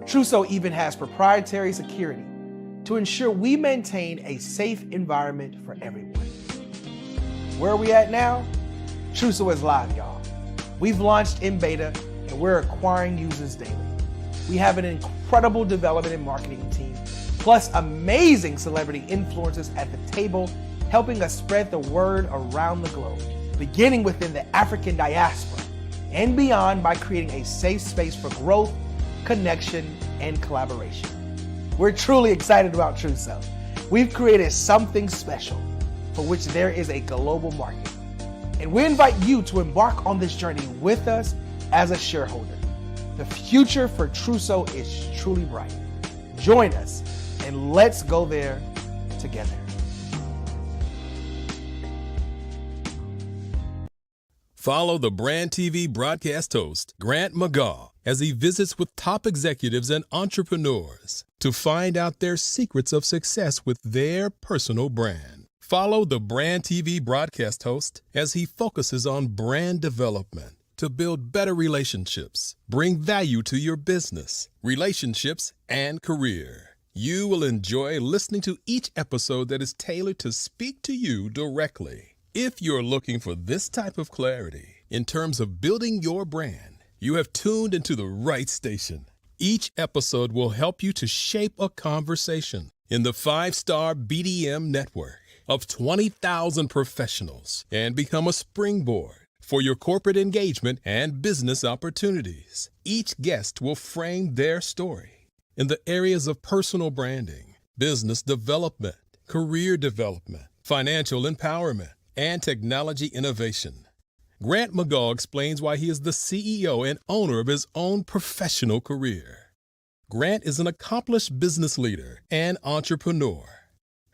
Truso even has proprietary security to ensure we maintain a safe environment for everyone. Where are we at now? Truso is live, y'all. We've launched in beta and we're acquiring users daily. We have an incredible development and marketing team, plus amazing celebrity influencers at the table, helping us spread the word around the globe, beginning within the African diaspora and beyond by creating a safe space for growth, connection, and collaboration. We're truly excited about Truso. We've created something special for which there is a global market. And we invite you to embark on this journey with us as a shareholder. The future for Truso is truly bright. Join us and let's go there together. Follow the Brand TV broadcast host, Grant McGaugh, as he visits with top executives and entrepreneurs to find out their secrets of success with their personal brand. Follow the Brand TV broadcast host as he focuses on brand development to build better relationships, bring value to your business, relationships, and career. You will enjoy listening to each episode that is tailored to speak to you directly. If you're looking for this type of clarity in terms of building your brand, you have tuned into the right station. Each episode will help you to shape a conversation in the 5-star BDM network of 20,000 professionals and become a springboard for your corporate engagement and business opportunities. Each guest will frame their story in the areas of personal branding, business development, career development, financial empowerment, and technology innovation. Grant McGaugh explains why he is the CEO and owner of his own professional career. Grant is an accomplished business leader and entrepreneur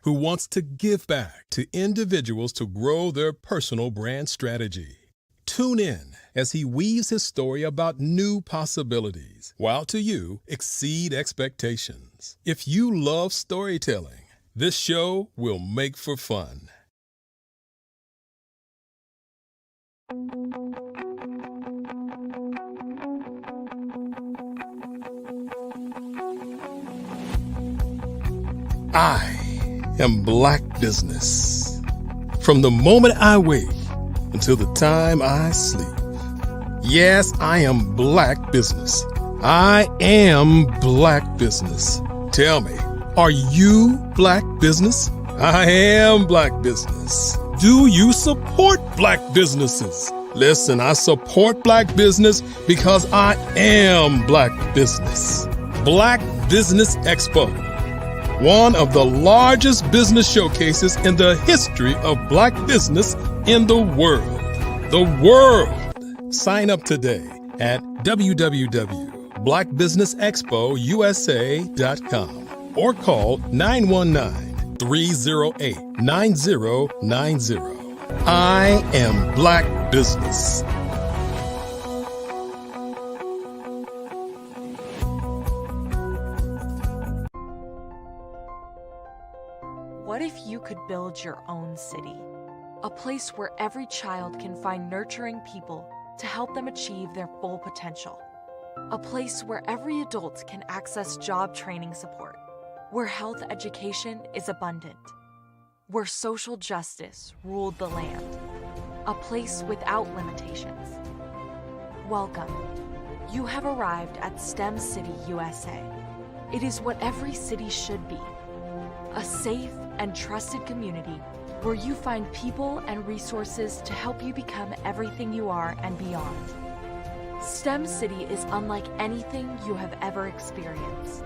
who wants to give back to individuals to grow their personal brand strategy. Tune in as he weaves his story about new possibilities, while to you exceed expectations. If you love storytelling, this show will make for fun. I am Black Business. From the moment I wake until the time I sleep. Yes, I am Black Business. I am Black Business. Tell me, are you Black Business? I am Black Business. Do you support Black businesses? Listen, I support Black business because I am Black Business. Black Business Expo, one of the largest business showcases in the history of Black business in the world. The world! Sign up today at www.blackbusinessexpousa.com or call 919-308-9090. I am Black Business. What if you could build your own city? A place where every child can find nurturing people to help them achieve their full potential. A place where every adult can access job training support. Where health education is abundant. Where social justice ruled the land. A place without limitations. Welcome. You have arrived at STEM City USA. It is what every city should be. A safe and trusted community where you find people and resources to help you become everything you are and beyond. STEM City is unlike anything you have ever experienced.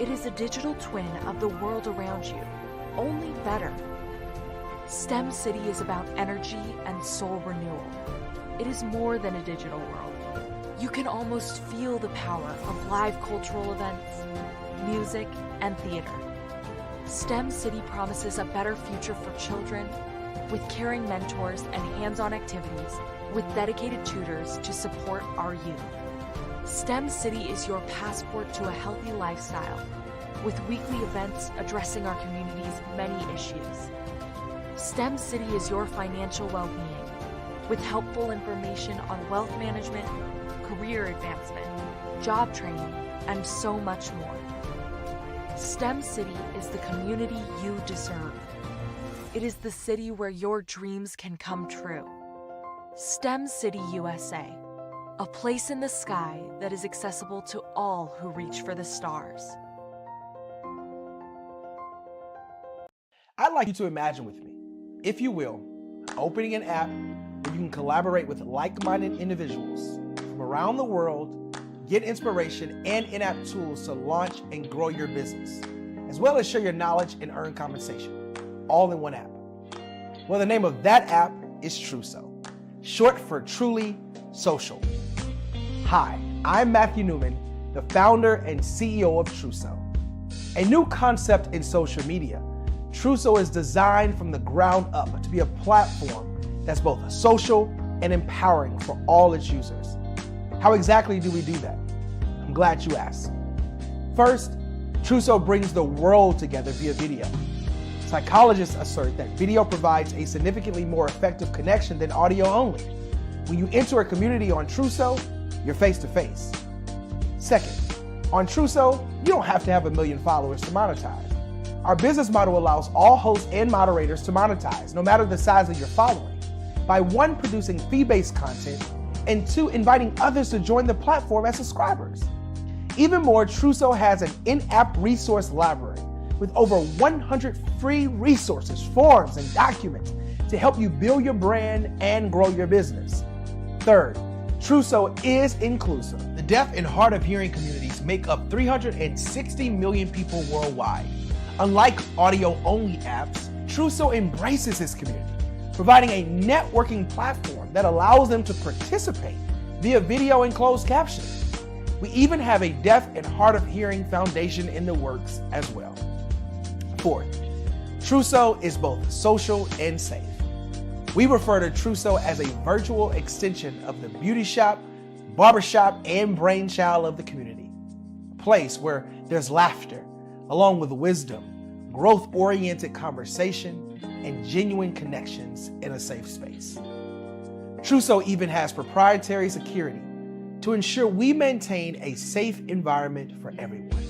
It is a digital twin of the world around you, only better. STEM City is about energy and soul renewal. It is more than a digital world. You can almost feel the power of live cultural events, music, and theater. STEM City promises a better future for children with caring mentors and hands-on activities with dedicated tutors to support our youth. STEM City is your passport to a healthy lifestyle with weekly events addressing our community's many issues. STEM City is your financial well-being with helpful information on wealth management, career advancement, job training, and so much more. STEM City is the community you deserve. It is the city where your dreams can come true. STEM City USA, a place in the sky that is accessible to all who reach for the stars. I'd like you to imagine with me, if you will, opening an app where you can collaborate with like-minded individuals from around the world, get inspiration and in-app tools to launch and grow your business, as well as share your knowledge and earn compensation, all in one app. Well, the name of that app is Truso, short for Truly Social. Hi, I'm Matthew Newman, the founder and CEO of Truso. A new concept in social media, Truso is designed from the ground up to be a platform that's both social and empowering for all its users. How exactly do we do that? I'm glad you asked. First, Truso brings the world together via video. Psychologists assert that video provides a significantly more effective connection than audio only. When you enter a community on Truso, you're face to face. Second, on Truso, you don't have to have 1 million followers to monetize. Our business model allows all hosts and moderators to monetize, no matter the size of your following, by 1, producing fee-based content, and 2, inviting others to join the platform as subscribers. Even more, Truso has an in-app resource library with over 100 free resources, forms, and documents to help you build your brand and grow your business. Third, Truso is inclusive. The deaf and hard of hearing communities make up 360 million people worldwide. Unlike audio-only apps, Truso embraces its community, providing a networking platform that allows them to participate via video and closed captioning. We even have a deaf and hard of hearing foundation in the works as well. Fourth, Truso is both social and safe. We refer to Truso as a virtual extension of the beauty shop, barbershop, and brainchild of the community. A place where there's laughter, along with wisdom, growth-oriented conversation, and genuine connections in a safe space. Truso even has proprietary security to ensure we maintain a safe environment for everyone.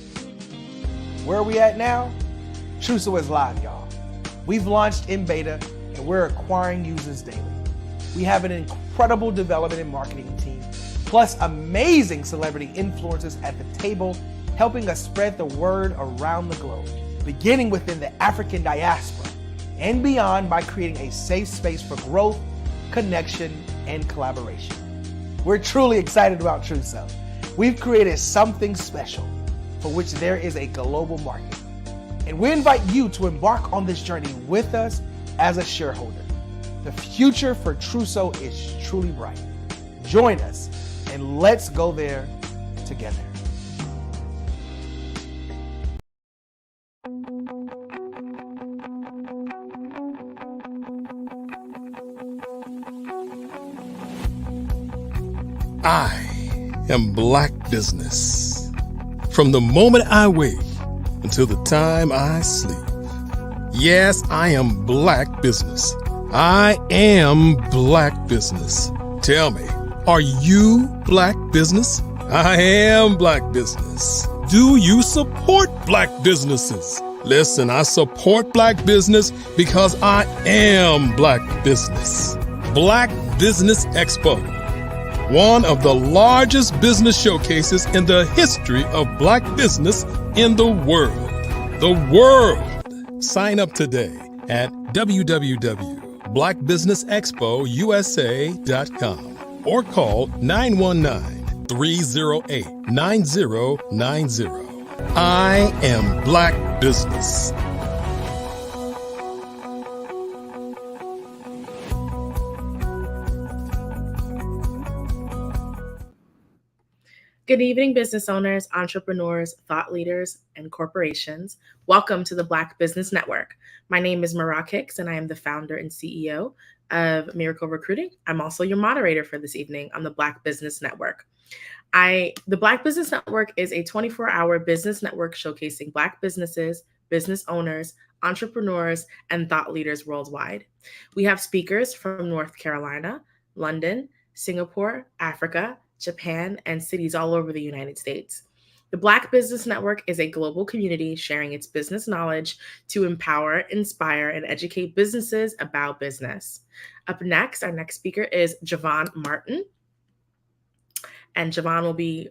Where are we at now? Truso is live, y'all. We've launched in beta, and we're acquiring users daily. We have an incredible development and marketing team, plus amazing celebrity influencers at the table, helping us spread the word around the globe, beginning within the African diaspora and beyond by creating a safe space for growth, connection, and collaboration. We're truly excited about Truso. We've created something special for which there is a global market. And we invite you to embark on this journey with us as a shareholder. The future for Truso is truly bright. Join us and let's go there together. I am Black Business. From the moment I wake until the time I sleep. Yes, I am Black Business. I am Black Business. Tell me, are you Black Business? I am Black Business. Do you support Black businesses? Listen, I support Black business because I am Black Business. Black Business Expo. One of the largest business showcases in the history of Black business in the world. The world! Sign up today at www.blackbusinessexpousa.com or call 919-308-9090. I am Black Business. Good evening, business owners, entrepreneurs, thought leaders, and corporations. Welcome to the Black Business Network. My name is Marak Hicks, and I am the founder and CEO of Miracle Recruiting. I'm also your moderator for this evening on the Black Business Network. The Black Business Network is a 24-hour business network showcasing Black businesses, business owners, entrepreneurs, and thought leaders worldwide. We have speakers from North Carolina, London, Singapore, Africa, Japan, and cities all over the United States. The Black Business Network is a global community sharing its business knowledge to empower, inspire, and educate businesses about business. Up next, our next speaker is Javon Martin. And Javon will be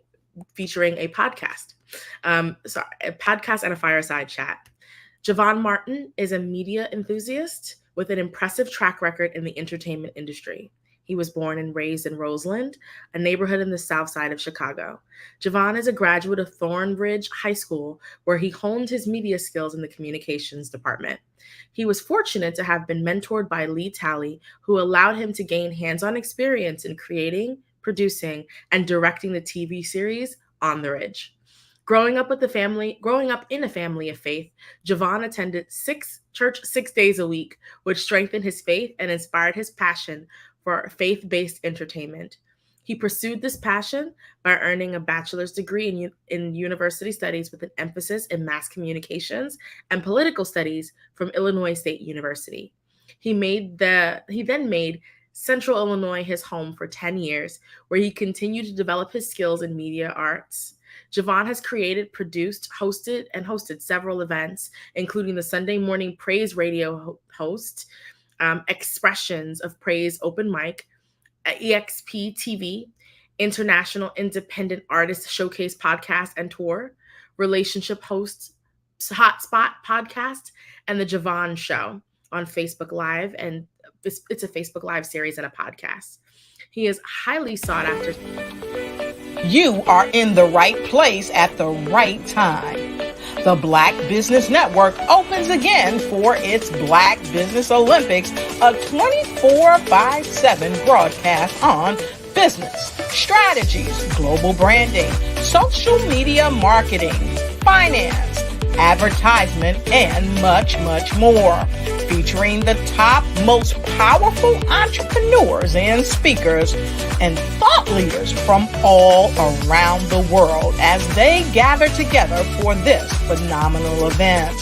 featuring a podcast. A podcast and a fireside chat. Javon Martin is a media enthusiast with an impressive track record in the entertainment industry. He was born and raised in Roseland, a neighborhood in the south side of Chicago. Javon is a graduate of Thornbridge High School, where he honed his media skills in the communications department. He was fortunate to have been mentored by Lee Talley, who allowed him to gain hands-on experience in creating, producing, and directing the TV series On the Ridge. Growing up in a family of faith, Javon attended church 6 days a week, which strengthened his faith and inspired his passion for faith-based entertainment. He pursued this passion by earning a bachelor's degree in university studies with an emphasis in mass communications and political studies from Illinois State University. He then made Central Illinois his home for 10 years, where he continued to develop his skills in media arts. Javon has created, produced, hosted several events, including the Sunday morning praise radio host, Expressions of Praise Open Mic, EXP TV, International Independent Artist Showcase Podcast and Tour, Relationship Hosts Hotspot Podcast, and The Javon Show on Facebook Live. And it's a Facebook Live series and a podcast. He is highly sought after. You are in the right place at the right time. The Black Business Network opens again for its Black Business Olympics, a 24/7 broadcast on business, strategies, global branding, social media marketing, finance, advertisement, and much, much more. Featuring the top, most powerful entrepreneurs and speakers and thought leaders from all around the world as they gather together for this phenomenal event.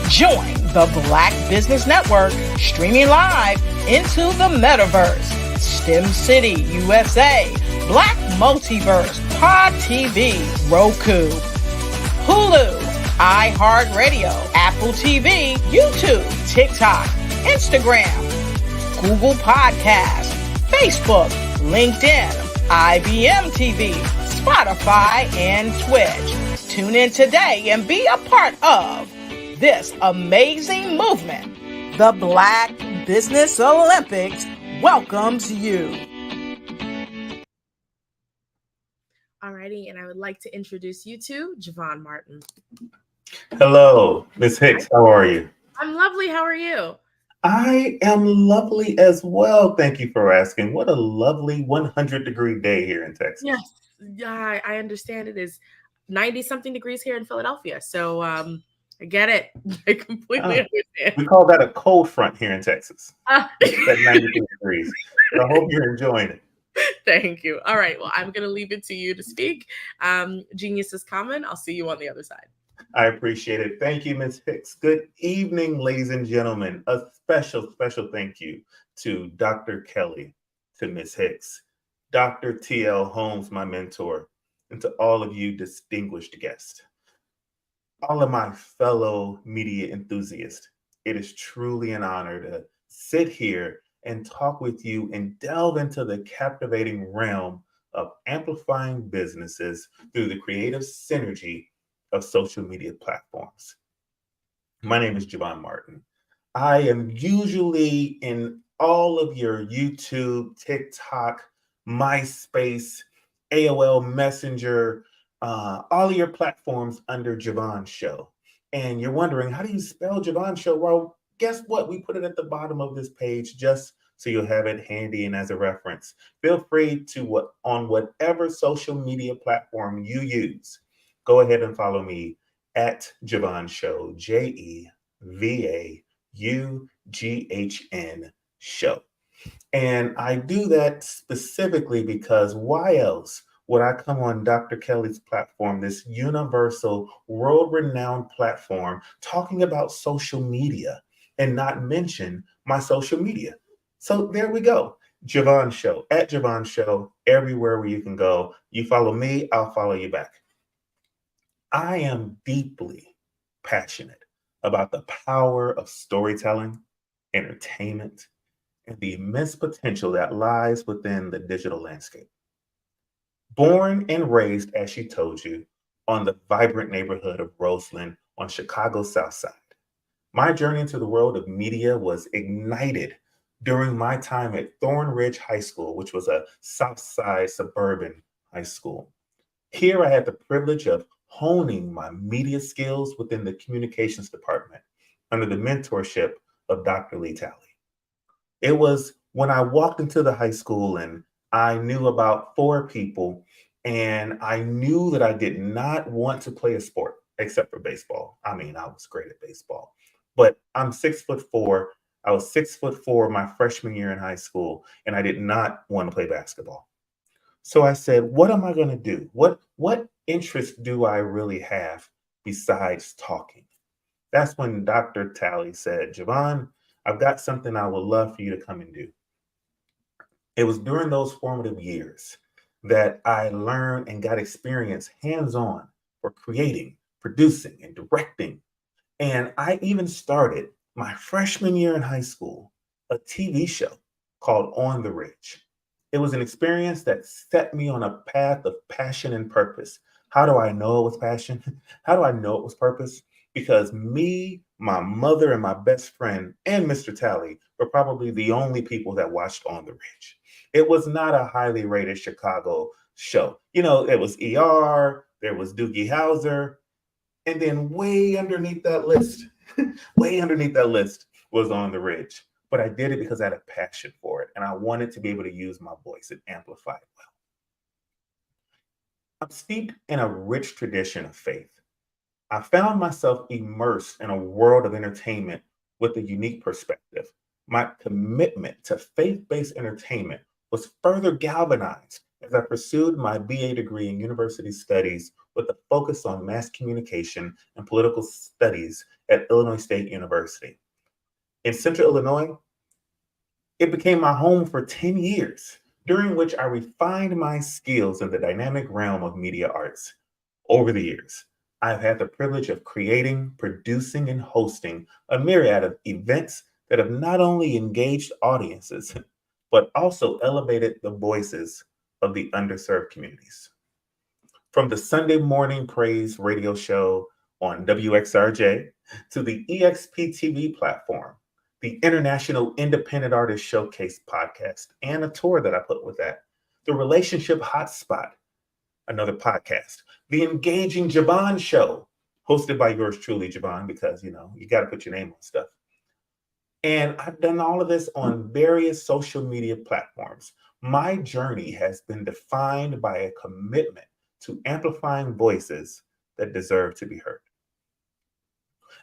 Join the Black Business Network streaming live into the metaverse, STEM City, USA, Black Multiverse, Pod TV, Roku, Hulu, iHeartRadio, Apple TV, YouTube, TikTok, Instagram, Google Podcasts, Facebook, LinkedIn, IBM TV, Spotify, and Twitch. Tune in today and be a part of this amazing movement. The Black Business Olympics welcomes you. Alrighty, and I would like to introduce you to Javon Martin. Hello, Ms. Hicks. How are you? I'm lovely. How are you? I am lovely as well. Thank you for asking. What a lovely 100-degree day here in Texas. Yes, yeah, I understand it is 90-something degrees here in Philadelphia. So I get it. I completely understand. We call that a cold front here in Texas. At 92 degrees. So I hope you're enjoying it. Thank you. All right. Well, I'm going to leave it to you to speak. Genius is common. I'll see you on the other side. I appreciate it. Thank you, Ms. Hicks. Good evening, ladies and gentlemen. A special thank you to Dr. Kelly, to Ms. Hicks, Dr. T.L. Holmes, my mentor, and to all of you distinguished guests. All of my fellow media enthusiasts, it is truly an honor to sit here and talk with you and delve into the captivating realm of amplifying businesses through the creative synergy of social media platforms. My name is Javon Martin. I am usually in all of your YouTube, TikTok, MySpace, AOL Messenger, all of your platforms under Javon Show. And you're wondering, how do you spell Javon Show? Well, guess what? We put it at the bottom of this page just so you'll have it handy and as a reference. Feel free to, on whatever social media platform you use, go ahead and follow me at Javon Show, JEVAUGHN Show. And I do that specifically because why else would I come on Dr. Kelly's platform, this universal, world-renowned platform, talking about social media and not mention my social media? So there we go. Javon Show, at Javon Show, everywhere where you can go. You follow me, I'll follow you back. I am deeply passionate about the power of storytelling, entertainment, and the immense potential that lies within the digital landscape. Born and raised, as she told you, on the vibrant neighborhood of Roseland on Chicago's South Side, my journey into the world of media was ignited during my time at Thornridge High School, which was a South Side suburban high school. Here I had the privilege of honing my media skills within the communications department under the mentorship of Dr. Lee Talley. It was when I walked into the high school and I knew about 4 people, and I knew that I did not want to play a sport except for baseball. I mean, I was great at baseball, but I'm 6'4". I was 6'4" my freshman year in high school, and I did not want to play basketball. So I said, what am I going to do? What interest do I really have besides talking? That's when Dr. Talley said, Javon, I've got something I would love for you to come and do. It was during those formative years that I learned and got experience hands-on for creating, producing, and directing. And I even started my freshman year in high school, a TV show called On the Ridge. It was an experience that set me on a path of passion and purpose. How do I know it was passion? How do I know it was purpose? Because me, my mother, and my best friend, and Mr. Talley were probably the only people that watched On the Ridge. It was not a highly rated Chicago show. You know, it was ER, there was Doogie Howser, and then way underneath that list was On the Ridge. But I did it because I had a passion for it, and I wanted to be able to use my voice and amplify it well. I'm steeped in a rich tradition of faith. I found myself immersed in a world of entertainment with a unique perspective. My commitment to faith-based entertainment was further galvanized as I pursued my BA degree in university studies with a focus on mass communication and political studies at Illinois State University. In Central Illinois, it became my home for 10 years, during which I refined my skills in the dynamic realm of media arts. Over the years, I've had the privilege of creating, producing, and hosting a myriad of events that have not only engaged audiences, but also elevated the voices of the underserved communities. From the Sunday morning praise radio show on WXRJ to the EXP TV platform, the International Independent Artist Showcase podcast, and a tour that I put with that, the Relationship Hotspot, another podcast, the Engaging Javon Show, hosted by yours truly, Javon, because, you know, you got to put your name on stuff. And I've done all of this on various social media platforms. My journey has been defined by a commitment to amplifying voices that deserve to be heard.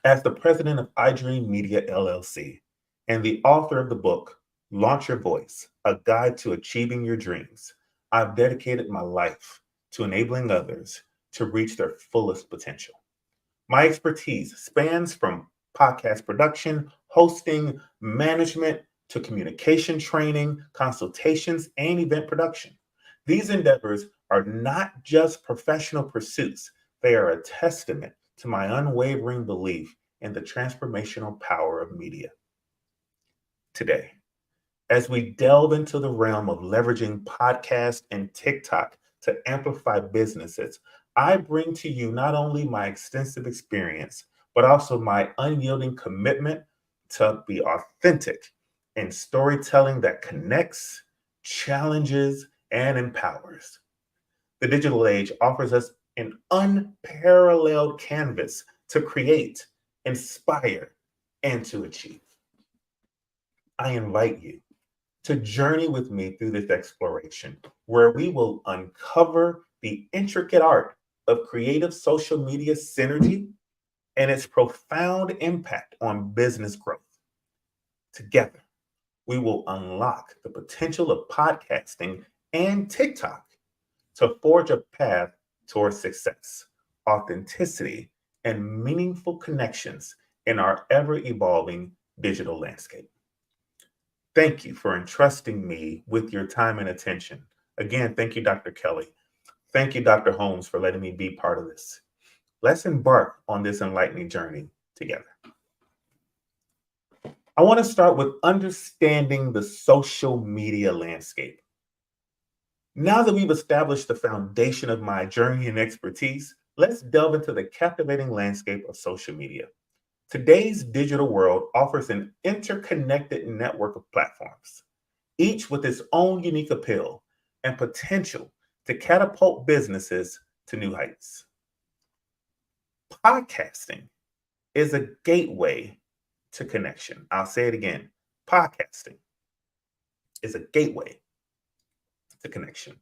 As the president of iDream Media LLC and the author of the book, Launch Your Voice, A Guide to Achieving Your Dreams, I've dedicated my life to enabling others to reach their fullest potential. My expertise spans from podcast production, hosting, management, to communication training, consultations, and event production. These endeavors are not just professional pursuits, they are a testament to my unwavering belief in the transformational power of media. Today, as we delve into the realm of leveraging podcasts and TikTok to amplify businesses, I bring to you not only my extensive experience, but also my unyielding commitment to be authentic in storytelling that connects, challenges, and empowers. The digital age offers us an unparalleled canvas to create, inspire, and to achieve. I invite you to journey with me through this exploration, where we will uncover the intricate art of creative social media synergy and its profound impact on business growth. Together, we will unlock the potential of podcasting and TikTok to forge a path towards success, authenticity, and meaningful connections in our ever-evolving digital landscape. Thank you for entrusting me with your time and attention. Again, thank you, Dr. Kelly. Thank you, Dr. Holmes, for letting me be part of this. Let's embark on this enlightening journey together. I want to start with understanding the social media landscape. Now that we've established the foundation of my journey and expertise, let's delve into the captivating landscape of social media. Today's digital world offers an interconnected network of platforms, each with its own unique appeal and potential to catapult businesses to new heights. Podcasting is a gateway to connection. I'll say it again. Podcasting is a gateway to connection.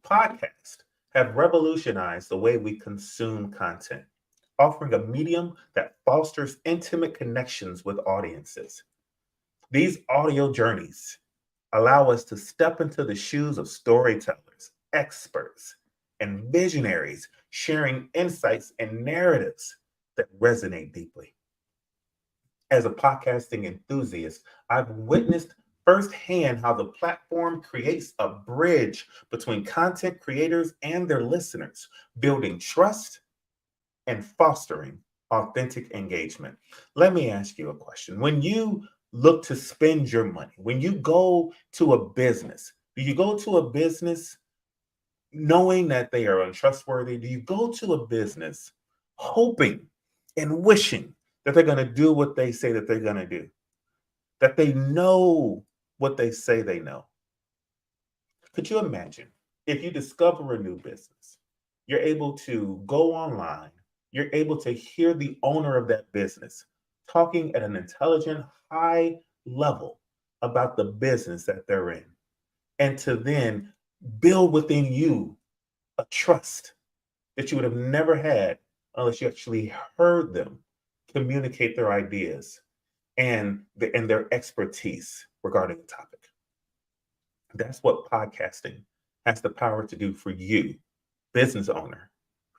Podcasts have revolutionized the way we consume content, offering a medium that fosters intimate connections with audiences. These audio journeys allow us to step into the shoes of storytellers, experts, and visionaries, sharing insights and narratives that resonate deeply. As a podcasting enthusiast, I've witnessed firsthand how the platform creates a bridge between content creators and their listeners, building trust and fostering authentic engagement. Let me ask you a question. When you look to spend your money, when you go to a business, do you go to a business knowing that they are untrustworthy? Do you go to a business hoping and wishing that they're going to do what they say that they're going to do, that they know what they say they know? Could you imagine if you discover a new business, you're able to go online, you're able to hear the owner of that business talking at an intelligent, high level about the business that they're in, and to then build within you a trust that you would have never had unless you actually heard them communicate their ideas and their expertise regarding the topic. That's what podcasting has the power to do for you, business owner,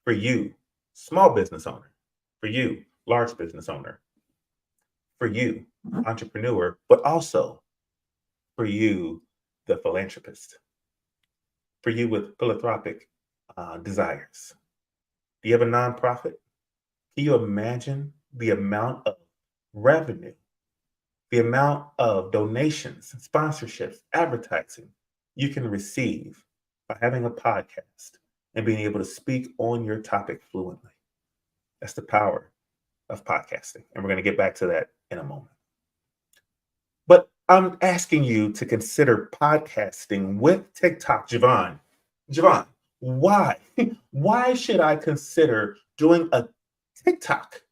for you, small business owner, for you, large business owner, for you, entrepreneur, but also for you, the philanthropist, for you with philanthropic desires. Do you have a nonprofit? Can you imagine the amount of revenue, the amount of donations, sponsorships, advertising you can receive by having a podcast and being able to speak on your topic fluently? That's the power of podcasting. And we're going to get back to that in a moment. But I'm asking you to consider podcasting with TikTok. Javon, why? Why should I consider doing a TikTok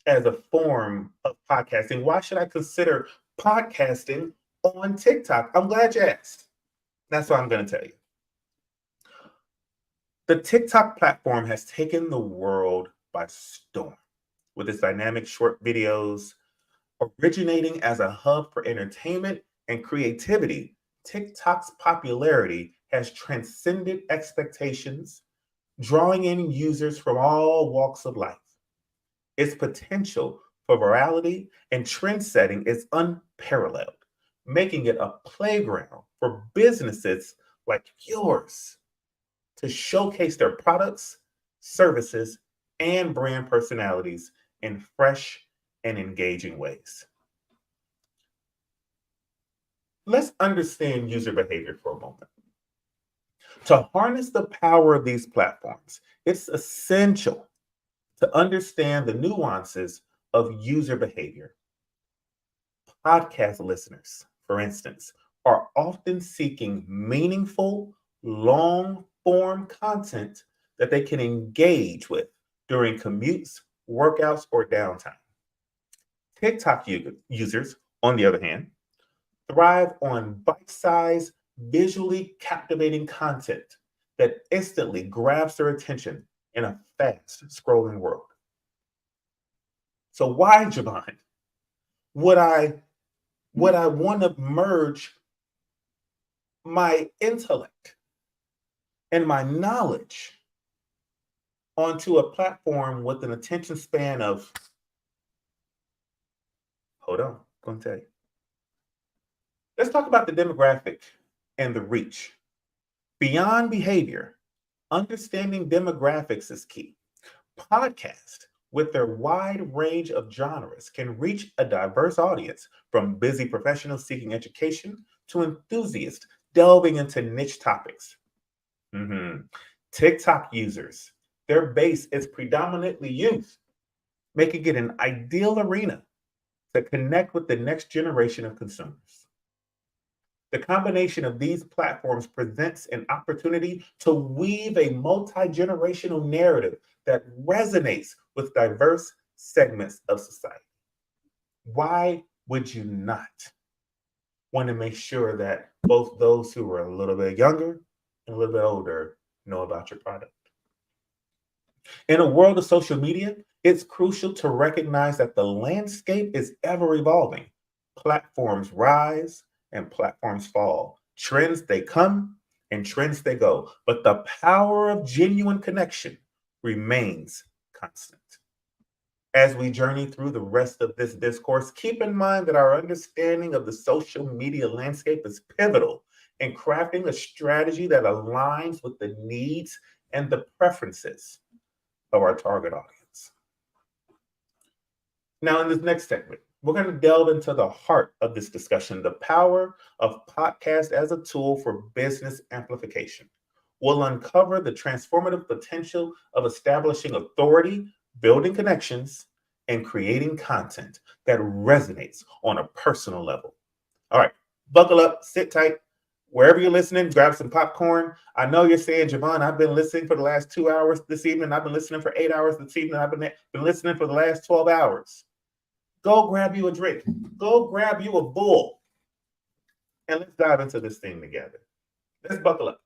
as a form of podcasting? Why should I consider podcasting on TikTok? I'm glad you asked. That's what I'm going to tell you. The TikTok platform has taken the world by storm with its dynamic short videos. Originating as a hub for entertainment and creativity, TikTok's popularity has transcended expectations, drawing in users from all walks of life. Its potential for virality and trend setting is unparalleled, making it a playground for businesses like yours to showcase their products, services, and brand personalities in fresh and engaging ways. Let's understand user behavior for a moment. To harness the power of these platforms, it's essential to understand the nuances of user behavior. Podcast listeners, for instance, are often seeking meaningful, long-form content that they can engage with during commutes, workouts, or downtime. TikTok users, on the other hand, thrive on bite-sized, visually captivating content that instantly grabs their attention in a fast scrolling world. So why, Javon, would I want to merge my intellect and my knowledge onto a platform with an attention span of, hold on, I'm going to tell you. Let's talk about the demographic and the reach. Beyond behavior, understanding demographics is key. Podcasts, with their wide range of genres, can reach a diverse audience, from busy professionals seeking education to enthusiasts delving into niche topics. TikTok users, their base is predominantly youth, making it an ideal arena to connect with the next generation of consumers. The combination of these platforms presents an opportunity to weave a multi-generational narrative that resonates with diverse segments of society. Why would you not want to make sure that both those who are a little bit younger and a little bit older know about your product? In a world of social media, it's crucial to recognize that the landscape is ever evolving. Platforms rise and platforms fall. Trends, they come and trends, they go. But the power of genuine connection remains constant. As we journey through the rest of this discourse, keep in mind that our understanding of the social media landscape is pivotal in crafting a strategy that aligns with the needs and the preferences of our target audience. Now, in this next segment, we're going to delve into the heart of this discussion, the power of podcast as a tool for business amplification. We'll uncover the transformative potential of establishing authority, building connections, and creating content that resonates on a personal level. All right, buckle up, sit tight. Wherever you're listening, grab some popcorn. I know you're saying, Javon, I've been listening for the last 2 hours this evening. I've been listening for 8 hours this evening. I've been listening for the last 12 hours. Go grab you a drink. Go grab you a bull. And let's dive into this thing together. Let's buckle up.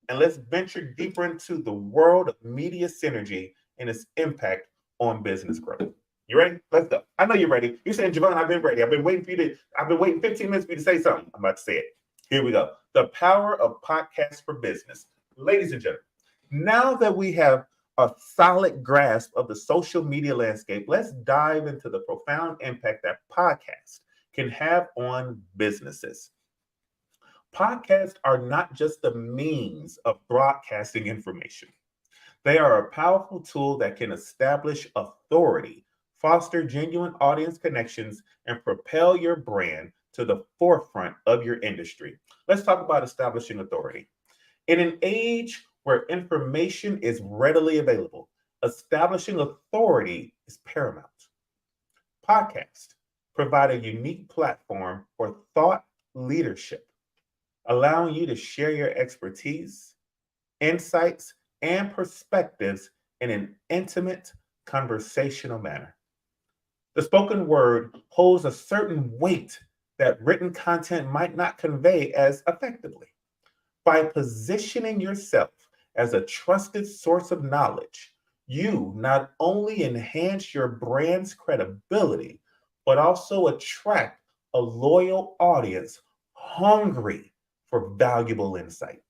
And let's venture deeper into the world of media synergy and its impact on business growth. You ready? Let's go. I know you're ready. You're saying, Javon, I've been ready. I've been waiting 15 minutes for you to say something. I'm about to say it. Here we go. The power of podcasts for business. Ladies and gentlemen, now that we have a solid grasp of the social media landscape, let's dive into the profound impact that podcasts can have on businesses. Podcasts are not just the means of broadcasting information. They are a powerful tool that can establish authority, foster genuine audience connections, and propel your brand to the forefront of your industry. Let's talk about establishing authority. In an age where information is readily available, establishing authority is paramount. Podcasts provide a unique platform for thought leadership, allowing you to share your expertise, insights, and perspectives in an intimate, conversational manner. The spoken word holds a certain weight that written content might not convey as effectively. By positioning yourself as a trusted source of knowledge, you not only enhance your brand's credibility, but also attract a loyal audience hungry for valuable insight.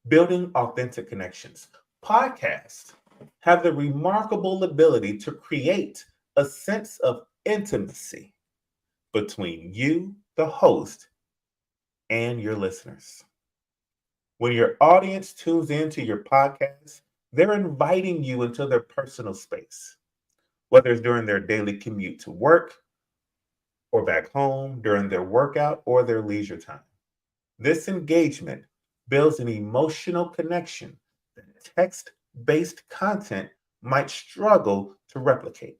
Building authentic connections. Podcasts have the remarkable ability to create a sense of intimacy between you, the host, and your listeners. When your audience tunes into your podcast, they're inviting you into their personal space, whether it's during their daily commute to work or back home, during their workout or their leisure time. This engagement builds an emotional connection that text-based content might struggle to replicate.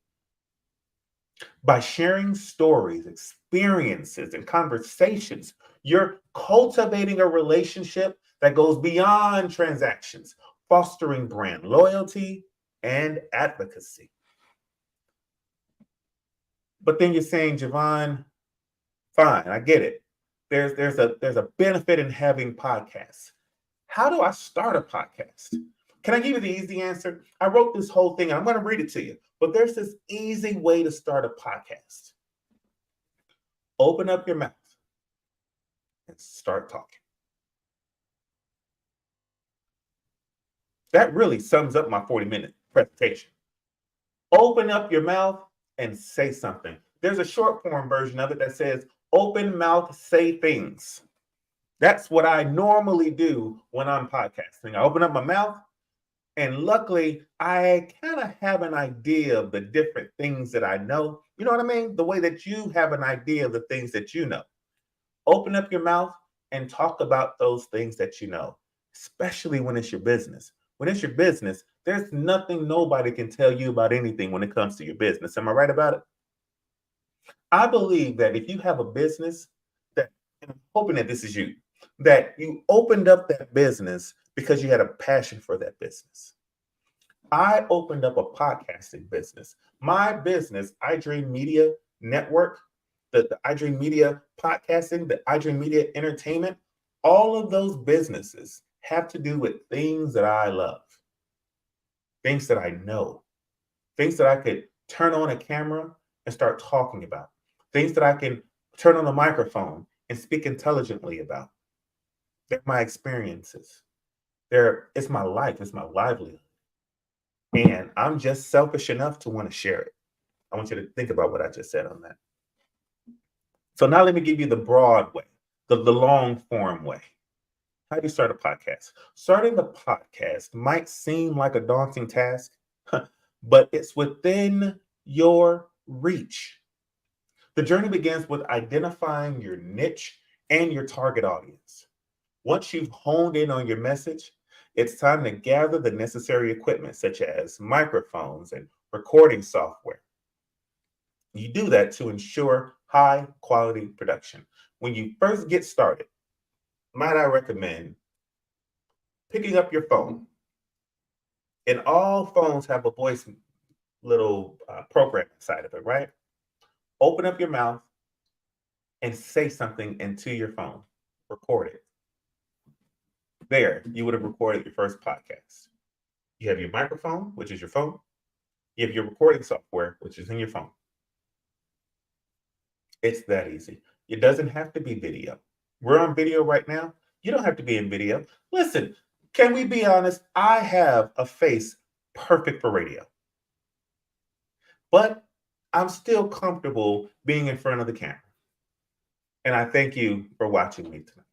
By sharing stories, experiences, and conversations, you're cultivating a relationship that goes beyond transactions, fostering brand loyalty and advocacy. But then you're saying, Javon, fine, I get it. There's a benefit in having podcasts. How do I start a podcast? Can I give you the easy answer? I wrote this whole thing, and I'm going to read it to you. But there's this easy way to start a podcast. Open up your mouth and start talking. That really sums up my 40-minute presentation. Open up your mouth and say something. There's a short form version of it that says, open mouth, say things. That's what I normally do when I'm podcasting. I open up my mouth, and luckily, I kind of have an idea of the different things that I know. You know what I mean? The way that you have an idea of the things that you know. Open up your mouth and talk about those things that you know, especially when it's your business. When it's your business, there's nothing nobody can tell you about anything when it comes to your business. Am I right about it? I believe that if you have a business that, and I'm hoping that this is you, that you opened up that business because you had a passion for that business. I opened up a podcasting business. My business, iDream Media Network, the iDream Media Podcasting, the iDream Media Entertainment, all of those businesses have to do with things that I love, things that I know, things that I could turn on a camera and start talking about, things that I can turn on a microphone and speak intelligently about. They're my experiences. It's my life. It's my livelihood. And I'm just selfish enough to want to share it. I want you to think about what I just said on that. So now let me give you the broad way, the long form way. How do you start a podcast? Starting a podcast might seem like a daunting task, but it's within your reach. The journey begins with identifying your niche and your target audience. Once you've honed in on your message, it's time to gather the necessary equipment, such as microphones and recording software. You do that to ensure high quality production. When you first get started, might I recommend picking up your phone. And all phones have a voice little program inside of it, right? Open up your mouth and say something into your phone. Record it. There, you would have recorded your first podcast. You have your microphone, which is your phone. You have your recording software, which is in your phone. It's that easy. It doesn't have to be video. We're on video right now. You don't have to be in video. Listen, can we be honest? I have a face perfect for radio. But I'm still comfortable being in front of the camera. And I thank you for watching me tonight.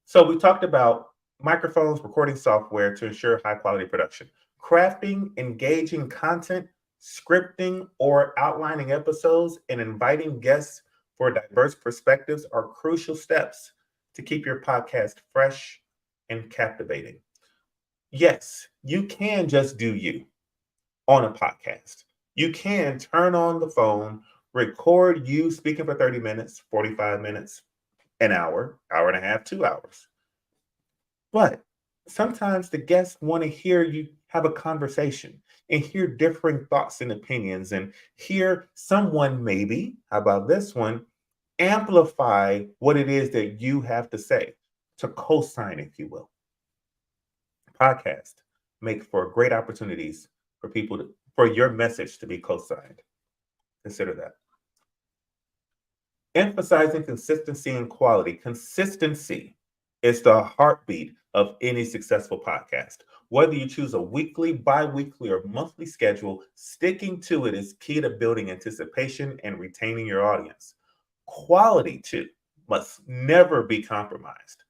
So we talked about microphones, recording software to ensure high quality production, crafting engaging content, scripting or outlining episodes, and inviting guests for diverse perspectives are crucial steps to keep your podcast fresh and captivating. Yes, you can just do you on a podcast. You can turn on the phone, record you speaking for 30 minutes, 45 minutes, an hour, hour and a half, 2 hours. But sometimes the guests want to hear you have a conversation and hear differing thoughts and opinions and hear someone maybe, how about this one, amplify what it is that you have to say, to co-sign, if you will. Podcast make for great opportunities for people for your message to be co-signed. Consider that. Emphasizing consistency and quality. Consistency is the heartbeat of any successful podcast. Whether you choose a weekly, bi-weekly, or monthly schedule, sticking to it is key to building anticipation and retaining your audience. Quality, too, must never be compromised.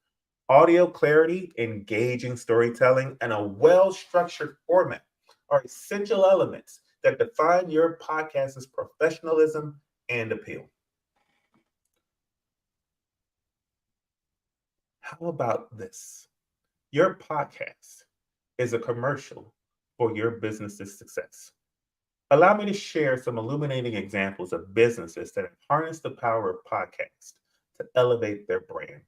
Audio clarity, engaging storytelling, and a well-structured format are essential elements that define your podcast's professionalism and appeal. How about this? Your podcast is a commercial for your business's success. Allow me to share some illuminating examples of businesses that have harnessed the power of podcasts to elevate their brand.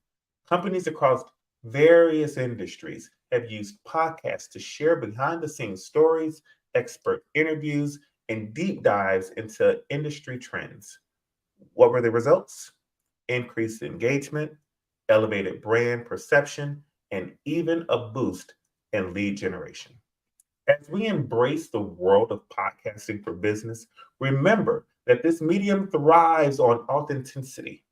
Companies across various industries have used podcasts to share behind-the-scenes stories, expert interviews, and deep dives into industry trends. What were the results? Increased engagement, elevated brand perception, and even a boost in lead generation. As we embrace the world of podcasting for business, remember that this medium thrives on authenticity.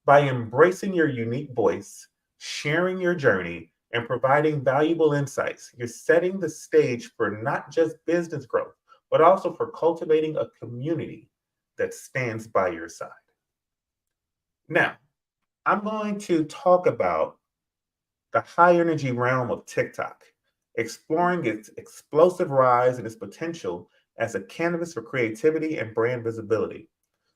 By embracing your unique voice, sharing your journey, and providing valuable insights, you're setting the stage for not just business growth, but also for cultivating a community that stands by your side. Now, I'm going to talk about the high energy realm of TikTok, exploring its explosive rise and its potential as a canvas for creativity and brand visibility.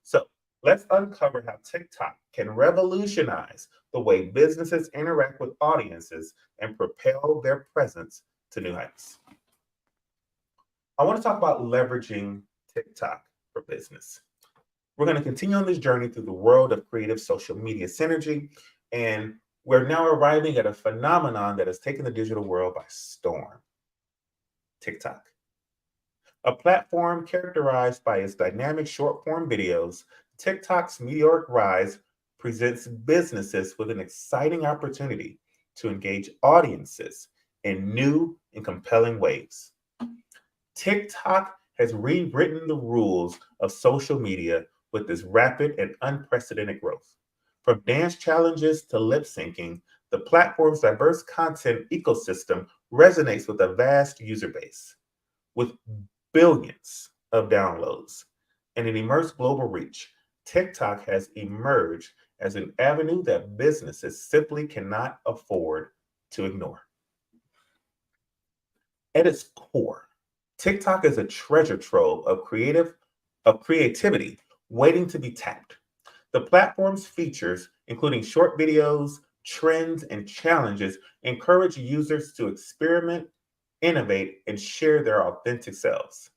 So, let's uncover how TikTok can revolutionize the way businesses interact with audiences and propel their presence to new heights. I want to talk about leveraging TikTok for business. We're going to continue on this journey through the world of creative social media synergy, and we're now arriving at a phenomenon that has taken the digital world by storm: TikTok. A platform characterized by its dynamic short-form videos, TikTok's meteoric rise presents businesses with an exciting opportunity to engage audiences in new and compelling ways. TikTok has rewritten the rules of social media with this rapid and unprecedented growth. From dance challenges to lip syncing, the platform's diverse content ecosystem resonates with a vast user base. With billions of downloads and an immense global reach, TikTok has emerged as an avenue that businesses simply cannot afford to ignore. At its core, TikTok is a treasure trove of creativity waiting to be tapped. The platform's features, including short videos, trends, and challenges, encourage users to experiment, innovate, and share their authentic selves.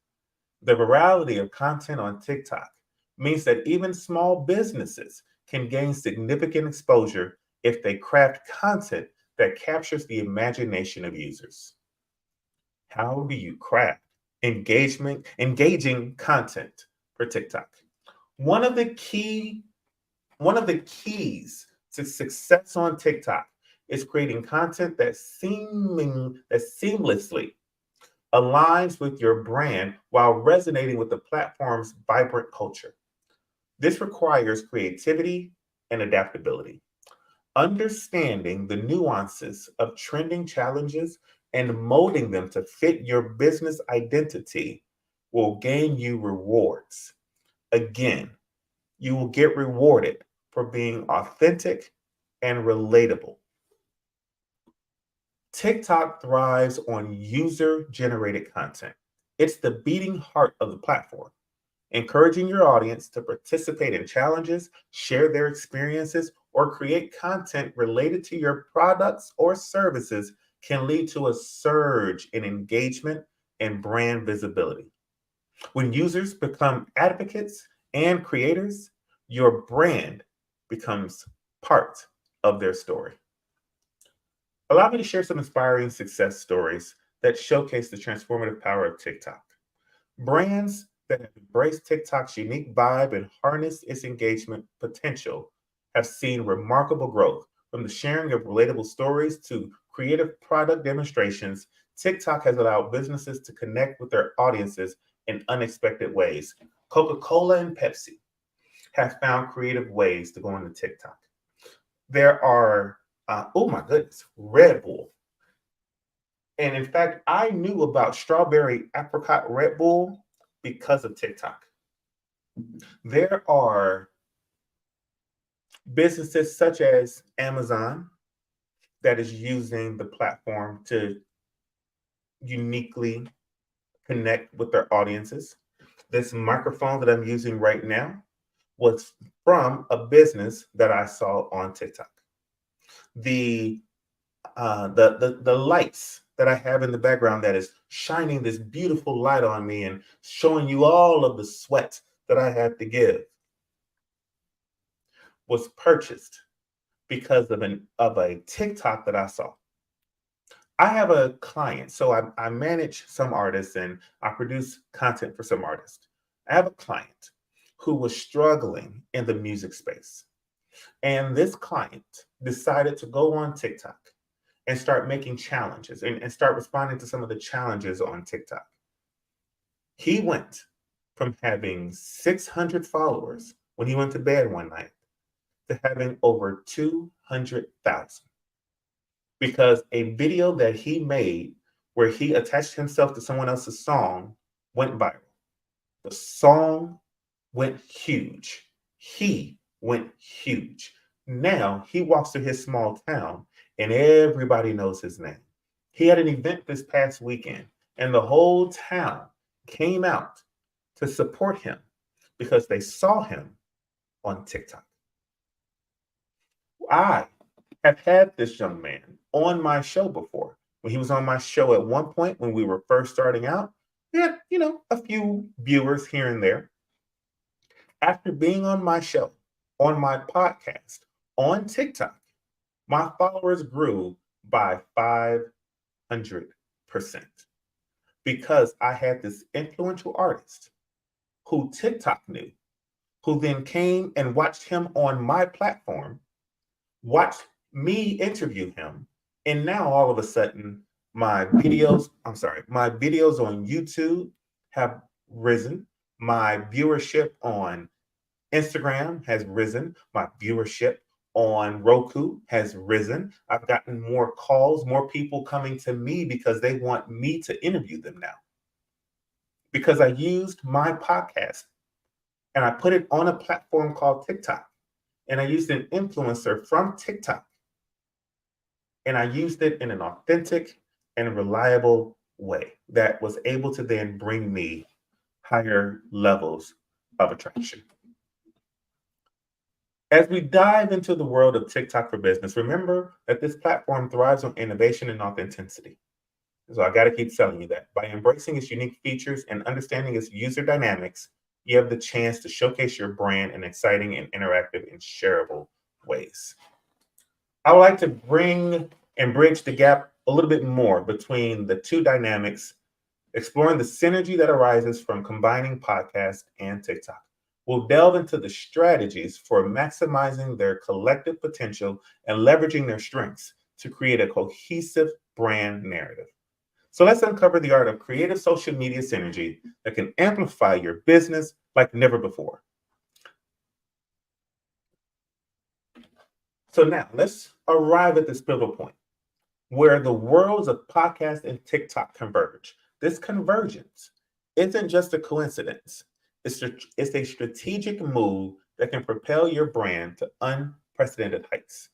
The virality of content on TikTok means that even small businesses can gain significant exposure if they craft content that captures the imagination of users. How do you craft engaging content for TikTok? One of the keys to success on TikTok is creating content that seamlessly aligns with your brand while resonating with the platform's vibrant culture. This requires creativity and adaptability. Understanding the nuances of trending challenges and molding them to fit your business identity will gain you rewards. Again, you will get rewarded for being authentic and relatable. TikTok thrives on user-generated content. It's the beating heart of the platform. Encouraging your audience to participate in challenges, share their experiences, or create content related to your products or services can lead to a surge in engagement and brand visibility. When users become advocates and creators, your brand becomes part of their story. Allow me to share some inspiring success stories that showcase the transformative power of TikTok. Brands that have embraced TikTok's unique vibe and harnessed its engagement potential have seen remarkable growth. From the sharing of relatable stories to creative product demonstrations, TikTok has allowed businesses to connect with their audiences in unexpected ways. Coca-Cola and Pepsi have found creative ways to go into TikTok. There are, Red Bull. And in fact, I knew about strawberry apricot Red Bull because of TikTok. There are businesses such as Amazon that is using the platform to uniquely connect with their audiences. This microphone that I'm using right now was from a business that I saw on TikTok. The lights that I have in the background that is shining this beautiful light on me and showing you all of the sweat that I have to give was purchased because of a TikTok that I saw. I have a client, so I manage some artists and I produce content for some artists. I have a client who was struggling in the music space. And this client decided to go on TikTok and start making challenges and start responding to some of the challenges on TikTok. He went from having 600 followers when he went to bed one night to having over 200,000 because a video that he made where he attached himself to someone else's song went viral. The song went huge. He went huge. Now he walks through his small town and everybody knows his name. He had an event this past weekend and the whole town came out to support him because they saw him on TikTok. I have had this young man on my show before. When he was on my show at one point when we were first starting out, we had, a few viewers here and there. After being on my show, on my podcast, on TikTok, my followers grew by 500% because I had this influential artist who TikTok knew, who then came and watched him on my platform, watched me interview him, and now all of a sudden my videos on YouTube have risen. My viewership on Instagram has risen. My viewership on Roku has risen. I've gotten more calls, more people coming to me because they want me to interview them now. Because I used my podcast and I put it on a platform called TikTok. And I used an influencer from TikTok. And I used it in an authentic and reliable way that was able to then bring me higher levels of attraction. As we dive into the world of TikTok for business, remember that this platform thrives on innovation and authenticity. So I got to keep telling you that. By embracing its unique features and understanding its user dynamics, you have the chance to showcase your brand in exciting and interactive and shareable ways. I would like to bring and bridge the gap a little bit more between the two dynamics, exploring the synergy that arises from combining podcast and TikTok. We'll delve into the strategies for maximizing their collective potential and leveraging their strengths to create a cohesive brand narrative. So let's uncover the art of creative social media synergy that can amplify your business like never before. So now let's arrive at this pivotal point where the worlds of podcast and TikTok converge. This convergence isn't just a coincidence. It's a strategic move that can propel your brand to unprecedented heights.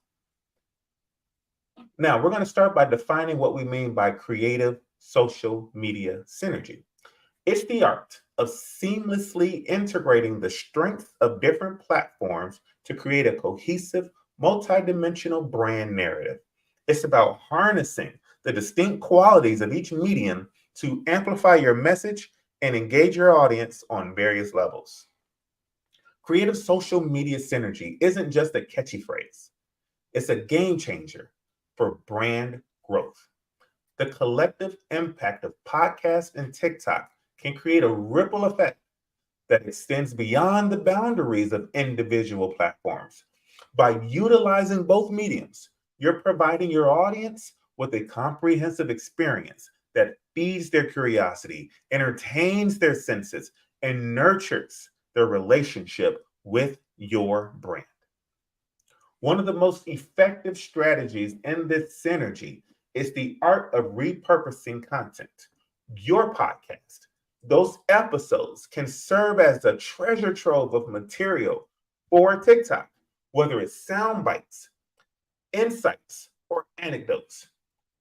Now, we're going to start by defining what we mean by creative social media synergy. It's the art of seamlessly integrating the strengths of different platforms to create a cohesive, multidimensional brand narrative. It's about harnessing the distinct qualities of each medium to amplify your message and engage your audience on various levels. Creative social media synergy isn't just a catchy phrase. It's a game changer for brand growth. The collective impact of podcasts and TikTok can create a ripple effect that extends beyond the boundaries of individual platforms. By utilizing both mediums, you're providing your audience with a comprehensive experience that feeds their curiosity, entertains their senses, and nurtures their relationship with your brand. One of the most effective strategies in this synergy is the art of repurposing content. Your podcast, those episodes can serve as a treasure trove of material for TikTok, whether it's sound bites, insights, or anecdotes.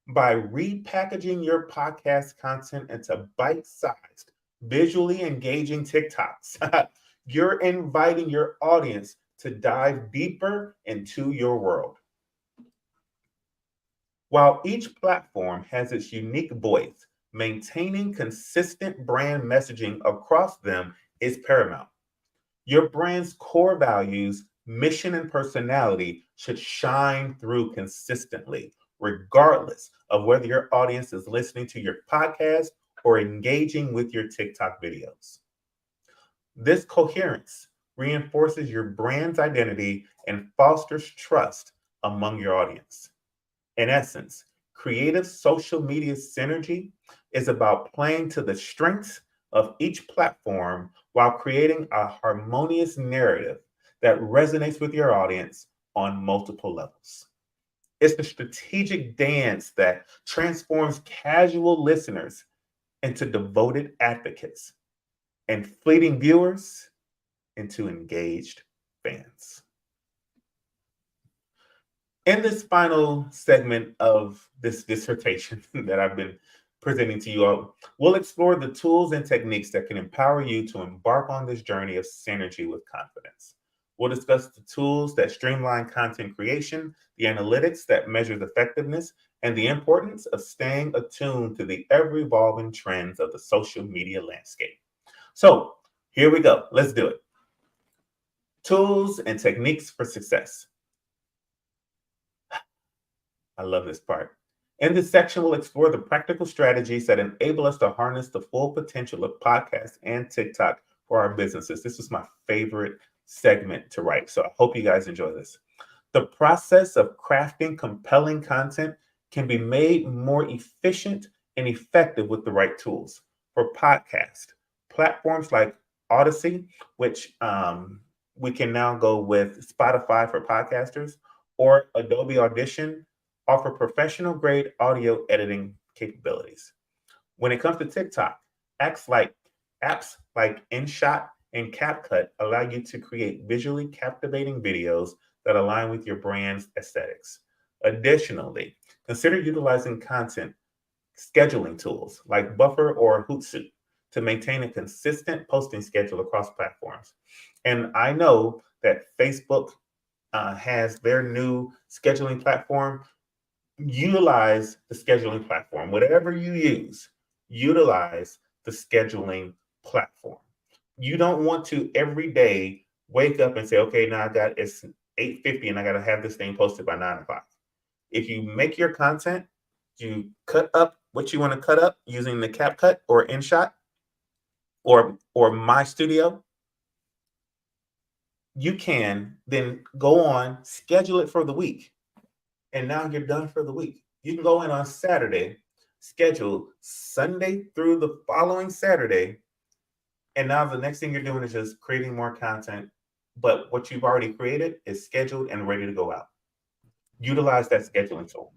By repackaging your podcast content into bite-sized, visually engaging TikToks, you're inviting your audience to dive deeper into your world. While each platform has its unique voice, maintaining consistent brand messaging across them is paramount. Your brand's core values, mission, and personality should shine through consistently, regardless of whether your audience is listening to your podcast or engaging with your TikTok videos. This coherence reinforces your brand's identity and fosters trust among your audience. In essence, creative social media synergy is about playing to the strengths of each platform while creating a harmonious narrative that resonates with your audience on multiple levels. It's the strategic dance that transforms casual listeners into devoted advocates and fleeting viewers into engaged fans. In this final segment of this dissertation that I've been presenting to you all, we'll explore the tools and techniques that can empower you to embark on this journey of synergy with confidence. We'll discuss the tools that streamline content creation, the analytics that measures effectiveness, and the importance of staying attuned to the ever-evolving trends of the social media landscape. So here we go. Let's do it. Tools and techniques for success. I love this part. In this section, we'll explore the practical strategies that enable us to harness the full potential of podcasts and TikTok for our businesses. This was my favorite segment to write, so I hope you guys enjoy this. The process of crafting compelling content can be made more efficient and effective with the right tools. For podcast, platforms like Odyssey, which we can now go with Spotify for podcasters, or Adobe Audition, offer professional-grade audio editing capabilities. When it comes to TikTok, apps like InShot and CapCut allow you to create visually captivating videos that align with your brand's aesthetics. Additionally, consider utilizing content scheduling tools like Buffer or Hootsuite to maintain a consistent posting schedule across platforms. And I know that Facebook has their new scheduling platform. Utilize the scheduling platform. Whatever you use, utilize the scheduling platform. You don't want to every day wake up and say, okay, now it's 8:50 and I got to have this thing posted by 9 o'clock. If you make your content, you cut up what you want to cut up using the CapCut or InShot or My Studio, you can then go on, schedule it for the week. And now you're done for the week. You can go in on Saturday, schedule Sunday through the following Saturday. And now the next thing you're doing is just creating more content. But what you've already created is scheduled and ready to go out. Utilize that scheduling tool.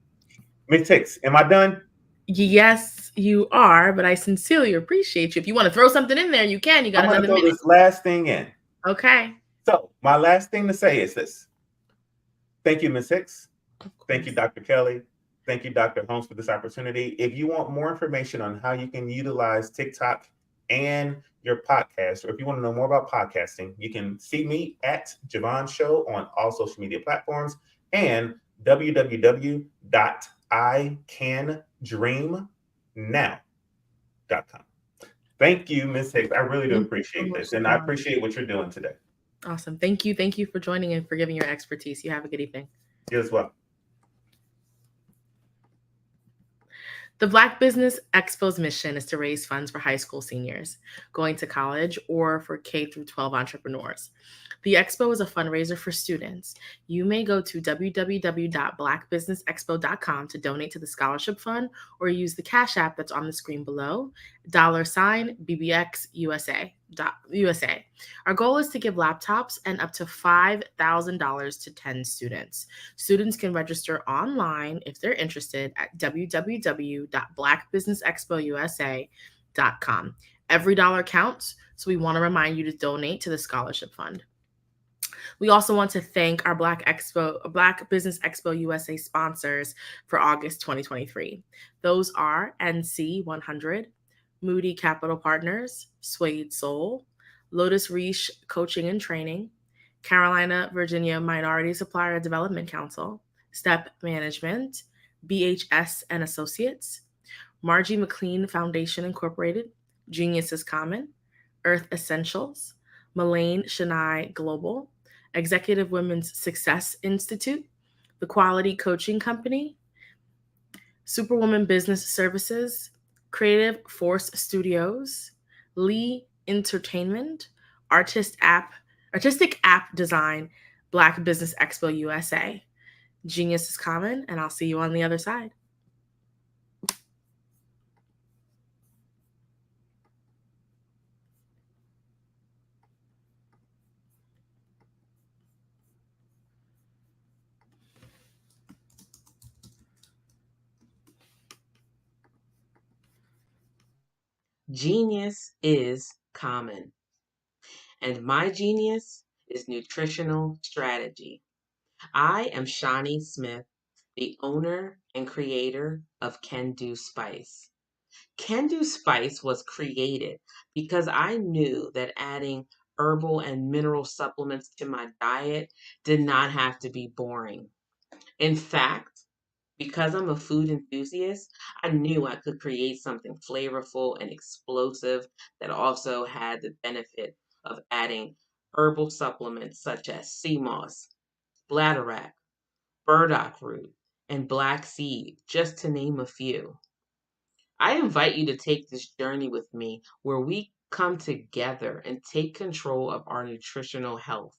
Ms. Hicks, am I done? Yes, you are, but I sincerely appreciate you. If you want to throw something in there, you can. You got I'm going another to throw minute. this last thing in. Okay. So my last thing to say is this. Thank you, Ms. Hicks. Thank you, Dr. Kelly. Thank you, Dr. Holmes, for this opportunity. If you want more information on how you can utilize TikTok and your podcast, or if you want to know more about podcasting, you can see me at Javon Show on all social media platforms and www.icandreamnow.com. Thank you, Ms. Hicks. I really do appreciate this, and I appreciate what you're doing today. Awesome. Thank you. Thank you for joining and for giving your expertise. You have a good evening. You as well. The Black Business Expo's mission is to raise funds for high school seniors going to college or for K through 12 entrepreneurs. The expo is a fundraiser for students. You may go to www.blackbusinessexpo.com to donate to the scholarship fund or use the Cash App that's on the screen below, $BBX USA. Our goal is to give laptops and up to $5,000 to 10 students. Students can register online if they're interested at www.blackbusinessexpousa.com. Every dollar counts, so we want to remind you to donate to the scholarship fund. We also want to thank our Black Business Expo USA sponsors for August 2023. Those are NC 100, Moody Capital Partners, Suede Soul, Lotus Reach Coaching and Training, Carolina, Virginia Minority Supplier Development Council, Step Management, BHS and Associates, Margie McLean Foundation Incorporated, Genius is Common, Earth Essentials, Mullane Shania Global, Executive Women's Success Institute, The Quality Coaching Company, Superwoman Business Services, Creative Force Studios, Lee Entertainment, artistic app design, Black Business Expo USA. Genius is common, and I'll see you on the other side. Genius is common, and my genius is nutritional strategy. I am Shawnee Smith, the owner and creator of Can Do Spice. Can Do Spice was created because I knew that adding herbal and mineral supplements to my diet did not have to be boring. In fact, because I'm a food enthusiast, I knew I could create something flavorful and explosive that also had the benefit of adding herbal supplements such as sea moss, bladderwrack, burdock root, and black seed, just to name a few. I invite you to take this journey with me where we come together and take control of our nutritional health.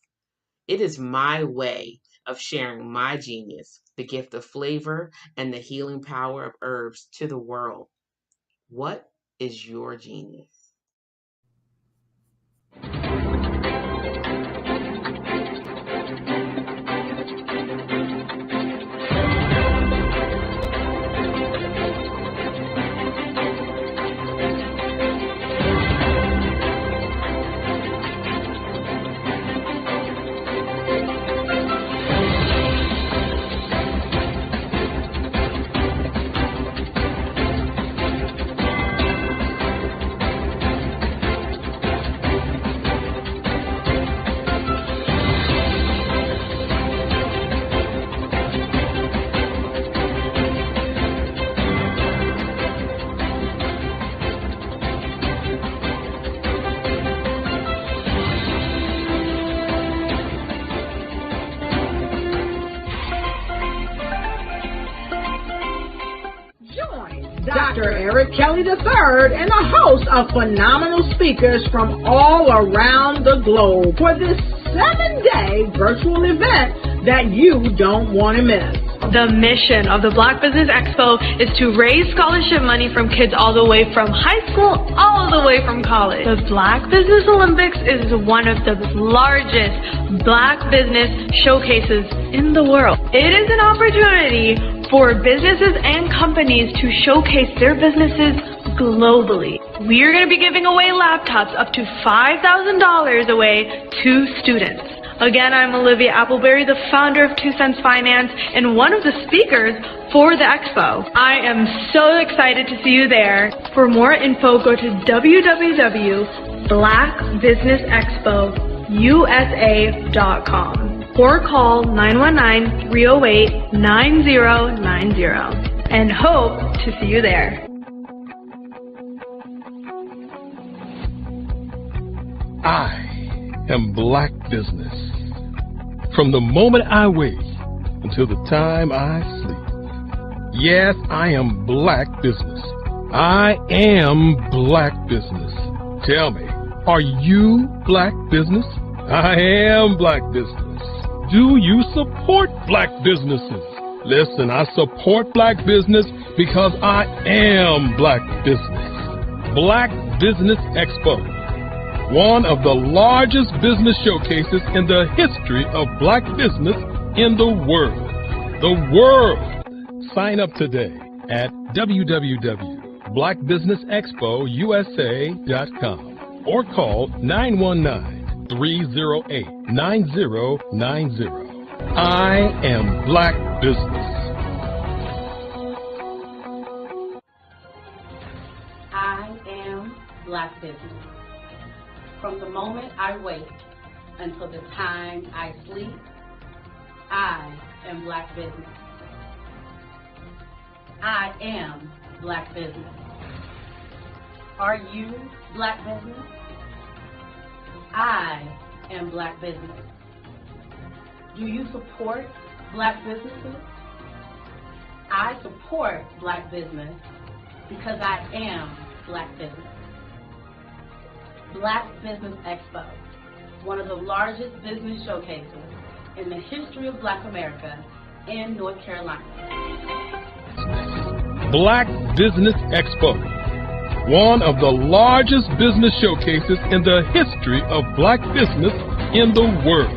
It is my way of sharing my genius, the gift of flavor and the healing power of herbs to the world. What is your genius? Dr. Eric Kelly III and a host of phenomenal speakers from all around the globe for this 7-day virtual event that you don't want to miss. The mission of the Black Business Expo is to raise scholarship money from kids all the way from high school, all the way from college. The Black Business Olympics is one of the largest Black business showcases in the world. It is an opportunity for businesses and companies to showcase their businesses globally. We are going to be giving away laptops up to $5,000 away to students. Again, I'm Olivia Appleberry, the founder of 2 Cents Finance and one of the speakers for the expo. I am so excited to see you there. For more info, go to www.blackbusinessexpousa.com or call 919-308-9090 and hope to see you there. I am Black Business. From the moment I wake until the time I sleep. Yes, I am Black Business. I am Black Business. Tell me, are you Black Business? I am Black Business. Do you support Black businesses? Listen, I support Black business because I am Black Business. Black Business Expo, one of the largest business showcases in the history of Black business in the world. The world! Sign up today at www.blackbusinessexpousa.com or call 919-308-9090. I am Black Business. I am Black Business. From the moment I wake until the time I sleep, I am Black Business. I am Black Business. Are you Black Business? I am Black Business. Do you support Black businesses? I support Black business because I am Black Business. Black Business Expo, one of the largest business showcases in the history of Black America in North Carolina. Black Business Expo, one of the largest business showcases in the history of Black business in the world.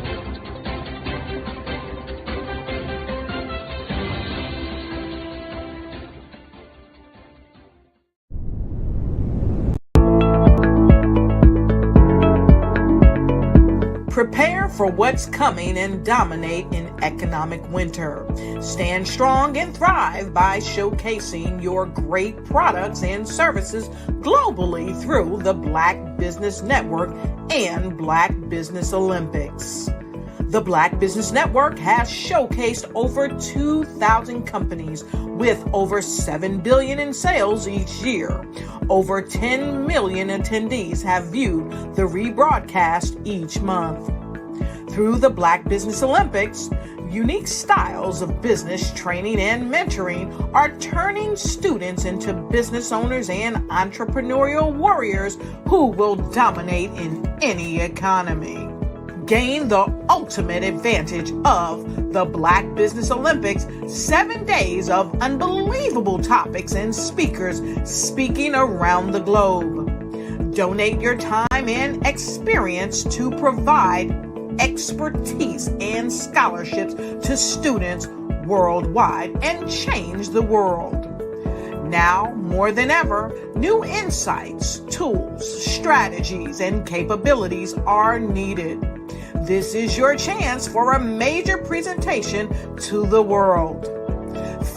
Prepare for what's coming and dominate in economic winter. Stand strong and thrive by showcasing your great products and services globally through the Black Business Network and Black Business Olympics. The Black Business Network has showcased over 2,000 companies with over $7 billion in sales each year. Over 10 million attendees have viewed the rebroadcast each month. Through the Black Business Olympics, unique styles of business training and mentoring are turning students into business owners and entrepreneurial warriors who will dominate in any economy. Gain the ultimate advantage of the Black Business Olympics, 7 days of unbelievable topics and speakers speaking around the globe. Donate your time and experience to provide expertise and scholarships to students worldwide and change the world. Now, more than ever, new insights, tools, strategies, and capabilities are needed. This is your chance for a major presentation to the world.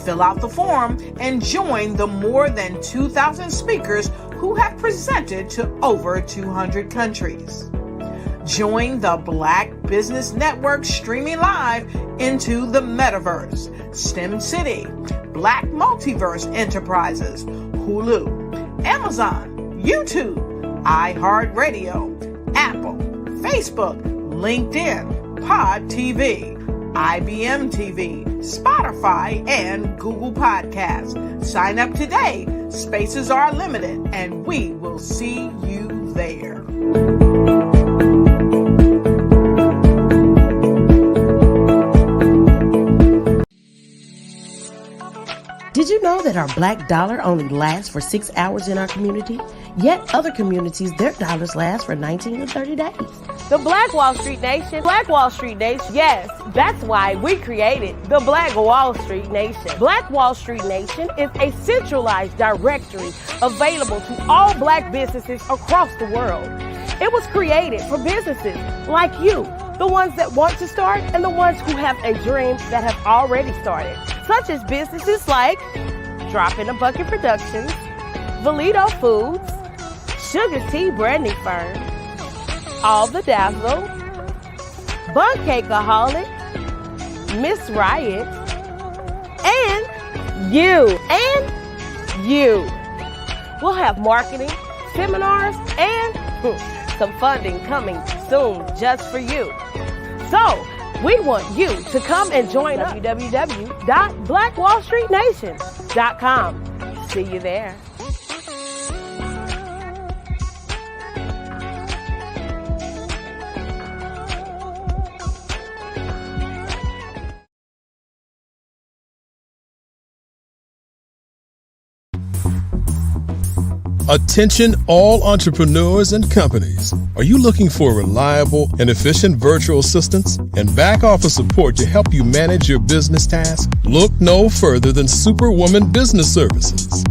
Fill out the form and join the more than 2,000 speakers who have presented to over 200 countries. Join the Black Business Network streaming live into the Metaverse, STEM City, Black Multiverse Enterprises, Hulu, Amazon, YouTube, iHeartRadio, Apple, Facebook, LinkedIn, Pod TV, IBM TV, Spotify, and Google Podcasts. Sign up today. Spaces are limited, and we will see you there. Did you know that our black dollar only lasts for 6 hours in our community? Yet other communities, their dollars last for 19 to 30 days. The Black Wall Street Nation. Black Wall Street Nation. Yes, that's why we created the Black Wall Street Nation. Black Wall Street Nation is a centralized directory available to all black businesses across the world. It was created for businesses like you, the ones that want to start and the ones who have a dream that have already started, such as businesses like Drop in a Bucket Productions, Valito Foods, Sugar Tea Branding Firm, All the Dazzle, Bun Cakeaholic, Miss Riot, and you. We'll have marketing, seminars, and some funding coming soon just for you. So, we want you to come and join us. www.blackwallstreetnation.com. See you there. Attention all entrepreneurs and companies. Are you looking for reliable and efficient virtual assistants and back office support to help you manage your business tasks? Look no further than Superwoman Business Services.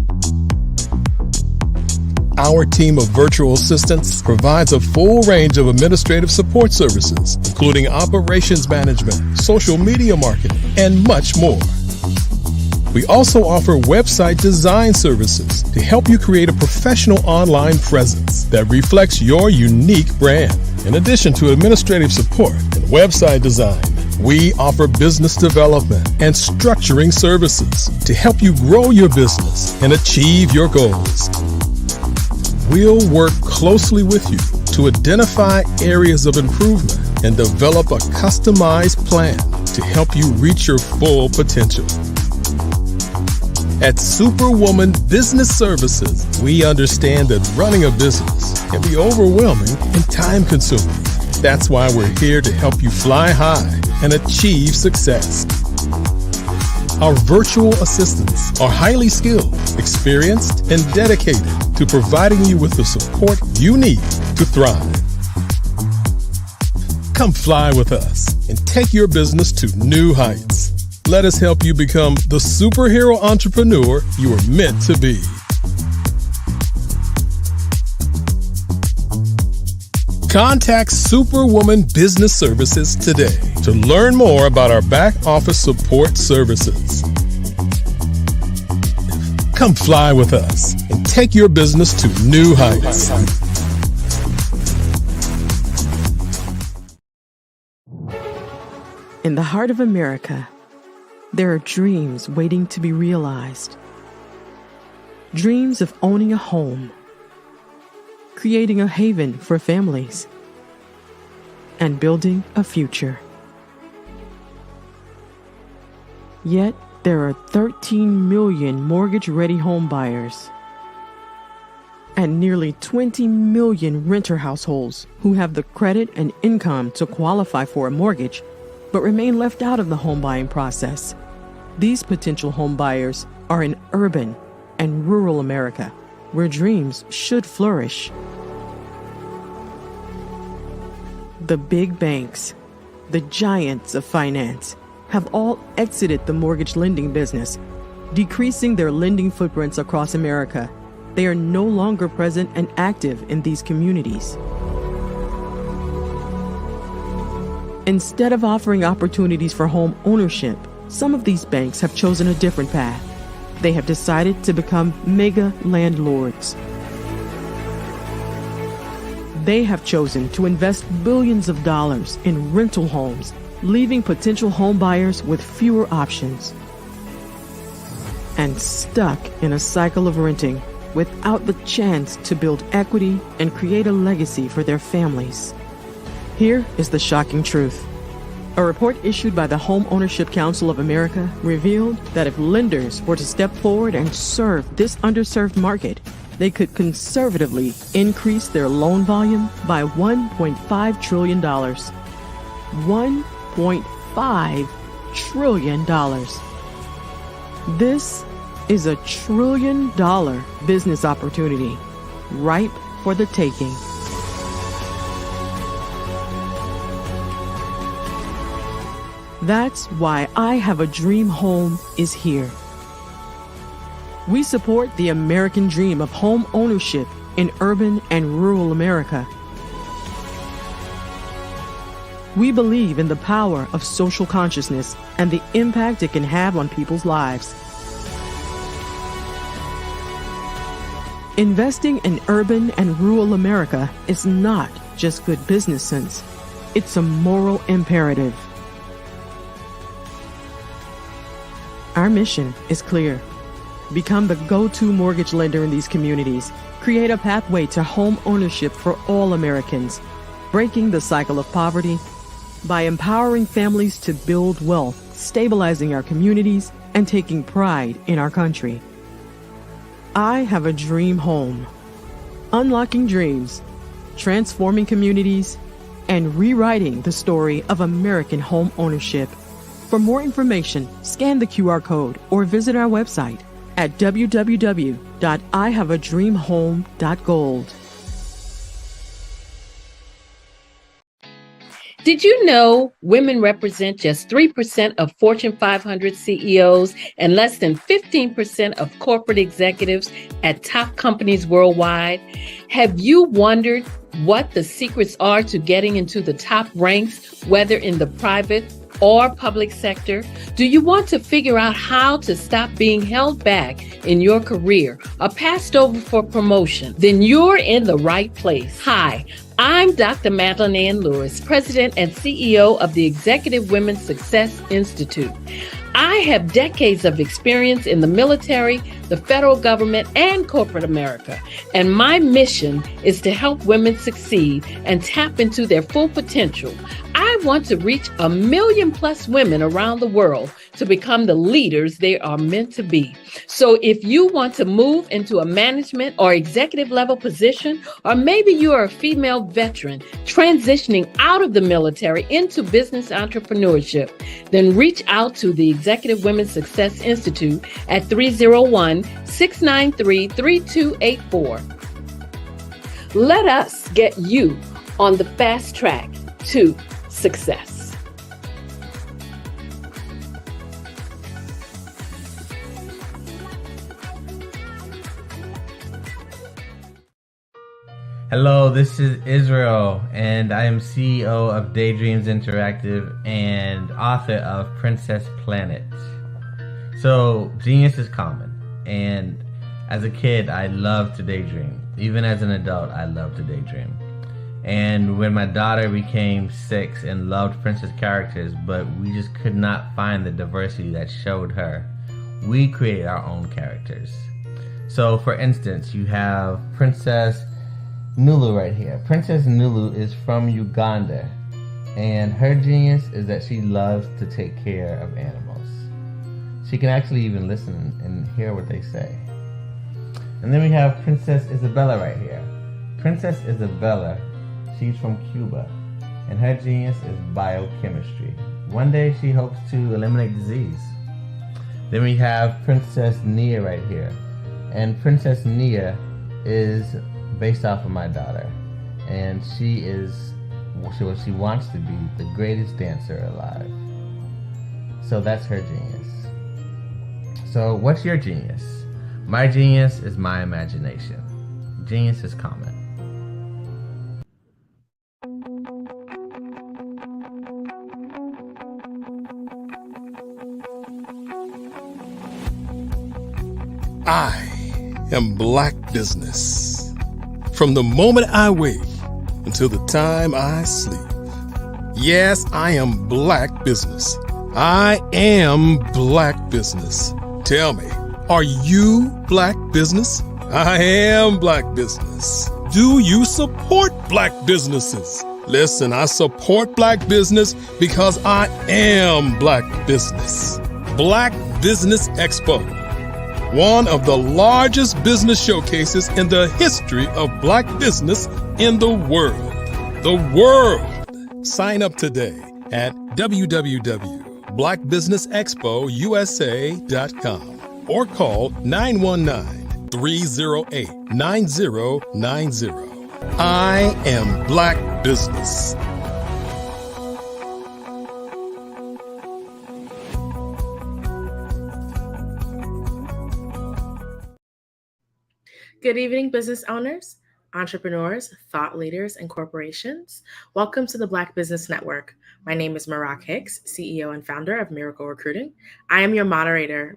Our team of virtual assistants provides a full range of administrative support services, including operations management, social media marketing, and much more. We also offer website design services to help you create a professional online presence that reflects your unique brand. In addition to administrative support and website design, we offer business development and structuring services to help you grow your business and achieve your goals. We'll work closely with you to identify areas of improvement and develop a customized plan to help you reach your full potential. At Superwoman Business Services, we understand that running a business can be overwhelming and time-consuming, That's why we're here to help you fly high and achieve success. Our virtual assistants are highly skilled, experienced, and dedicated to providing you with the support you need to thrive. Come fly with us and take your business to new heights. Let us help you become the superhero entrepreneur you are meant to be. Contact Superwoman Business Services today to learn more about our back office support services. Come fly with us and take your business to new heights. In the heart of America, there are dreams waiting to be realized. Dreams of owning a home, creating a haven for families, and building a future. Yet, there are 13 million mortgage-ready home buyers and nearly 20 million renter households who have the credit and income to qualify for a mortgage but remain left out of the home buying process. These potential home buyers are in urban and rural America, where dreams should flourish. The big banks, the giants of finance, have all exited the mortgage lending business, decreasing their lending footprints across America. They are no longer present and active in these communities. Instead of offering opportunities for home ownership, some of these banks have chosen a different path. They have decided to become mega landlords. They have chosen to invest billions of dollars in rental homes, leaving potential home buyers with fewer options and stuck in a cycle of renting without the chance to build equity and create a legacy for their families. Here is the shocking truth. A report issued by the Home Ownership Council of America revealed that if lenders were to step forward and serve this underserved market, they could conservatively increase their loan volume by $1.5 trillion. $1.5 trillion. This is $1 trillion business opportunity, ripe for the taking. That's why I Have a Dream Home is here. We support the American dream of home ownership in urban and rural America. We believe in the power of social consciousness and the impact it can have on people's lives. Investing in urban and rural America is not just good business sense. It's a moral imperative. Our mission is clear. Become the go-to mortgage lender in these communities. Create a pathway to home ownership for all Americans, breaking the cycle of poverty by empowering families to build wealth, stabilizing our communities, and taking pride in our country. I Have a Dream Home. Unlocking dreams, transforming communities, and rewriting the story of American home ownership. For more information, scan the QR code or visit our website at www.ihaveadreamhome.gold. Did you know women represent just 3% of Fortune 500 CEOs and less than 15% of corporate executives at top companies worldwide? Have you wondered what the secrets are to getting into the top ranks, whether in the private or public sector? Do you want to figure out how to stop being held back in your career or passed over for promotion? Then you're in the right place. Hi, I'm Dr. Madeline Ann Lewis, President and CEO of the Executive Women's Success Institute. I have decades of experience in the military, the federal government, and corporate America, and my mission is to help women succeed and tap into their full potential. I want to reach 1 million plus women around the world to become the leaders they are meant to be. So if you want to move into a management or executive level position, or maybe you are a female veteran transitioning out of the military into business entrepreneurship, then reach out to the Executive Women's Success Institute at 301-693-3284. Let us get you on the fast track to success. Hello, this is Israel, and I am CEO of Daydreams Interactive and author of Princess Planet. So, genius is common, and as a kid, I loved to daydream. Even as an adult, I love to daydream. And when my daughter became 6 and loved princess characters, but we just could not find the diversity that showed her, we created our own characters. So for instance, you have Princess Nulu right here. Princess Nulu is from Uganda, and her genius is that she loves to take care of animals. She can actually even listen and hear what they say. And then we have Princess Isabella right here. Princess Isabella, she's from Cuba, and her genius is biochemistry. One day she hopes to eliminate disease. Then we have Princess Nia right here. And Princess Nia is based off of my daughter. And she is what she wants to be, the greatest dancer alive. So that's her genius. So what's your genius? My genius is my imagination. Genius is common. I am Black Business. From the moment I wake until the time I sleep. Yes, I am Black Business. I am Black Business. Tell me, are you Black Business? I am Black Business. Do you support Black businesses? Listen, I support Black business because I am Black Business. Black Business Expo, one of the largest business showcases in the history of Black business in the world. The world! Sign up today at www.blackbusinessexpousa.com or call 919-308-9090. I am Black Business. Good evening, business owners, entrepreneurs, thought leaders, and corporations. Welcome to the Black Business Network. My name is Marak Hicks, CEO and founder of Miracle Recruiting. I am your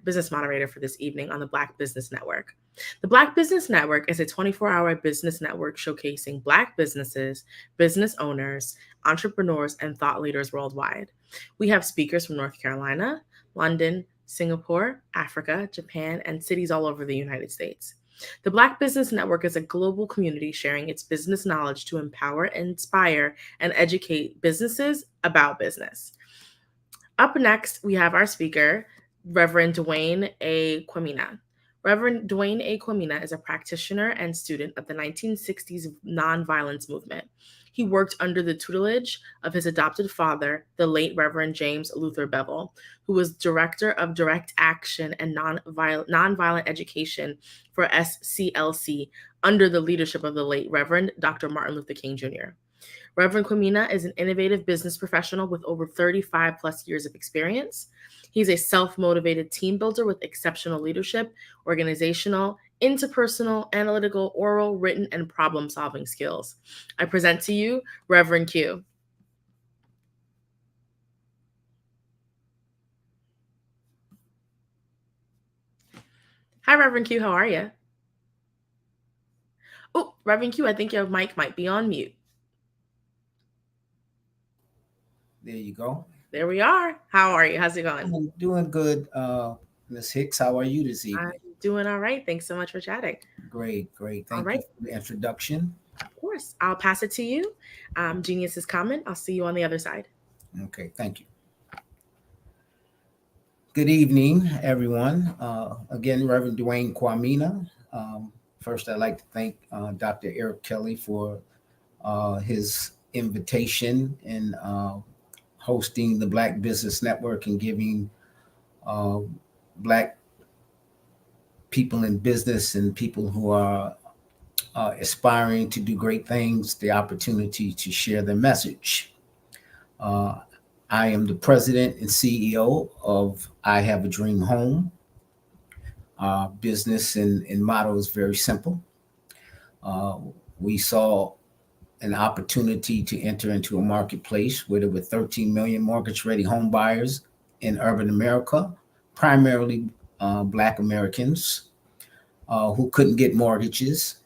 business moderator for this evening on the Black Business Network. The Black Business Network is a 24-hour business network showcasing Black businesses, business owners, entrepreneurs, and thought leaders worldwide. We have speakers from North Carolina, London, Singapore, Africa, Japan, and cities all over the United States. The Black Business Network is a global community sharing its business knowledge to empower, inspire, and educate businesses about business. Up next, we have our speaker, Reverend Dwayne A. Quamina. Reverend Dwayne A. Quamina is a practitioner and student of the 1960s nonviolence movement. He worked under the tutelage of his adopted father, the late Reverend James Luther Bevel, who was director of direct action and nonviolent education for SCLC under the leadership of the late Reverend Dr. Martin Luther King Jr. Reverend Quamina is an innovative business professional with over 35 plus years of experience. He's a self-motivated team builder with exceptional leadership, organizational, interpersonal, analytical, oral, written, and problem-solving skills. I present to you Reverend Q. Hi, Reverend Q. How are you? Oh, Reverend Q, I think your mic might be on mute. There you go. There we are. How are you? How's it going? I'm doing good, Ms. Hicks. How are you this evening? I'm doing all right. Thanks so much for chatting. Great. Thank you for the introduction. Of course. I'll pass it to you. Genius is coming. I'll see you on the other side. Okay, thank you. Good evening, everyone. Again, Reverend Dwayne Kwamina. First, I'd like to thank Dr. Eric Kelly for his invitation and hosting the Black Business Network and giving Black people in business and people who are aspiring to do great things the opportunity to share their message. I am the president and CEO of I Have a Dream Home. Business and motto is very simple. We saw an opportunity to enter into a marketplace where there were 13 million mortgage-ready home buyers in urban America, primarily Black Americans who couldn't get mortgages.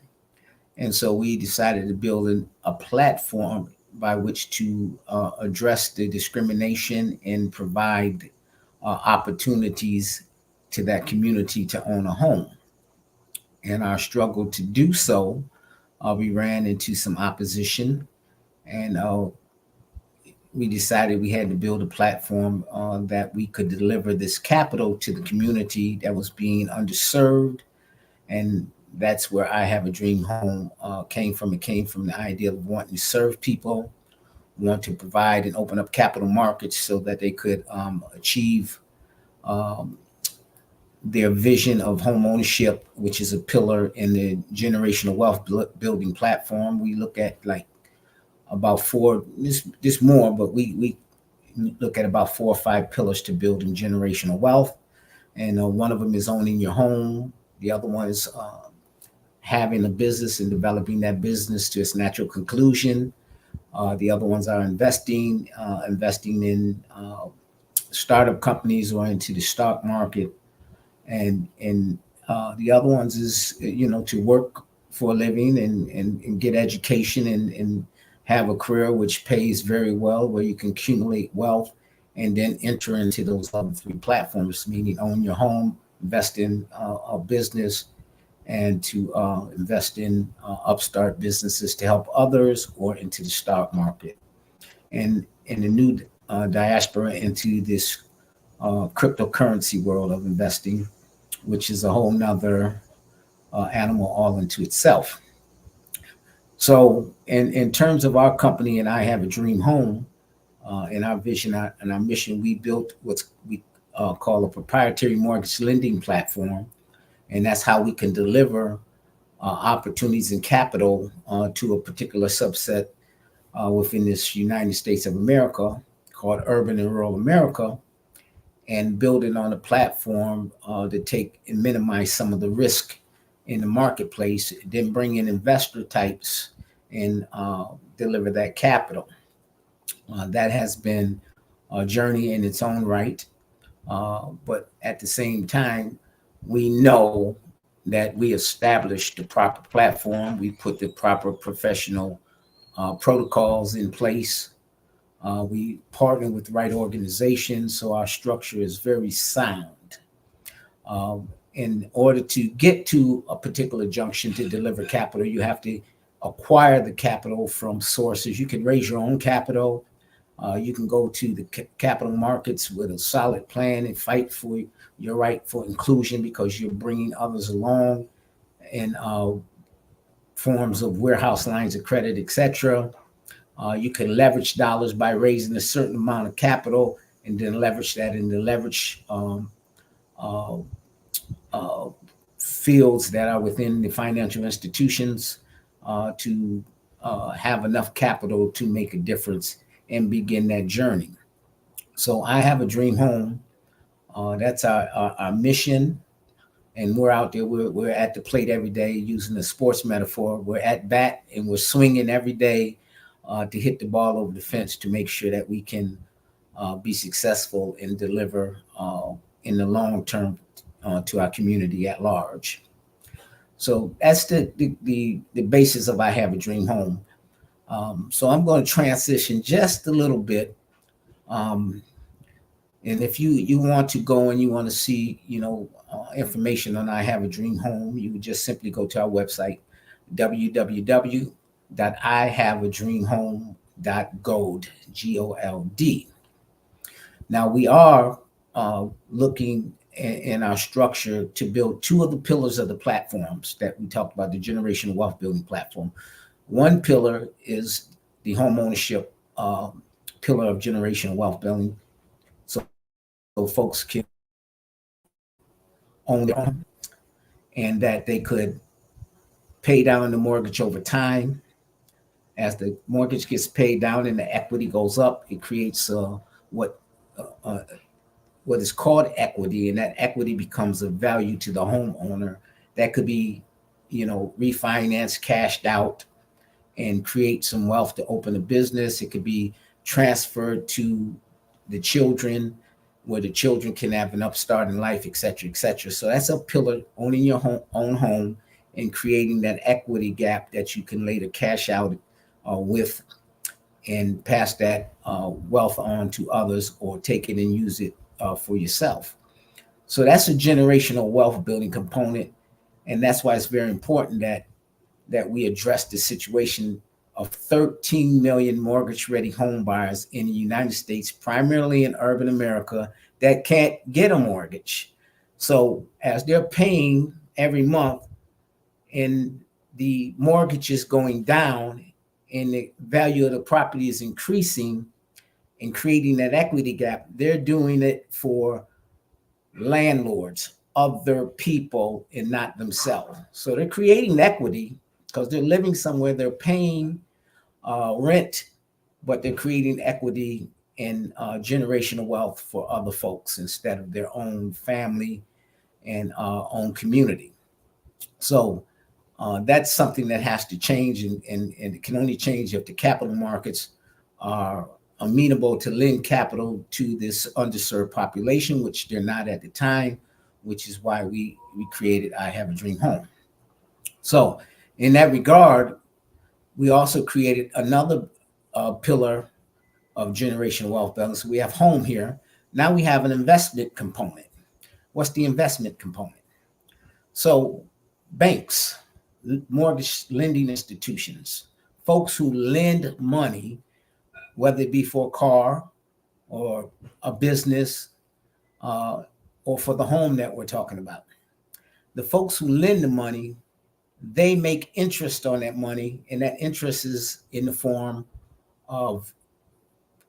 And so we decided to build a platform by which to address the discrimination and provide opportunities to that community to own a home. In our struggle to do so, we ran into some opposition, and we decided we had to build a platform that we could deliver this capital to the community that was being underserved. And that's where I Have a Dream Home came from. It came from the idea of wanting to serve people, want to provide and open up capital markets so that they could achieve their vision of home ownership, which is a pillar in the generational wealth building platform. We look at like about four, this more, but we look at about 4 or 5 pillars to building generational wealth. And one of them is owning your home. The other one is having a business and developing that business to its natural conclusion. The other ones are investing in startup companies or into the stock market. And the other ones is, to work for a living and get education and have a career which pays very well, where you can accumulate wealth and then enter into those other 3 platforms, meaning own your home, invest in a business, and to invest in upstart businesses to help others or into the stock market. And in the new diaspora into this cryptocurrency world of investing, which is a whole nother animal all into itself. So in terms of our company and I Have a Dream Home, in our vision and our mission, we built what we call a proprietary mortgage lending platform. And that's how we can deliver opportunities and capital to a particular subset within this United States of America called urban and rural America, and build it on a platform to take and minimize some of the risk in the marketplace, then bring in investor types and deliver that capital. That has been a journey in its own right. But at the same time, we know that we established the proper platform. We put the proper professional protocols in place. We partner with the right organizations, so our structure is very sound. In order to get to a particular junction to deliver capital, you have to acquire the capital from sources. You can raise your own capital. You can go to the capital markets with a solid plan and fight for your right for inclusion, because you're bringing others along in forms of warehouse lines of credit, etc. You can leverage dollars by raising a certain amount of capital and then leverage that in the leverage fields that are within the financial institutions to have enough capital to make a difference and begin that journey. So I Have a Dream Home. That's our mission. And we're out there, we're at the plate every day, using a sports metaphor. We're at bat and we're swinging every day to hit the ball over the fence to make sure that we can be successful and deliver in the long term to our community at large. So that's the basis of I Have a Dream Home. So I'm going to transition just a little bit. And if you want to go and you want to see, information on I Have a Dream Home, you would just simply go to our website, www.ihaveadreamhome.gold, GOLD. Now we are looking in our structure to build two of the pillars of the platforms that we talked about, the generational wealth building platform. One pillar is the home ownership pillar of generational wealth building. So folks can own their home and that they could pay down the mortgage over time. As the mortgage gets paid down and the equity goes up, it creates what is called equity, and that equity becomes of value to the homeowner. That could be, refinanced, cashed out, and create some wealth to open a business. It could be transferred to the children, where the children can have an upstart in life, et cetera, et cetera. So that's a pillar, owning your own home and creating that equity gap that you can later cash out with and pass that wealth on to others, or take it and use it for yourself. So that's a generational wealth building component. And that's why it's very important that we address the situation of 13 million mortgage ready home buyers in the United States, primarily in urban America, that can't get a mortgage. So as they're paying every month and the mortgage is going down and the value of the property is increasing and creating that equity gap, they're doing it for landlords, other people, and not themselves. So they're creating equity because they're living somewhere, they're paying rent, but they're creating equity and generational wealth for other folks instead of their own family and own community. So that's something that has to change, and it can only change if the capital markets are amenable to lend capital to this underserved population, which they're not at the time, which is why we created I Have a Dream Home. So in that regard, we also created another pillar of generational wealth building. So we have home here. Now we have an investment component. What's the investment component? So banks, mortgage lending institutions, folks who lend money, whether it be for a car or a business or for the home that we're talking about. The folks who lend the money, they make interest on that money, and that interest is in the form of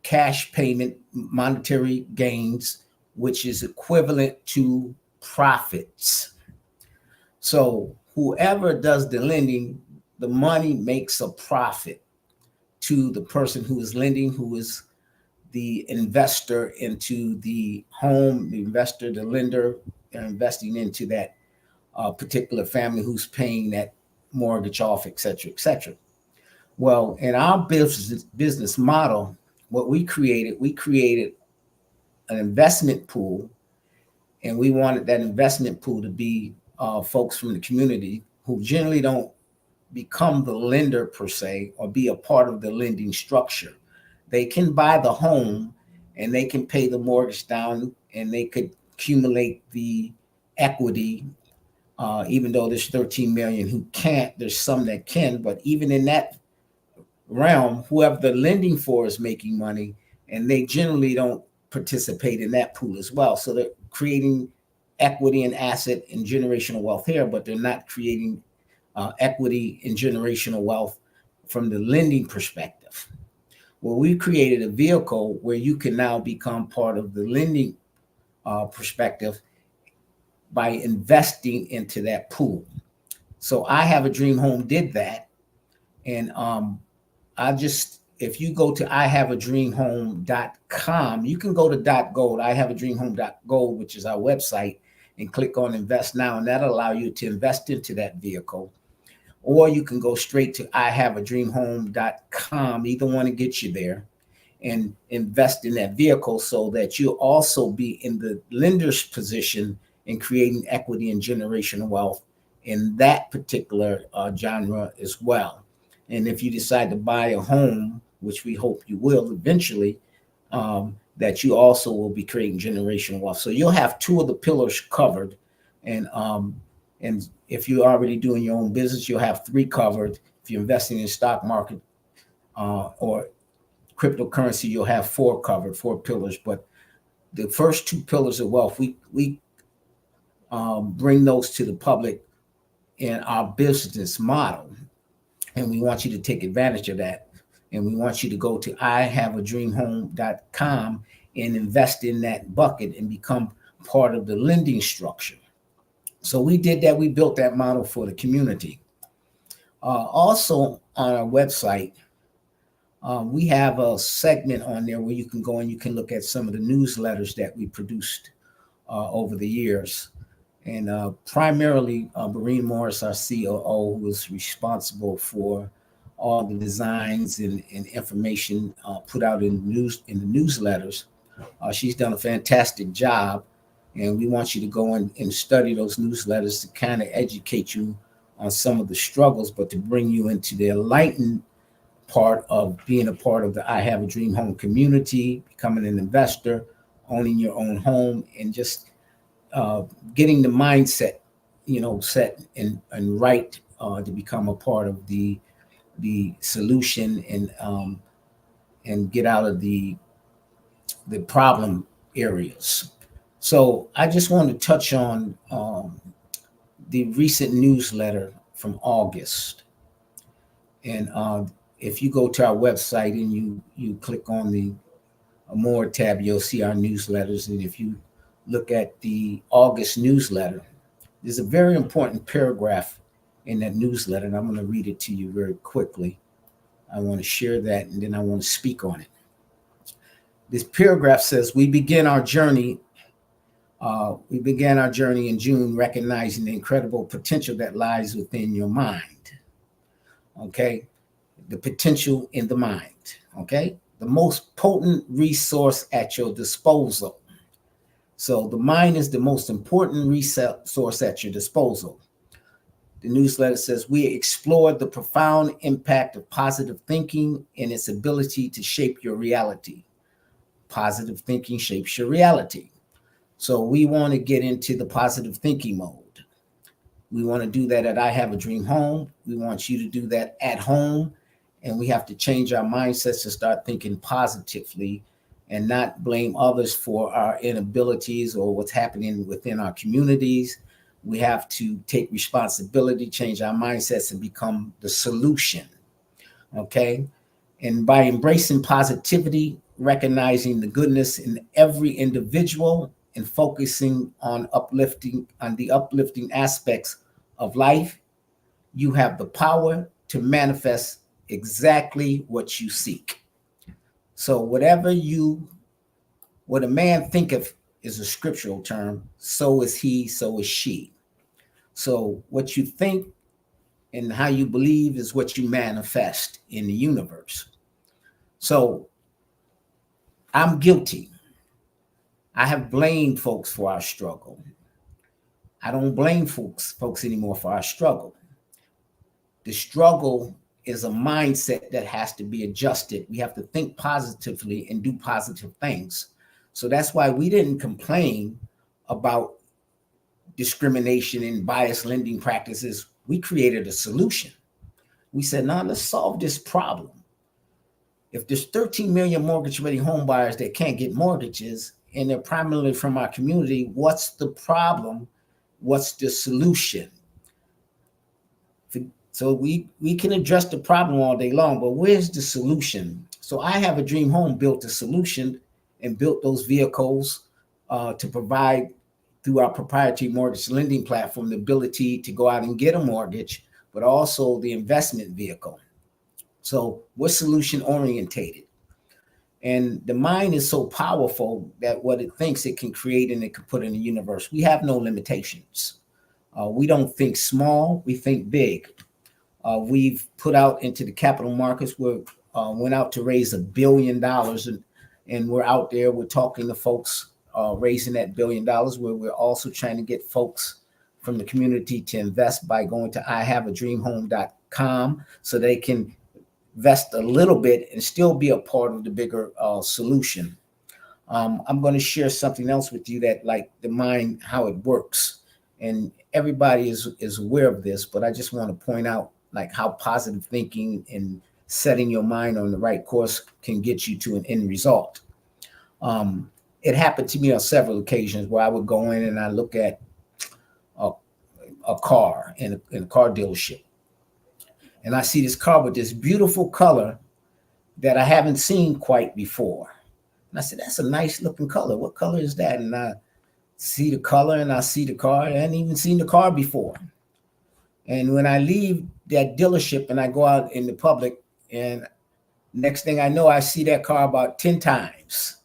cash payment, monetary gains, which is equivalent to profits. So whoever does the lending, the money makes a profit to the person who is lending, who is the investor into the home, the investor, the lender, they're investing into that particular family who's paying that mortgage off, et cetera, et cetera. Well, in our business model, what we created an investment pool, and we wanted that investment pool to be folks from the community who generally don't become the lender per se or be a part of the lending structure. They can buy the home and they can pay the mortgage down and they could accumulate the equity, even though there's 13 million who can't. There's some that can, but even in that realm, whoever they're lending for is making money, and they generally don't participate in that pool as well. So they're creating equity and asset and generational wealth here, but they're not creating equity and generational wealth from the lending perspective. Well, we created a vehicle where you can now become part of the lending perspective by investing into that pool. So I Have a Dream Home did that. And if you go to ihaveadreamhome.com, you can go to .gold, ihaveadreamhome.gold, which is our website, and click on Invest Now, and that'll allow you to invest into that vehicle. Or you can go straight to ihaveadreamhome.com, either one to get you there, and invest in that vehicle so that you'll also be in the lender's position in creating equity and generational wealth in that particular genre as well. And if you decide to buy a home, which we hope you will eventually, that you also will be creating generational wealth. So you'll have two of the pillars covered. And if you're already doing your own business, you'll have three covered. If you're investing in stock market or cryptocurrency, you'll have four covered, four pillars. But the first two pillars of wealth, we bring those to the public in our business model. And we want you to take advantage of that. And we want you to go to ihaveadreamhome.com and invest in that bucket and become part of the lending structure. So we did that. We built that model for the community. Also on our website, we have a segment on there where you can go and you can look at some of the newsletters that we produced over the years. And primarily, Maureen Morris, our COO, who is responsible for all the designs and information put out in the newsletters. She's done a fantastic job, and we want you to go and study those newsletters to kind of educate you on some of the struggles, but to bring you into the enlightened part of being a part of the I Have a Dream Home community, becoming an investor, owning your own home, and just getting the mindset, set and right to become a part of the solution and get out of the problem areas. So I just want to touch on the recent newsletter from August. And if you go to our website and you click on the More tab, you'll see our newsletters. And if you look at the August newsletter, there's a very important paragraph in that newsletter, and I'm going to read it to you very quickly. I want to share that, and then I want to speak on it. This paragraph says, we began our journey in June, recognizing the incredible potential that lies within your mind. Okay? The potential in the mind. Okay? The most potent resource at your disposal. So the mind is the most important resource at your disposal. The newsletter says, we explored the profound impact of positive thinking and its ability to shape your reality. Positive thinking shapes your reality. So we want to get into the positive thinking mode. We want to do that at I Have a Dream Home. We want you to do that at home. And we have to change our mindsets to start thinking positively and not blame others for our inabilities or what's happening within our communities. We have to take responsibility, change our mindsets, and become the solution. Okay? And by embracing positivity, recognizing the goodness in every individual, and focusing on the uplifting aspects of life, you have the power to manifest exactly what you seek. So what a man thinketh is a scriptural term, so is he, so is she. So what you think and how you believe is what you manifest in the universe. So I'm guilty. I have blamed folks for our struggle. I don't blame folks anymore for our struggle. The struggle is a mindset that has to be adjusted. We have to think positively and do positive things. So that's why we didn't complain about discrimination and biased lending practices. We created a solution. We said, now let's solve this problem. If there's 13 million mortgage-ready home buyers that can't get mortgages, and they're primarily from our community, what's the problem? What's the solution? So we can address the problem all day long, but where's the solution? So I Have a Dream Home built a solution and built those vehicles to provide, through our proprietary mortgage lending platform, the ability to go out and get a mortgage, but also the investment vehicle. So we're solution orientated. And the mind is so powerful that what it thinks it can create and it can put in the universe. We have no limitations. We don't think small, we think big. We've put out into the capital markets. We went out to raise $1 billion, and we're out there. We're talking to folks raising that $1 billion. Where we're also trying to get folks from the community to invest by going to ihaveadreamhome.com so they can invest a little bit and still be a part of the bigger solution. I'm going to share something else with you that, like, the mind, how it works. And everybody is aware of this, but I just want to point out like how positive thinking and setting your mind on the right course can get you to an end result. it happened to me on several occasions where I would go in and I look at a car in a car dealership, and I see this car with this beautiful color that I haven't seen quite before. And I said, that's a nice looking color. What color is that? And I see the color and I see the car. I hadn't even seen the car before. And when I leave that dealership and I go out in the public, and next thing I know, I see that car about 10 times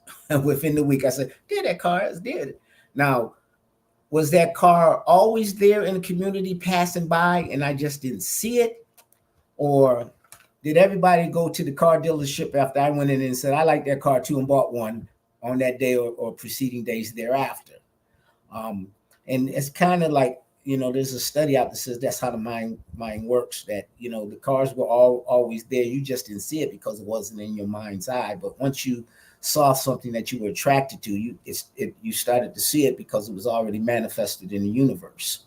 within the week. I said, there that car is there. Now, was that car always there in the community passing by and I just didn't see it? Or did everybody go to the car dealership after I went in and said, I like that car too, and bought one on that day or preceding days thereafter? And it's kind of like, there's a study out that says that's how the mind works, that, the cars were always there. You just didn't see it because it wasn't in your mind's eye. But once you saw something that you were attracted to, you started to see it because it was already manifested in the universe.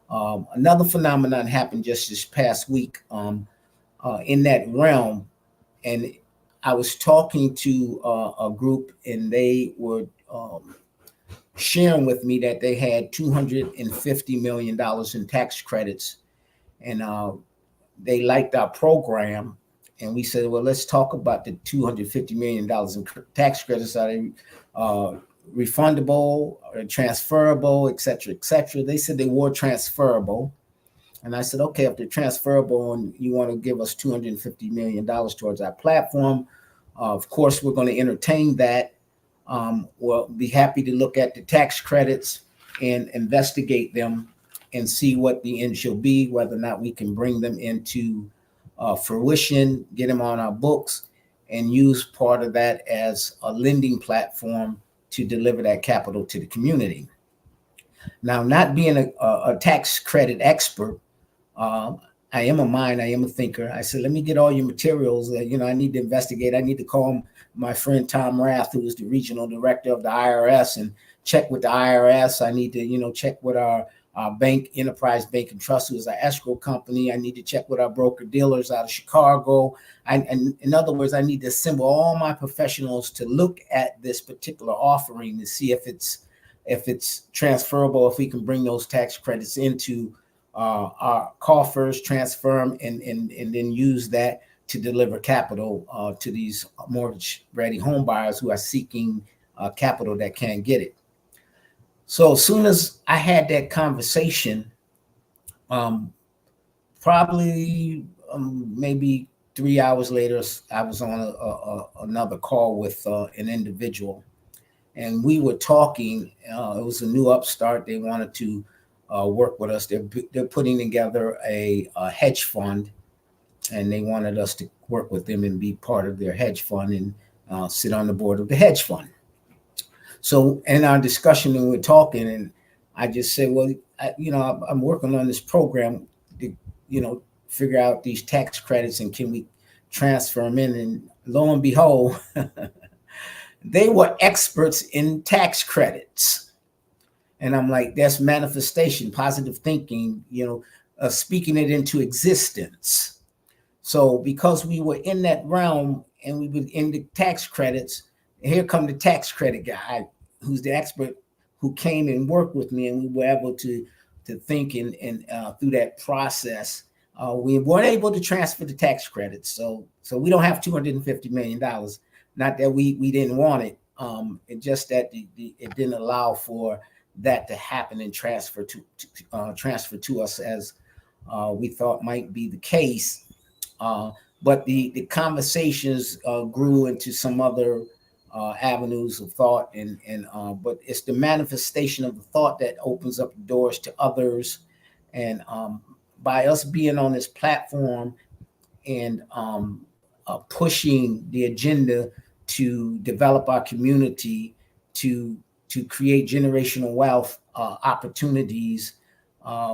Another phenomenon happened just this past week in that realm. And I was talking to a group, and they were sharing with me that they had $250 million in tax credits, and they liked our program. And we said, well, let's talk about the $250 million in tax credits. Are they refundable or transferable, et cetera, et cetera? They said they were transferable. And I said, okay, if they're transferable and you want to give us $250 million towards our platform, of course, we're going to entertain that. We'll be happy to look at the tax credits and investigate them and see what the end shall be, whether or not we can bring them into fruition, get them on our books, and use part of that as a lending platform to deliver that capital to the community. Now, not being a tax credit expert, I am a mind, I am a thinker. I said, let me get all your materials. I need to investigate. I need to call my friend Tom Rath, who is the regional director of the IRS, and check with the IRS. I need to, check with our bank, Enterprise Bank and Trust, who is our escrow company. I need to check with our broker dealers out of Chicago. And in other words, I need to assemble all my professionals to look at this particular offering to see if it's transferable, if we can bring those tax credits into our coffers, transfer them, and then use that to deliver capital to these mortgage-ready home buyers who are seeking capital that can't get it. So as soon as I had that conversation, probably maybe 3 hours later, I was on another call with an individual, and we were talking. It was a new upstart. They wanted to work with us. They're putting together a hedge fund, and they wanted us to work with them and be part of their hedge fund and sit on the board of the hedge fund. So in our discussion, and we're talking, and I just said, well, I'm working on this program to, figure out these tax credits and can we transfer them in? And lo and behold, they were experts in tax credits. And I'm like, that's manifestation, positive thinking, speaking it into existence. So because we were in that realm and we were in the tax credits, here come the tax credit guy, who's the expert, who came and worked with me, and we were able to think and through that process. We weren't able to transfer the tax credits, so we don't have $250 million. Not that we didn't want it, it just that it didn't allow for that to happen and transfer to us as we thought might be the case. But the conversations grew into some other avenues of thought, but it's the manifestation of the thought that opens up the doors to others. And by us being on this platform and pushing the agenda to develop our community, to create generational wealth opportunities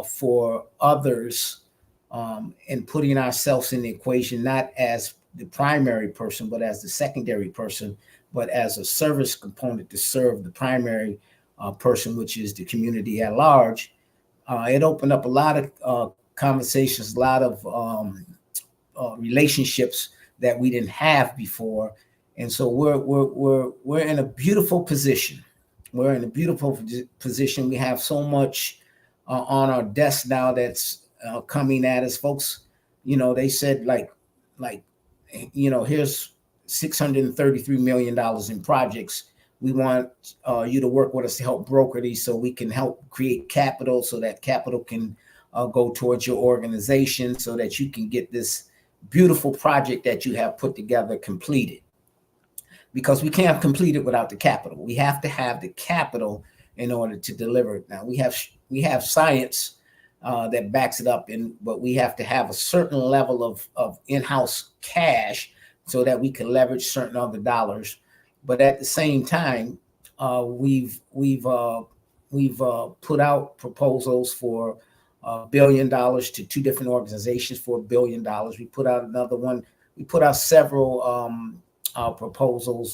for others, and putting ourselves in the equation, not as the primary person, but as the secondary person, but as a service component to serve the primary person, which is the community at large. It opened up a lot of conversations, a lot of relationships that we didn't have before. And so we're in a beautiful position. We're in a beautiful position. We have so much on our desk now that's coming at us, folks. They said here's $633 million in projects. We want you to work with us to help broker these so we can help create capital, so that capital can go towards your organization, so that you can get this beautiful project that you have put together completed. Because we can't complete it without the capital. We have to have the capital in order to deliver it. Now we have science that backs it up, but we have to have a certain level of in-house cash so that we can leverage certain other dollars. But at the same time, we've put out proposals for $1 billion to 2 different organizations for $1 billion. We put out another one. We put out several proposals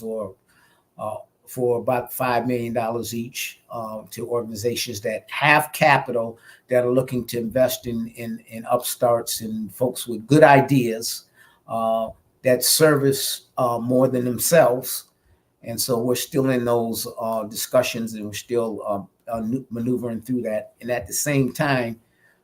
for about $5 million each to organizations that have capital, that are looking to invest in upstarts and folks with good ideas that service more than themselves. And so we're still in those discussions, and we're still maneuvering through that. And at the same time,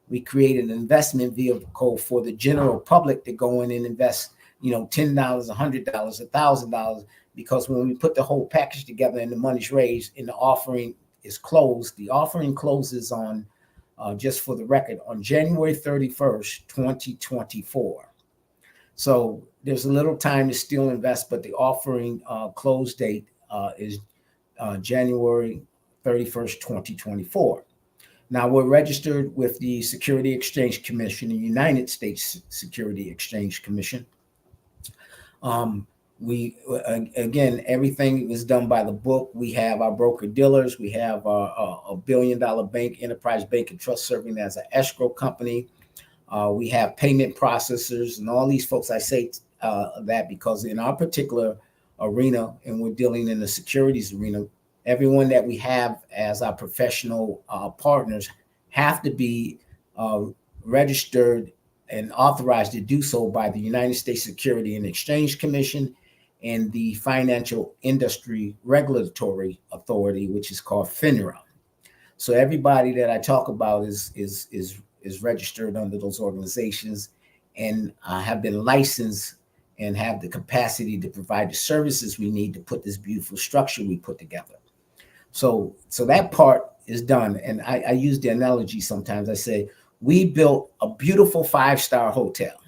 we created an investment vehicle for the general public to go in and invest, $10, $100, $1,000, because when we put the whole package together and the money's raised and the offering is closed, the offering closes on, just for the record, on January 31st, 2024. So there's a little time to still invest, but the offering close date is January 31st, 2024. Now we're registered with the Security Exchange Commission, the United States Security Exchange Commission. Again, everything is done by the book. We have our broker dealers. We have a $1 billion bank, Enterprise Bank and Trust, serving as an escrow company. We have payment processors and all these folks. I say that because in our particular arena, and we're dealing in the securities arena, everyone that we have as our professional partners have to be registered and authorized to do so by the United States Security and Exchange Commission and the Financial Industry Regulatory Authority, which is called FINRA. So everybody that I talk about is registered under those organizations and have been licensed and have the capacity to provide the services we need to put this beautiful structure we put together. So that part is done. And I use the analogy sometimes. I say, we built a beautiful 5-star hotel.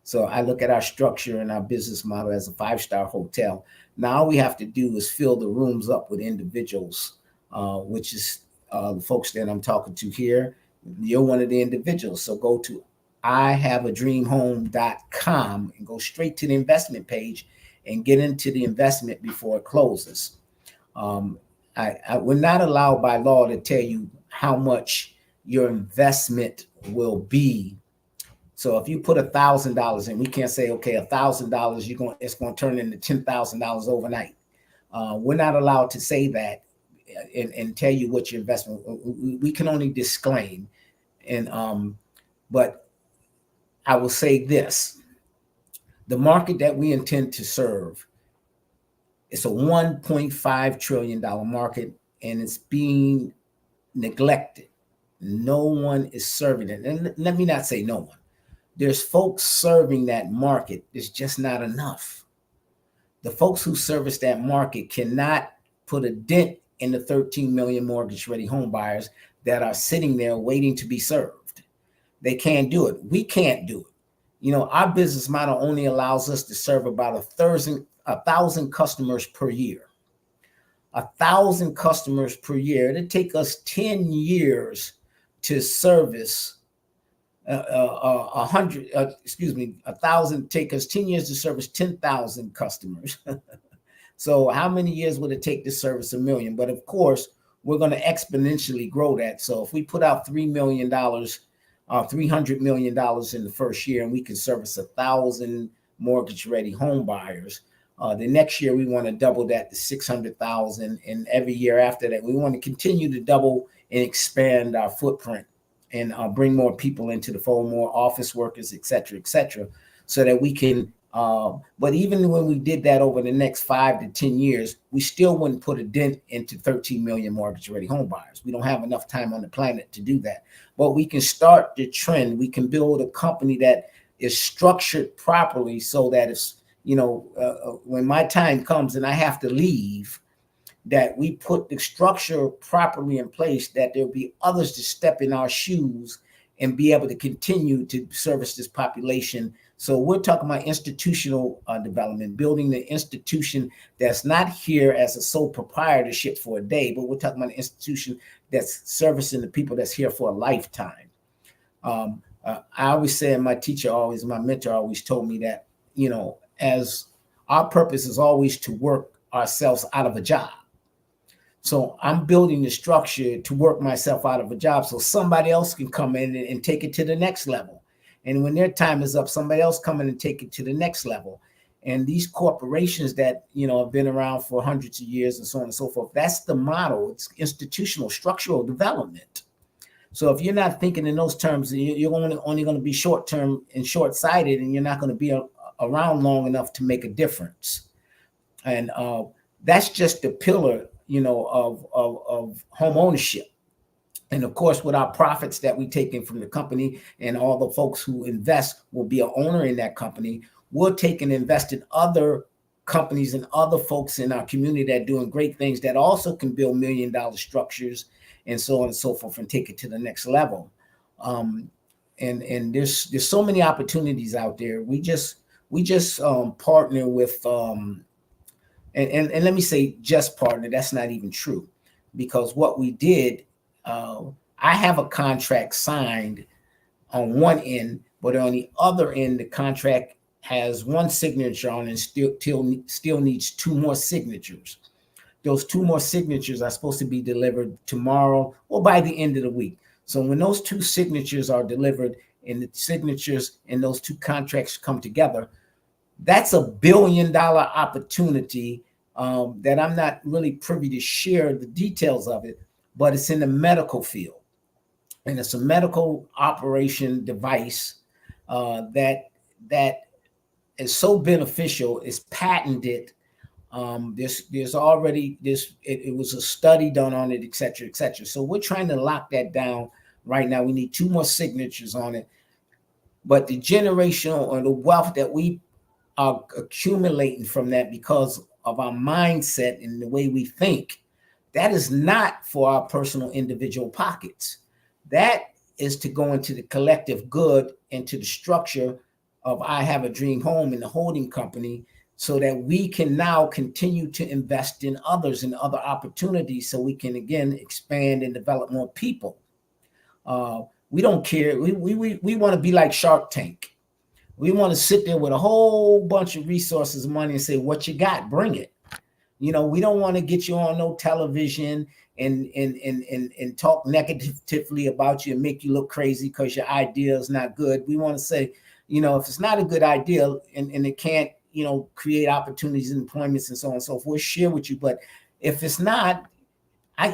So I look at our structure and our business model as a 5-star hotel. Now all we have to do is fill the rooms up with individuals, which is the folks that I'm talking to here. You're one of the individuals. So go to ihaveadreamhome.com and go straight to the investment page and get into the investment before it closes. We're not allowed by law to tell you how much your investment will be. So if you put $1,000 in, we can't say, okay, $1,000, it's going to turn into $10,000 overnight. We're not allowed to say that and tell you what your investment. We can only disclaim. But I will say this: the market that we intend to serve, it's a $1.5 trillion market, and it's being neglected. No one is serving it. And let me not say no one. There's folks serving that market. It's just not enough. The folks who service that market cannot put a dent in the 13 million mortgage-ready home buyers that are sitting there waiting to be served. They can't do it. We can't do it. Our business model only allows us to serve about 1,000 customers per year. 1,000 customers per year. It'd take us 10 years to service 1,000. Take us 10 years to service 10,000 customers. So how many years would it take to service 1 million? But of course, we're going to exponentially grow that. So if we put out $300 million in the first year, and we can service 1,000 mortgage-ready home buyers, the next year we want to double that to 600,000, and every year after that, we want to continue to double and expand our footprint and bring more people into the fold, more office workers, et cetera, so that we can But even when we did that over the next 5 to 10 years, we still wouldn't put a dent into 13 million mortgage-ready home buyers. We don't have enough time on the planet to do that. But we can start the trend. We can build a company that is structured properly so that it's, when my time comes and I have to leave, that we put the structure properly in place, that there'll be others to step in our shoes and be able to continue to service this population. So we're talking about institutional development, building the institution that's not here as a sole proprietorship for a day, but we're talking about an institution that's servicing the people that's here for a lifetime. I always say, and my mentor always told me that, as our purpose is always to work ourselves out of a job. So I'm building the structure to work myself out of a job so somebody else can come in and take it to the next level. And when their time is up, somebody else come in and take it to the next level. And these corporations that, have been around for hundreds of years and so on and so forth, that's the model. It's institutional structural development. So if you're not thinking in those terms, you're only going to be short-term and short-sighted, and you're not going to be around long enough to make a difference. And that's just the pillar, of home ownership. And of course, with our profits that we take in from the company and all the folks who invest will be an owner in that company, we'll take and invest in other companies and other folks in our community that are doing great things that also can build $1 million structures and so on and so forth and take it to the next level. And there's so many opportunities out there. We just partner with and let me say just partner, that's not even true, because what we did, I have a contract signed on one end, but on the other end, the contract has one signature on it and still needs 2 more signatures. Those 2 more signatures are supposed to be delivered tomorrow or by the end of the week. So when those 2 signatures are delivered and the signatures in those 2 contracts come together, that's $1 billion opportunity that I'm not really privy to share the details of it, but it's in the medical field. And it's a medical operation device that is so beneficial, it's patented. There's already it was a study done on it, et cetera, et cetera. So we're trying to lock that down right now. We need 2 more signatures on it. But the generational or the wealth that we are accumulating from that because of our mindset and the way we think, that is not for our personal individual pockets. That is to go into the collective good, into the structure of I Have a Dream Home in the holding company, so that we can now continue to invest in others and other opportunities so we can again expand and develop more people. We don't care. We want to be like Shark Tank. We want to sit there with a whole bunch of resources, money, and say, what you got, bring it. We don't want to get you on no television and talk negatively about you and make you look crazy because your idea is not good. We want to say, if it's not a good idea and it can't, create opportunities and employments and so on and so forth, we'll share with you. But if it's not,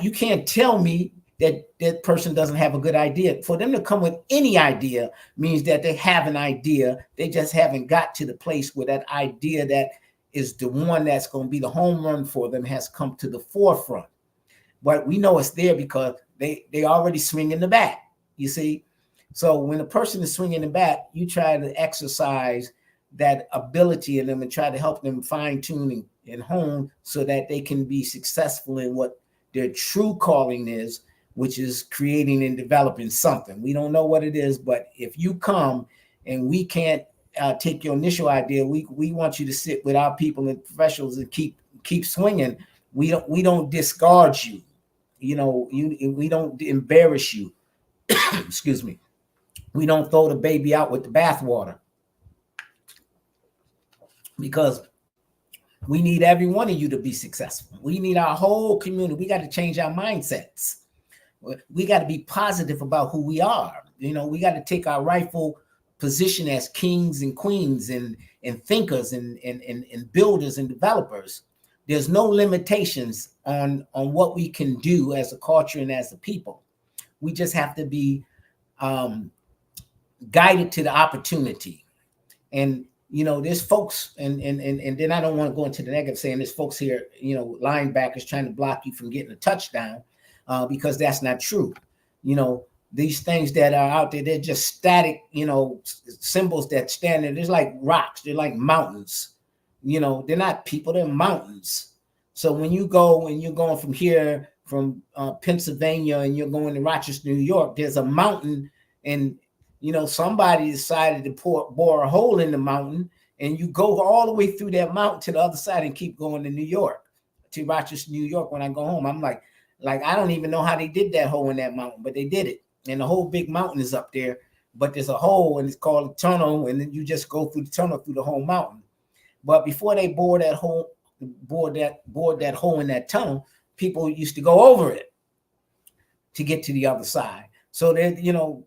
you can't tell me that person doesn't have a good idea. For them to come with any idea means that they have an idea. They just haven't got to the place where that idea that is the one that's going to be the home run for them has come to the forefront. But we know it's there because they already swinging the bat, you see? So when a person is swinging the bat, you try to exercise that ability in them and try to help them fine tune and hone so that they can be successful in what their true calling is, which is creating and developing something. We don't know what it is, but if you come and we can't take your initial idea, we want you to sit with our people and professionals and keep swinging. We don't discard you. We don't embarrass you. Excuse me. We don't throw the baby out with the bathwater, because we need every one of you to be successful. We need our whole community. We got to change our mindsets. We got to be positive about who we are. We got to take our rightful position as kings and queens and thinkers and builders and developers. There's no limitations on what we can do as a culture and as a people. We just have to be guided to the opportunity. And there's folks, and then I don't want to go into the negative saying there's folks here, linebackers trying to block you from getting a touchdown, because that's not true. These things that are out there, they're just static, symbols that stand there. They're like rocks. They're like mountains. They're not people, they're mountains. So when you go and you're going from here, from Pennsylvania, and you're going to Rochester, New York, there's a mountain, and somebody decided to bore a hole in the mountain, and you go all the way through that mountain to the other side and keep going to New York, to Rochester, New York. When I go home, I'm like I don't even know how they did that hole in that mountain, but they did it. And the whole big mountain is up there, but there's a hole, and it's called a tunnel, and then you just go through the tunnel through the whole mountain. But before they bored that hole in that tunnel, people used to go over it to get to the other side. So that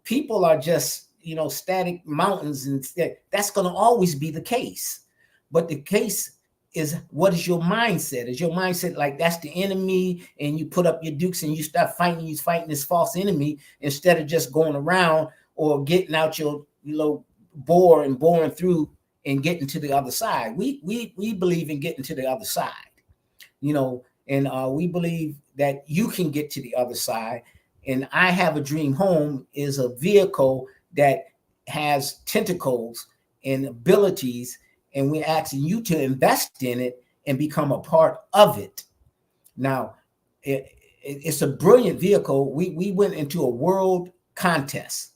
people are just static mountains, and that's going to always be the case. But the case is, what is your mindset? Is your mindset like that's the enemy, and you put up your dukes and you start fighting? You fighting this false enemy instead of just going around or getting out your bore and boring through and getting to the other side. We believe in getting to the other side, and we believe that you can get to the other side. And I Have a Dream Home is a vehicle that has tentacles and abilities, and we're asking you to invest in it and become a part of it. Now, it's a brilliant vehicle. We went into a world contest.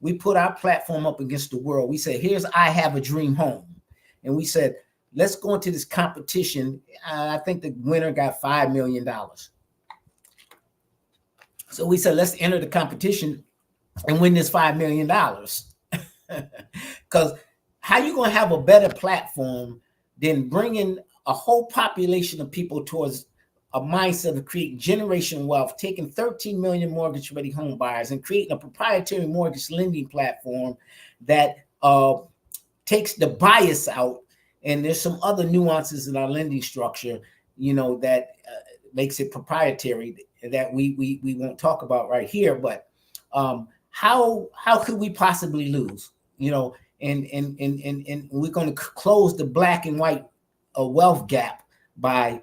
We put our platform up against the world. We said, here's I Have a Dream Home. And we said, let's go into this competition. I think the winner got $5 million. So we said, let's enter the competition and win this $5 million. Because how you going to have a better platform than bringing a whole population of people towards a mindset of creating generational wealth, taking 13 million mortgage-ready home buyers and creating a proprietary mortgage lending platform that takes the bias out. And there's some other nuances in our lending structure, that makes it proprietary that we won't talk about right here. But how could we possibly lose? And we're going to close the black and white wealth gap by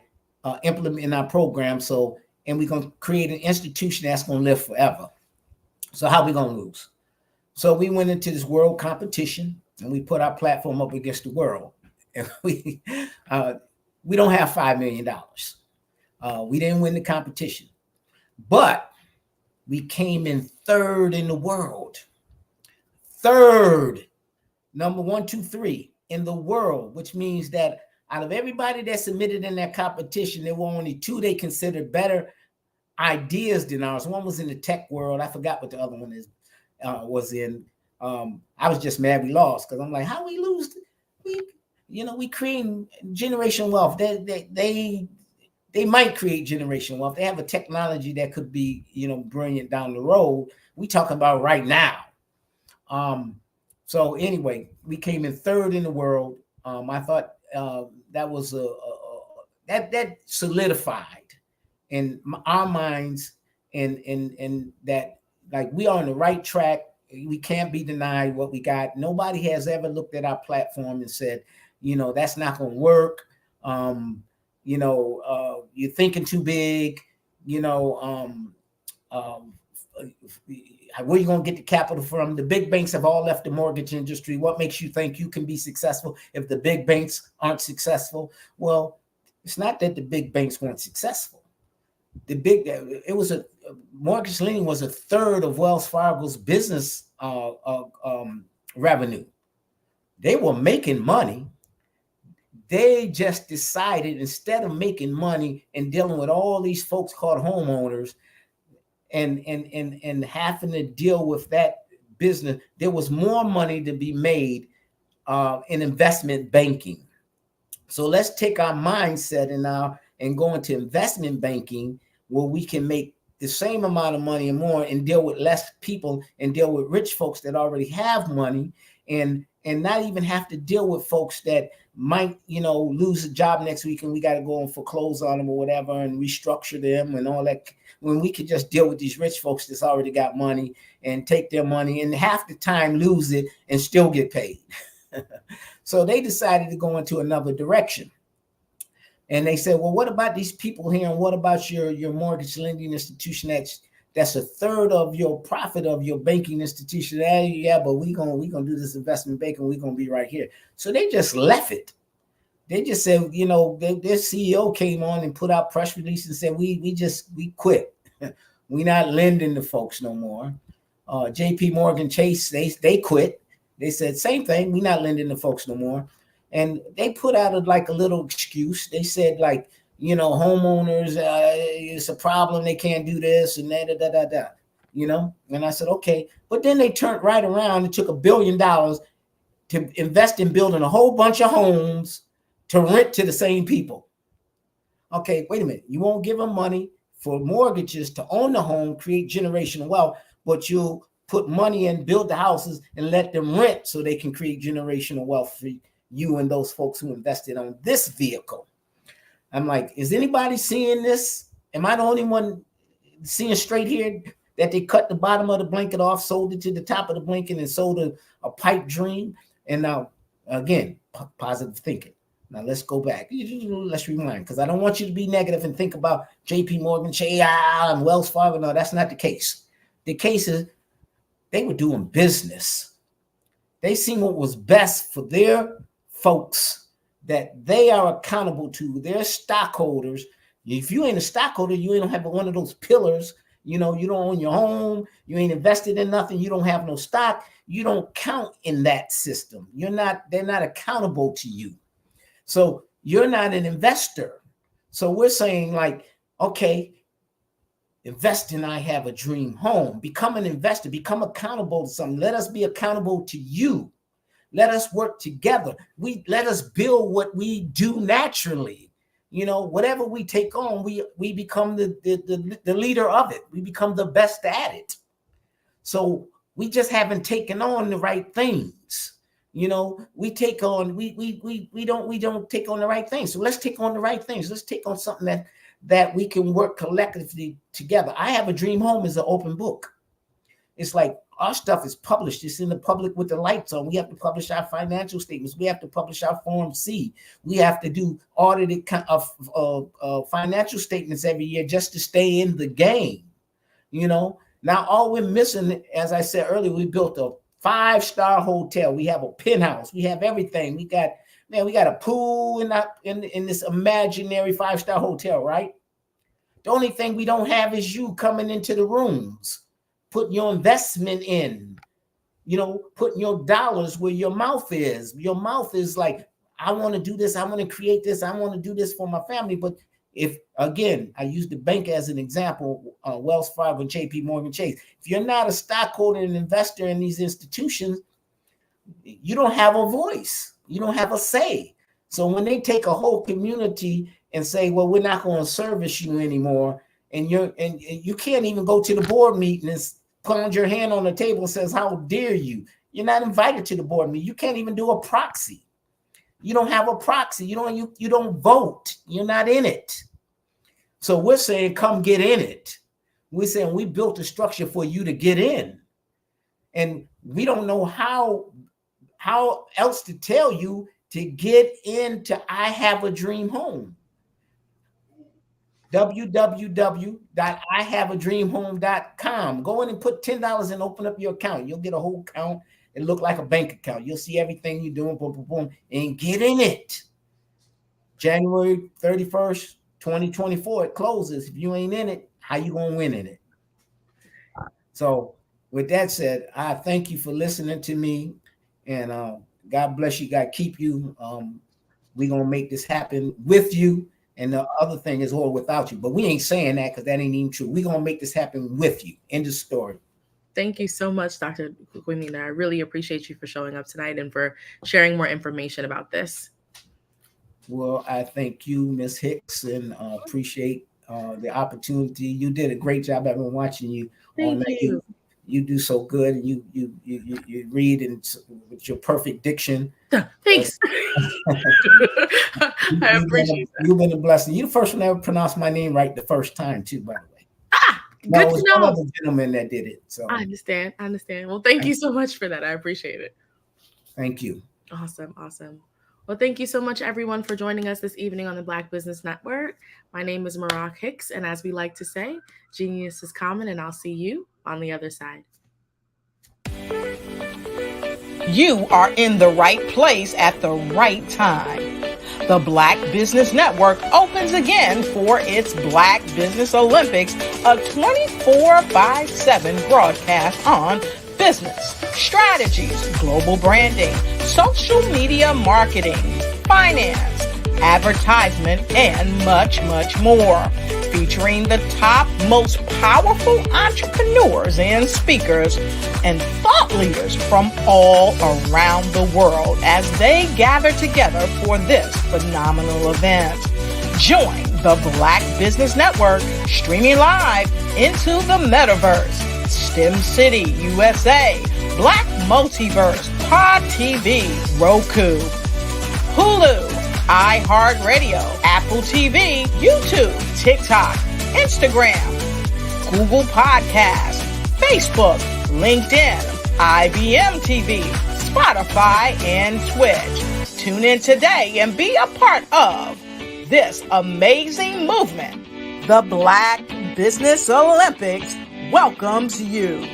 implementing our program. And we're going to create an institution that's going to live forever. So how are we going to lose? So we went into this world competition, and we put our platform up against the world. And we don't have $5 million. We didn't win the competition, but we came in third in the world. Third, number 1, 2, 3 in the world, which means that out of everybody that submitted in that competition, there were only 2 they considered better ideas than ours. One was in the tech world. I forgot what the other one was in. I was just mad we lost, because I'm like, how we lose? We create generational wealth. They might create generational wealth. They have a technology that could be, brilliant down the road. We talking about right now. So anyway, we came in third in the world. I thought that was that solidified in our minds, and that like we are on the right track. We can't be denied what we got. Nobody has ever looked at our platform and said, that's not going to work. You're thinking too big. Where are you going to get the capital from? The big banks have all left the mortgage industry. What makes you think you can be successful if the big banks aren't successful? Well, it's not that the big banks weren't successful. Mortgage lending was a third of Wells Fargo's business revenue. They were making money. They just decided, instead of making money and dealing with all these folks called homeowners and having to deal with that business, there was more money to be made in investment banking. So let's take our mindset and go into investment banking, where we can make the same amount of money and more, and deal with less people and deal with rich folks that already have money, and not even have to deal with folks that might, lose a job next week and we got to go and foreclose on them or whatever and restructure them and all that. When we could just deal with these rich folks that's already got money and take their money and half the time lose it and still get paid. So they decided to go into another direction. And they said, well, what about these people here? And what about your mortgage lending institution that's a third of your profit of your banking institution? Yeah, but we gonna do this investment banking. We're gonna be right here. So they just left it. They just said, their CEO came on and put out press release and said, we quit. We not lending to folks no more. JP Morgan Chase, they quit. They said same thing. We not lending to folks no more. And they put out a little excuse. They said homeowners, it's a problem. They can't do this and that. And I said, okay. But then they turned right around and took $1 billion to invest in building a whole bunch of homes to rent to the same people. Okay, wait a minute. You won't give them money for mortgages to own the home, create generational wealth, but you'll put money in, build the houses, and let them rent so they can create generational wealth for you and those folks who invested on this vehicle. I'm like, is anybody seeing this? Am I the only one seeing straight here that they cut the bottom of the blanket off, sold it to the top of the blanket, and sold a pipe dream? And now, again, positive thinking. Now let's go back. Let's rewind, because I don't want you to be negative and think about JP Morgan, Chase, and Wells Fargo. No, that's not the case. The case is they were doing business. They seen what was best for their folks that they are accountable to, their stockholders. If you ain't a stockholder, you ain't have one of those pillars. You don't own your home. You ain't invested in nothing. You don't have no stock. You don't count in that system. They're not accountable to you. So you're not an investor. So we're saying okay, invest in I Have a Dream Home. Become an investor. Become accountable to something. Let us be accountable to you. Let us work together. Let us build what we do naturally. Whatever we take on, we become the leader of it. We become the best at it. So we just haven't taken on the right things. We don't take on the right things. So let's take on the right things. Let's take on something that we can work collectively together. I Have a Dream Home is an open book. It's like our stuff is published. It's in the public with the lights on. We have to publish our financial statements. We have to publish our Form C. We have to do audited financial statements every year just to stay in the game. Now all we're missing, as I said earlier, we built a 5-star hotel. We have a penthouse. We have everything. We got a pool in this imaginary 5-star hotel, right? The only thing we don't have is you coming into the rooms, putting your investment in, putting your dollars where your mouth is. Your mouth is like, I want to do this. I want to create this. I want to do this for my family. But if, again, I use the bank as an example, Wells Fargo and JP Morgan Chase, if you're not a stockholder and investor in these institutions, you don't have a voice. You don't have a say. So when they take a whole community and say, well, we're not going to service you anymore, and you can't even go to the board meeting and pound your hand on the table and says, how dare you? You're not invited to the board meeting. You can't even do a proxy. You don't have a proxy. You don't vote. You're not in it. So we're saying, come get in it. We're saying we built a structure for you to get in. And we don't know how else to tell you to get into I Have a Dream Home. www.ihaveadreamhome.com. Go in and put $10 and open up your account. You'll get a whole account. It look like a bank account. You'll see everything you're doing, boom, boom, boom, and get in it. January 31st, 2024, it closes. If you ain't in it, how you gonna win in it? So with that said, I thank you for listening to me, and God bless you. God keep you. We're gonna make this happen with you. And the other thing is, or without you, but we ain't saying that because that ain't even true. We're gonna make this happen with you. End of story. Thank you so much, Dr. Quinina. I really appreciate you for showing up tonight and for sharing more information about this. Well, I thank you, Ms. Hicks, and appreciate the opportunity. You did a great job. I've been watching you. Thank you. You do so good, and you read and with your perfect diction. Thanks. I appreciate that. You've been a blessing. You're the first one to ever pronounce my name right the first time, too, by the way. Good it was to know. one other gentleman that did it. So I understand. Well, thank you so much for that. I appreciate it. Thank you. Awesome. Well, thank you so much, everyone, for joining us this evening on the Black Business Network. My name is Marak Hicks, and as we like to say, genius is common, and I'll see you on the other side. You are in the right place at the right time. The Black Business Network opens again for its Black Business Olympics, a 24/7 broadcast on business, strategies, global branding, social media marketing, finance, advertisement, and much, much more. Featuring the top, most powerful entrepreneurs and speakers and thought leaders from all around the world as they gather together for this phenomenal event. Join the Black Business Network streaming live into the metaverse, STEM City, USA, Black Multiverse, Pod TV, Roku, Hulu, iHeartRadio, Apple TV, YouTube, TikTok, Instagram, Google Podcasts, Facebook, LinkedIn, IBM TV, Spotify, and Twitch. Tune in today and be a part of this amazing movement. The Black Business Olympics welcomes you.